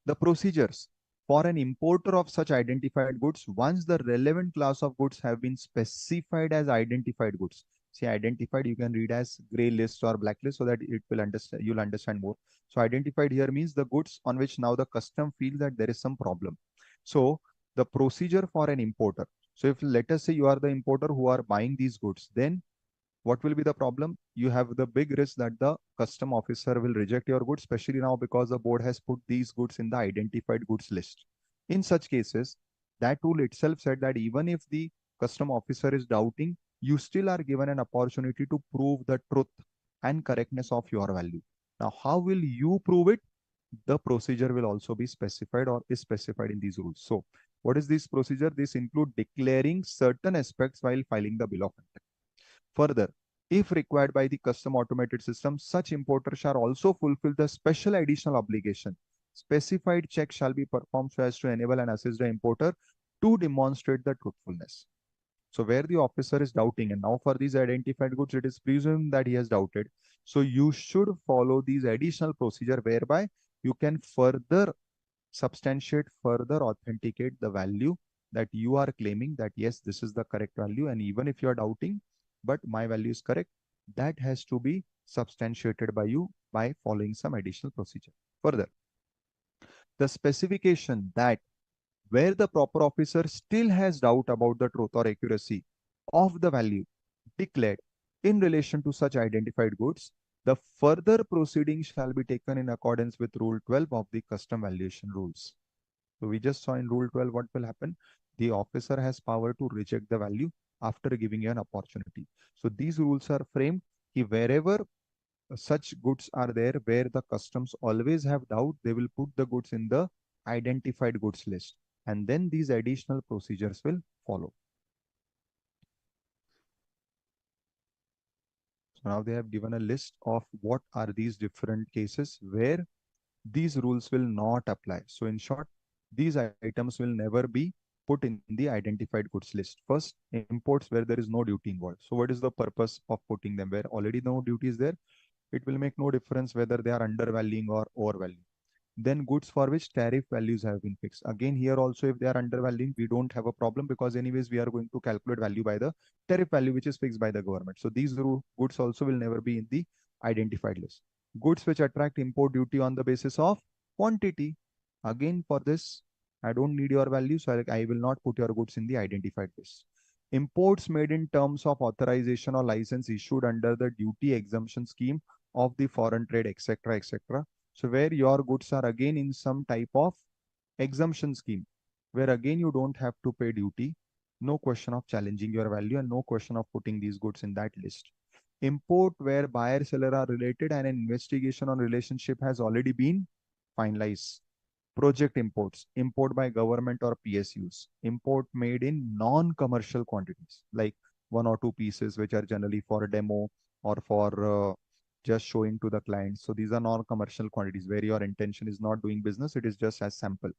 the procedures for an importer of such identified goods, once the relevant class of goods have been specified as identified goods. See, identified you can read as gray list or blacklist, so that it will understand, you'll understand more. So identified here means the goods on which now the custom feels that there is some problem. So the procedure for an importer. So if, let us say, you are the importer who are buying these goods, then what will be the problem? You have the big risk that the custom officer will reject your goods, especially now because the board has put these goods in the identified goods list. In such cases, that rule itself said that even if the custom officer is doubting, you still are given an opportunity to prove the truth and correctness of your value. Now, how will you prove it? The procedure will also be specified or is specified in these rules. So what is this procedure? This include declaring certain aspects while filing the bill of entry. Further, if required by the custom automated system, such importer shall also fulfill the special additional obligation. Specified check shall be performed so as to enable and assist the importer to demonstrate the truthfulness. So where the officer is doubting, and now for these identified goods, it is presumed that he has doubted. So you should follow these additional procedure whereby you can further substantiate, further authenticate the value that you are claiming, that yes, this is the correct value. And even if you are doubting, but my value is correct, that has to be substantiated by you by following some additional procedure. Further, the specification that where the proper officer still has doubt about the truth or accuracy of the value declared in relation to such identified goods, the further proceedings shall be taken in accordance with Rule 12 of the Custom Valuation Rules. So we just saw in Rule 12 what will happen. The officer has power to reject the value after giving you an opportunity. So these rules are framed wherever such goods are there where the customs always have doubt, they will put the goods in the identified goods list. And then these additional procedures will follow. So now they have given a list of what are these different cases where these rules will not apply. So in short, these items will never be put in the identified goods list. First, imports where there is no duty involved. So what is the purpose of putting them where already no duty is there? It will make no difference whether they are undervaluing or overvaluing. Then goods for which tariff values have been fixed. Again, here also, if they are undervaluing, we don't have a problem because anyways, we are going to calculate value by the tariff value, which is fixed by the government. So these goods also will never be in the identified list. Goods which attract import duty on the basis of quantity. Again, for this, I don't need your value, so I will not put your goods in the identified list. Imports made in terms of authorization or license issued under the duty exemption scheme of the foreign trade, etc., etc. So where your goods are again in some type of exemption scheme, where again you don't have to pay duty, no question of challenging your value and no question of putting these goods in that list. Import where buyer seller are related and an investigation on relationship has already been finalized. Project imports, import by government or PSUs, import made in non-commercial quantities, like 1 or 2 pieces, which are generally for a demo or for just showing to the clients. So these are non-commercial quantities where your intention is not doing business, it is just as sample.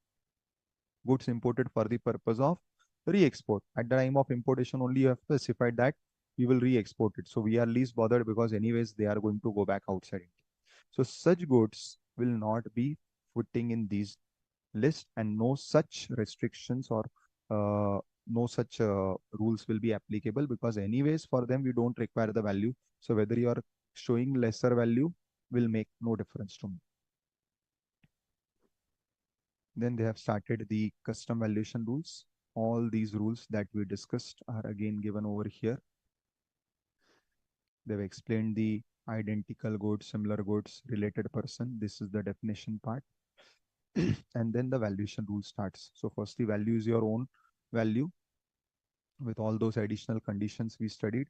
Goods imported for the purpose of re-export. At the time of importation only you have specified that we will re-export it. So we are least bothered because anyways they are going to go back outside India. So such goods will not be fitting in these list and no such restrictions or no such rules will be applicable because anyways for them we don't require the value. So whether you are showing lesser value will make no difference to me. Then they have started the custom valuation rules. All these rules that we discussed are again given over here. They've explained the identical goods, similar goods, related person. This is the definition part. And then the valuation rule starts. So firstly, value is your own value with all those additional conditions we studied.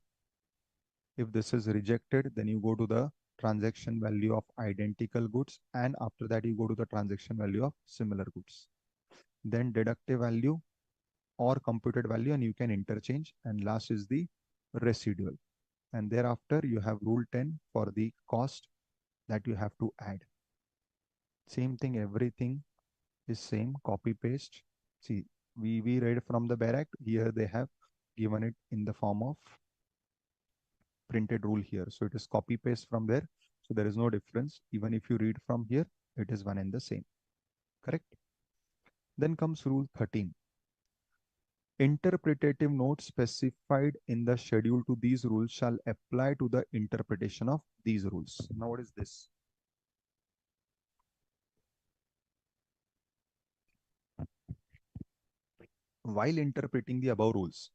If this is rejected, then you go to the transaction value of identical goods, and after that you go to the transaction value of similar goods. Then deductive value or computed value, and you can interchange. And last is the residual. And thereafter you have rule 10 for the cost that you have to add. Same thing, everything is same, copy paste. See, we read from the BER Act. Here they have given it in the form of printed rule here. So it is copy paste from there. So there is no difference. Even if you read from here, it is one and the same. Correct? Then comes rule 13. Interpretative notes specified in the schedule to these rules shall apply to the interpretation of these rules. Now what is this? While interpreting the above rules,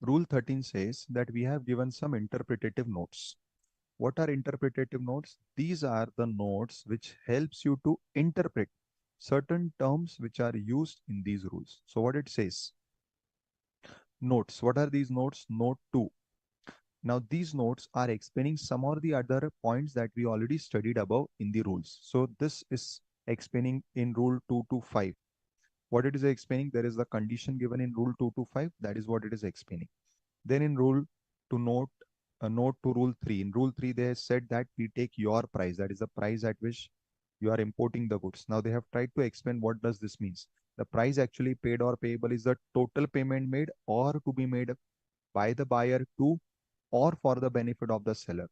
Rule 13 says that we have given some interpretative notes. What are interpretative notes? These are the notes which helps you to interpret certain terms which are used in these rules. So what it says? Notes. What are these notes? Note 2. Now these notes are explaining some or the other points that we already studied above in the rules. So this is explaining in rule 2 to 5. What it is explaining, there is the condition given in rule 2 to 5. That is what it is explaining. Then in rule to note, a note to rule 3. In rule 3, they said that we take your price. That is the price at which you are importing the goods. Now they have tried to explain what does this means. The price actually paid or payable is the total payment made or to be made by the buyer to or for the benefit of the seller.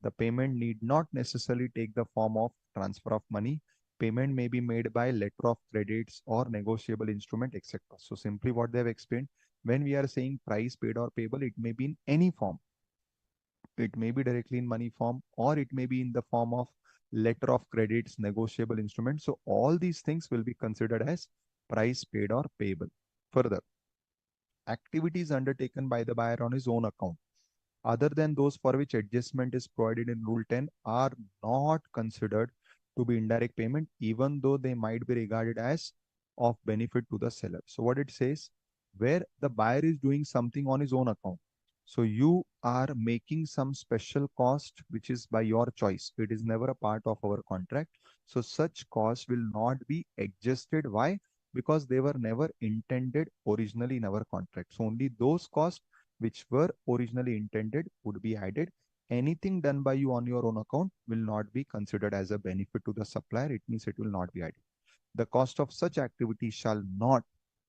The payment need not necessarily take the form of transfer of money. Payment may be made by letter of credits or negotiable instrument, etc. So simply what they have explained, when we are saying price paid or payable, it may be in any form. It may be directly in money form or it may be in the form of letter of credits, negotiable instrument. So all these things will be considered as price paid or payable. Further, activities undertaken by the buyer on his own account, other than those for which adjustment is provided in Rule 10, are not considered to be indirect payment, even though they might be regarded as of benefit to the seller. So what it says, where the buyer is doing something on his own account, so you are making some special cost which is by your choice. It is never a part of our contract. So such cost will not be adjusted. Why? Because they were never intended originally in our contract. So only those costs which were originally intended would be added. Anything done by you on your own account will not be considered as a benefit to the supplier. It means it will not be added. The cost of such activity shall not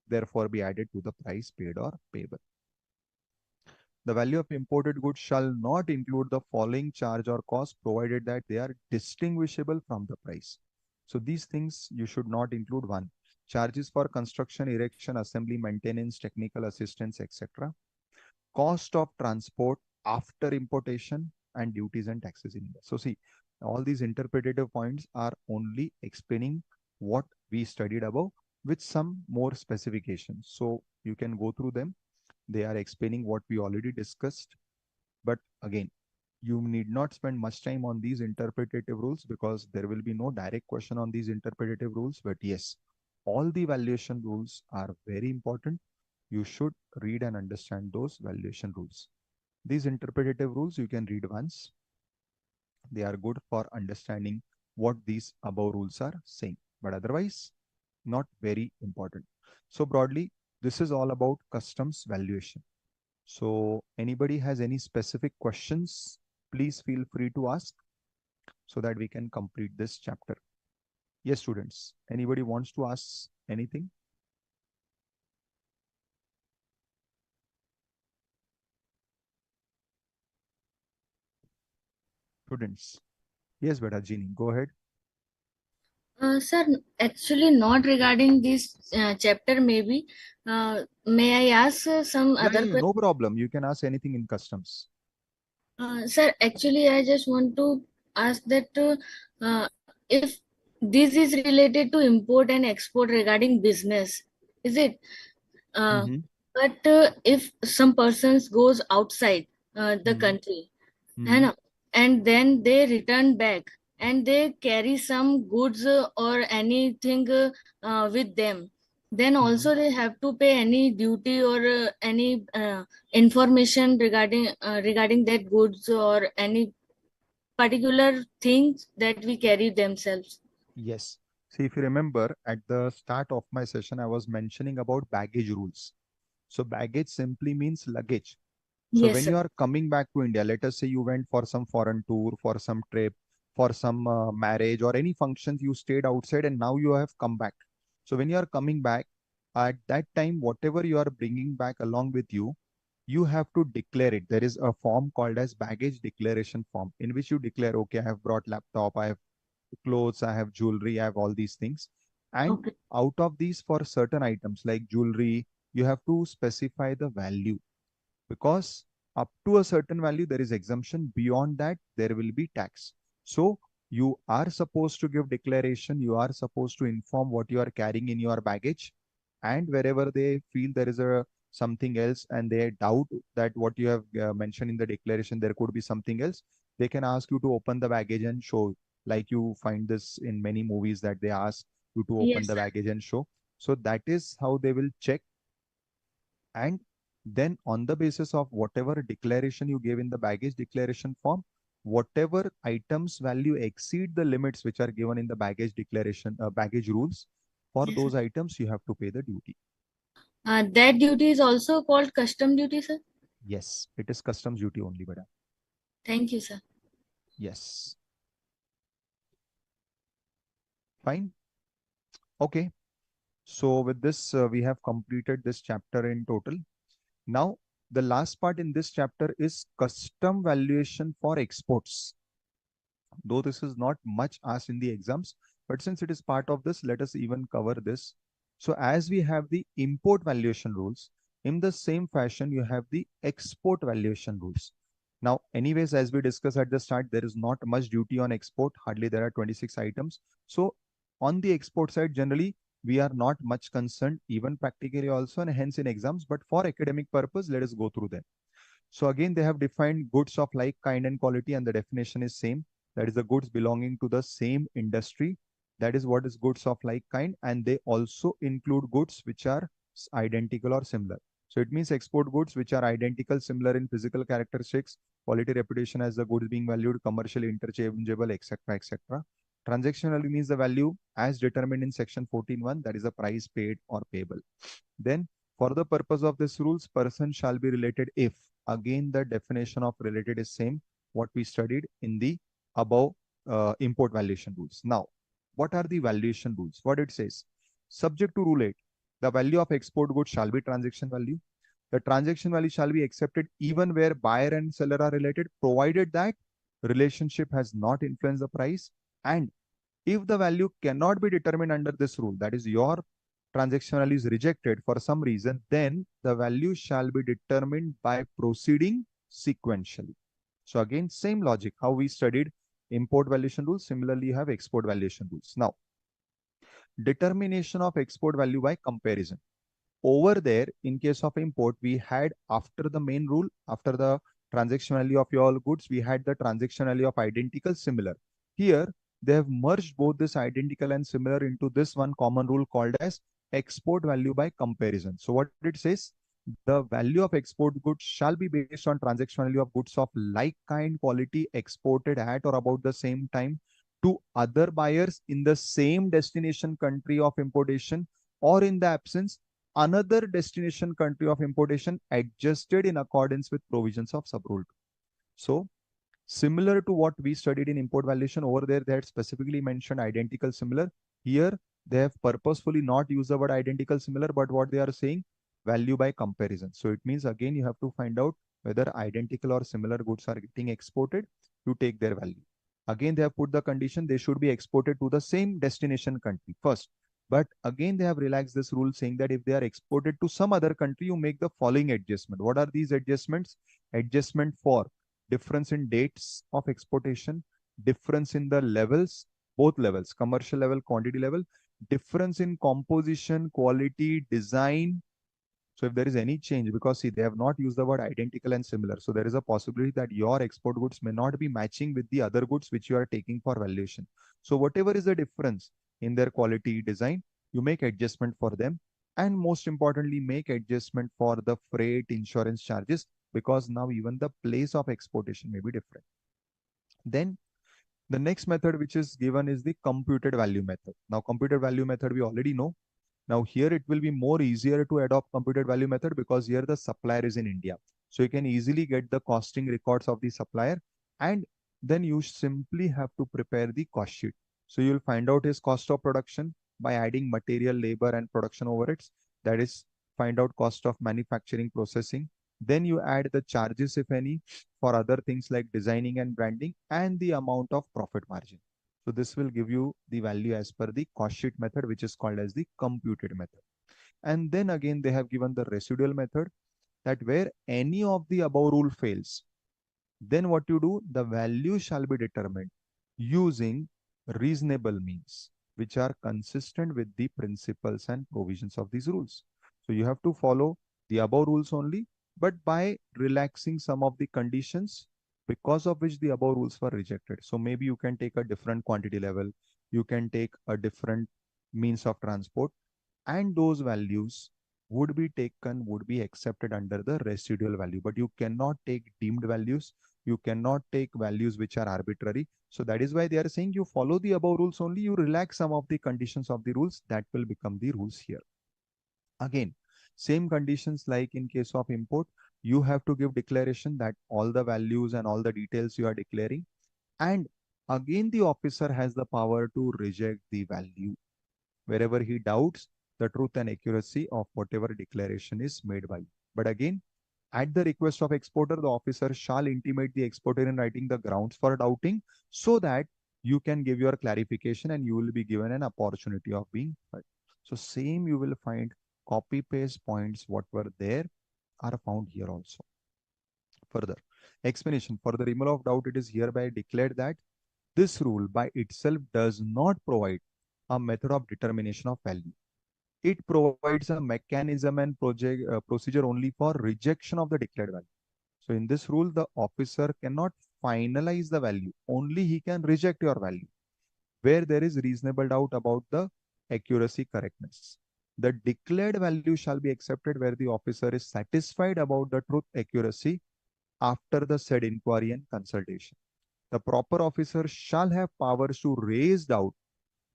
therefore be added to the price paid or payable. The value of imported goods shall not include the following charge or cost, provided that they are distinguishable from the price. So these things you should not include. One, charges for construction, erection, assembly, maintenance, technical assistance, etc. Cost of transport after importation, and duties and taxes in India. So see, all these interpretative points are only explaining what we studied above with some more specifications. So you can go through them. They are explaining what we already discussed. But again, you need not spend much time on these interpretative rules because there will be no direct question on these interpretative rules. But yes, all the valuation rules are very important. You should read and understand those valuation rules. These interpretative rules you can read once. They are good for understanding what these above rules are saying, but otherwise not very important. So broadly, this is all about customs valuation. So anybody has any specific questions, please feel free to ask so that we can complete this chapter. Yes, students, anybody wants to ask anything? Students. Yes, beta Jeannie, go ahead. Sir, actually not regarding this chapter maybe. May I ask some Yeah, other yeah, question? no problem. You can ask anything in customs. Sir, actually I just want to ask that if this is related to import and export regarding business, is it? Uh, Mm-hmm. but if some persons goes outside the Mm-hmm. country, है Mm-hmm. ना, and then they return back and they carry some goods or anything with them, then Mm-hmm. also they have to pay any duty or any information regarding that goods or any particular things that we carry themselves. Yes. See, if you remember at the start of my session, I was mentioning about baggage rules. So baggage simply means luggage. So Yes, when sir. you are coming back to India, let us say you went for some foreign tour, for some trip, for some marriage or any functions, you stayed outside and now you have come back. So when you are coming back, at that time, whatever you are bringing back along with you, you have to declare it. There is a form called as baggage declaration form in which you declare, okay, I have brought laptop, I have clothes, I have jewelry, I have all these things. And Okay. out of these, for certain items like jewelry, you have to specify the value because up to a certain value, there is exemption. Beyond that, there will be tax. So you are supposed to give declaration. You are supposed to inform what you are carrying in your baggage. And wherever they feel there is a something else and they doubt that what you have mentioned in the declaration, there could be something else, they can ask you to open the baggage and show. Like you find this in many movies that they ask you to open Yes, the sir. baggage and show. So that is how they will check. And then on the basis of whatever declaration you gave in the baggage declaration form, whatever items value exceed the limits which are given in the baggage declaration, baggage rules, for Yes, sir. those items you have to pay the duty. That duty is also called custom duty, sir. Yes, it is customs duty only, but Thank you, sir. yes, fine. Okay. So with this, we have completed this chapter in total. Now, the last part in this chapter is custom valuation for exports. Though this is not much asked in the exams, but since it is part of this, let us even cover this. So as we have the import valuation rules, in the same fashion, you have the export valuation rules. Now, anyways, as we discussed at the start, there is not much duty on export. Hardly there are 26 items. So on the export side, generally, we are not much concerned, even practically also, and hence in exams. But for academic purpose, let us go through them. So again, they have defined goods of like kind and quality, and the definition is same. That is the goods belonging to the same industry. That is what is goods of like kind, and they also include goods which are identical or similar. So it means export goods which are identical, similar in physical characteristics, quality, reputation as the goods being valued, commercially interchangeable, etc., etc. Transactional means the value as determined in section 14.1, that is the price paid or payable. Then for the purpose of this rules, person shall be related if, again the definition of related is same what we studied in the above import valuation rules. Now, what are the valuation rules? What it says, subject to rule 8, the value of export goods shall be transaction value. The transaction value shall be accepted even where buyer and seller are related, provided that relationship has not influenced the price and If the value cannot be determined under this rule, that is your transaction value is rejected for some reason, then the value shall be determined by proceeding sequentially. So again, same logic, how we studied import valuation rules, similarly you have export valuation rules. Now, determination of export value by comparison. Over there, in case of import, we had after the main rule, after the transaction value of your goods, we had the transaction value of identical similar. Here, they have merged both this identical and similar into this one common rule called as export value by comparison. So what it says, the value of export goods shall be based on transaction value of goods of like kind quality exported at or about the same time to other buyers in the same destination country of importation, or in the absence, another destination country of importation adjusted in accordance with provisions of subrule. So similar to what we studied in import valuation, over there they had specifically mentioned identical similar. Here they have purposefully not used the word identical similar, but what they are saying, value by comparison. So it means again you have to find out whether identical or similar goods are getting exported, you take their value. Again they have put the condition they should be exported to the same destination country first. But again they have relaxed this rule saying that if they are exported to some other country, you make the following adjustment. What are these adjustments? Adjustment for difference in dates of exportation, difference in the levels, both levels, commercial level, quantity level, difference in composition, quality, design. So if there is any change, because see, they have not used the word identical and similar. So there is a possibility that your export goods may not be matching with the other goods which you are taking for valuation. So whatever is the difference in their quality, design, you make adjustment for them. And most importantly, make adjustment for the freight insurance charges, because now even the place of exportation may be different. Then the next method which is given is the computed value method. Now computed value method we already know. Now here it will be more easier to adopt computed value method because here the supplier is in India. So you can easily get the costing records of the supplier, and then you simply have to prepare the cost sheet. So you'll find out his cost of production by adding material, labor and production overheads. That is, find out cost of manufacturing, processing. Then you add the charges, if any, for other things like designing and branding, and the amount of profit margin. So this will give you the value as per the cost sheet method, which is called as the computed method. And then again, they have given the residual method, that where any of the above rule fails, then what you do, the value shall be determined using reasonable means, which are consistent with the principles and provisions of these rules. So you have to follow the above rules only, but by relaxing some of the conditions because of which the above rules were rejected. So maybe you can take a different quantity level, you can take a different means of transport, and those values would be taken, would be accepted under the residual value. But you cannot take deemed values, you cannot take values which are arbitrary. So that is why they are saying you follow the above rules only, you relax some of the conditions of the rules, that will become the rules here. Again, same conditions like in case of import, you have to give declaration that all the values and all the details you are declaring. And again, the officer has the power to reject the value wherever he doubts the truth and accuracy of whatever declaration is made by you. But again, at the request of exporter, the officer shall intimate the exporter in writing the grounds for doubting, so that you can give your clarification and you will be given an opportunity of being heard. So same you will find copy paste points what were there are found here also. Further explanation, for the removal of doubt, it is hereby declared that this rule by itself does not provide a method of determination of value. It provides a mechanism and procedure only for rejection of the declared value. So in this rule, the officer cannot finalize the value, only he can reject your value where there is reasonable doubt about the accuracy, correctness. The declared value shall be accepted where the officer is satisfied about the truth, accuracy after the said inquiry and consultation. The proper officer shall have powers to raise doubt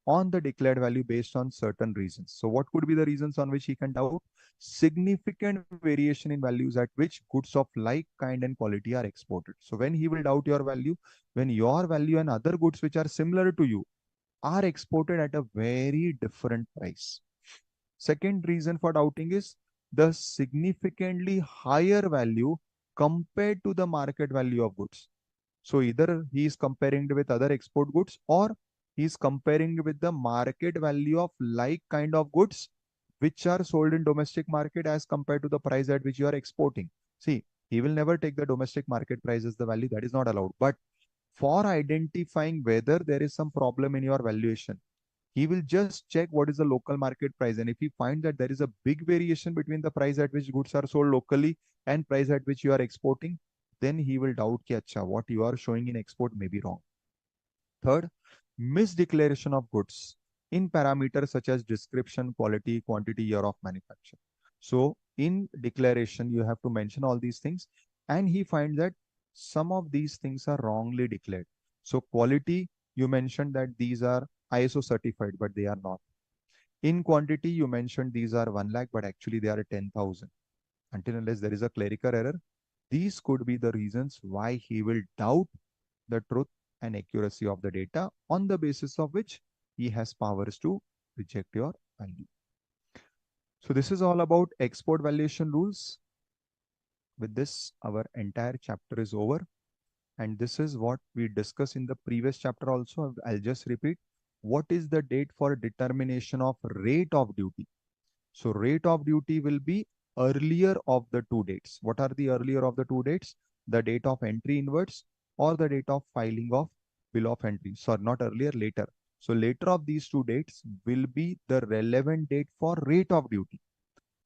on the declared value based on certain reasons. So what could be the reasons on which he can doubt? Significant variation in values at which goods of like kind and quality are exported. So when he will doubt your value, when your value and other goods which are similar to you are exported at a very different price. Second reason for doubting is the significantly higher value compared to the market value of goods. So either he is comparing it with other export goods, or He's comparing with the market value of like kind of goods which are sold in domestic market as compared to the price at which you are exporting. See, he will never take the domestic market price as the value. That is not allowed. But for identifying whether there is some problem in your valuation, he will just check what is the local market price. And if he finds that there is a big variation between the price at which goods are sold locally and price at which you are exporting, then he will doubt ki, acha, what you are showing in export may be wrong. Third, misdeclaration of goods in parameters such as description, quality, quantity, year of manufacture. So in declaration, you have to mention all these things. And he finds that some of these things are wrongly declared. So quality, you mentioned that these are ISO certified, but they are not. In quantity, you mentioned these are 1 lakh, but actually they are 10,000. Until unless there is a clerical error, these could be the reasons why he will doubt the truth and accuracy of the data, on the basis of which he has powers to reject your value. So this is all about export valuation rules. With this, our entire chapter is over. And this is what we discussed in the previous chapter also. I'll just repeat. What is the date for determination of rate of duty? So rate of duty will be earlier of the two dates. What are the earlier of the two dates? The date of entry inwards or the date of filing of bill of entry. Sorry, not earlier, later. So later of these two dates will be the relevant date for rate of duty.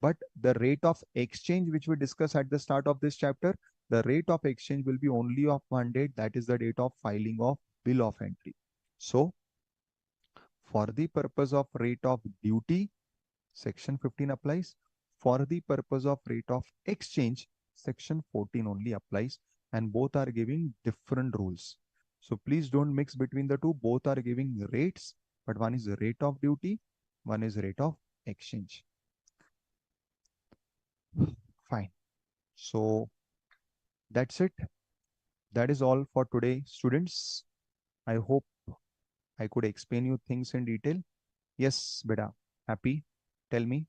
But the rate of exchange, which we discussed at the start of this chapter, the rate of exchange will be only of one date. That is the date of filing of bill of entry. So for the purpose of rate of duty, Section 15 applies. For the purpose of rate of exchange, Section 14 only applies, and both are giving different rules. So please don't mix between the two. Both are giving rates, but one is the rate of duty, one is rate of exchange. Fine. So that's it. That is all for today, students. I hope I could explain you things in detail. Yes, beta. Happy? Tell me.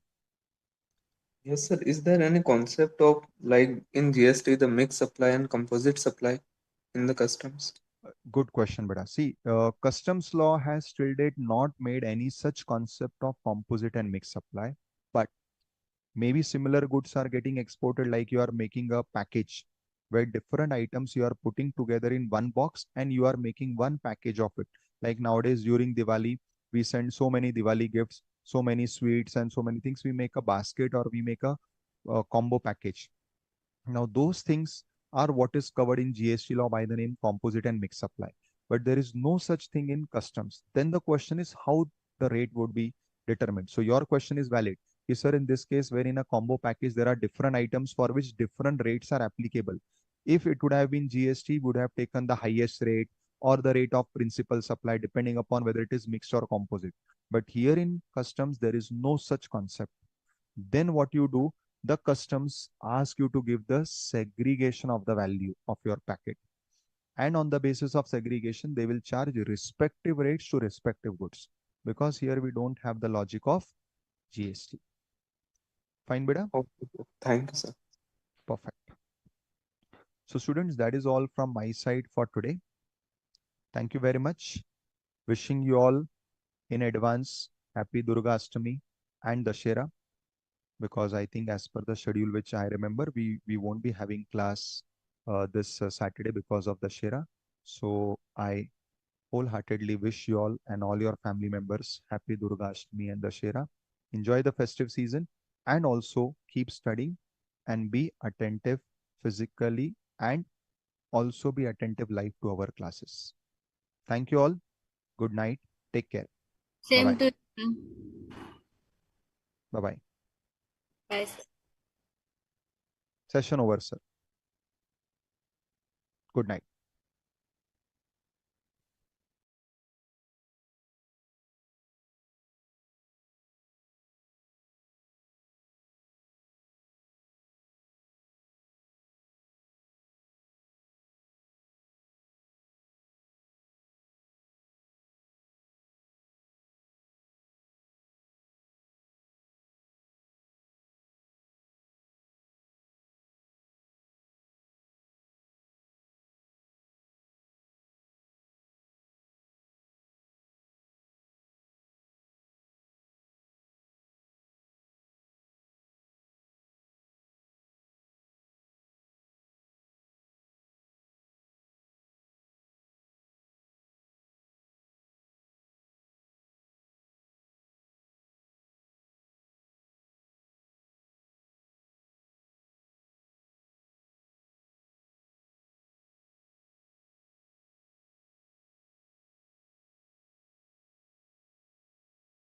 Yes, sir. Is there any concept of like in GST the mixed supply and composite supply in the customs? Good question, beta. See, customs law has till date not made any such concept of composite and mixed supply, but maybe similar goods are getting exported, like you are making a package where different items you are putting together in one box and you are making one package of it. Like nowadays during Diwali, we send so many Diwali gifts, so many sweets and so many things. We make a basket or we make a combo package. Now, those things are what is covered in GST law by the name composite and mixed supply. But there is no such thing in customs. Then the question is how the rate would be determined. So your question is valid. Yes, sir, in this case, where in a combo package, there are different items for which different rates are applicable. If it would have been GST, would have taken the highest rate or the rate of principal supply, depending upon whether it is mixed or composite. But here in customs, there is no such concept. Then what you do, the customs ask you to give the segregation of the value of your packet. And on the basis of segregation, they will charge respective rates to respective goods. Because here we don't have the logic of GST. Fine, beta? Okay, sir. Thank you, sir. Perfect. So students, that is all from my side for today. Thank you very much. Wishing you all in advance happy Durga Ashtami and Dashera. Because I think as per the schedule which I remember, we won't be having class this Saturday because of the Shira. So I wholeheartedly wish you all and all your family members happy Durga Ashtami and Dashera. Enjoy the festive season and also keep studying and be attentive physically and also be attentive live to our classes. Thank you all. Good night. Take care. Same Bye-bye. to you. Bye-bye. Bye, sir. Session over, sir. Good night.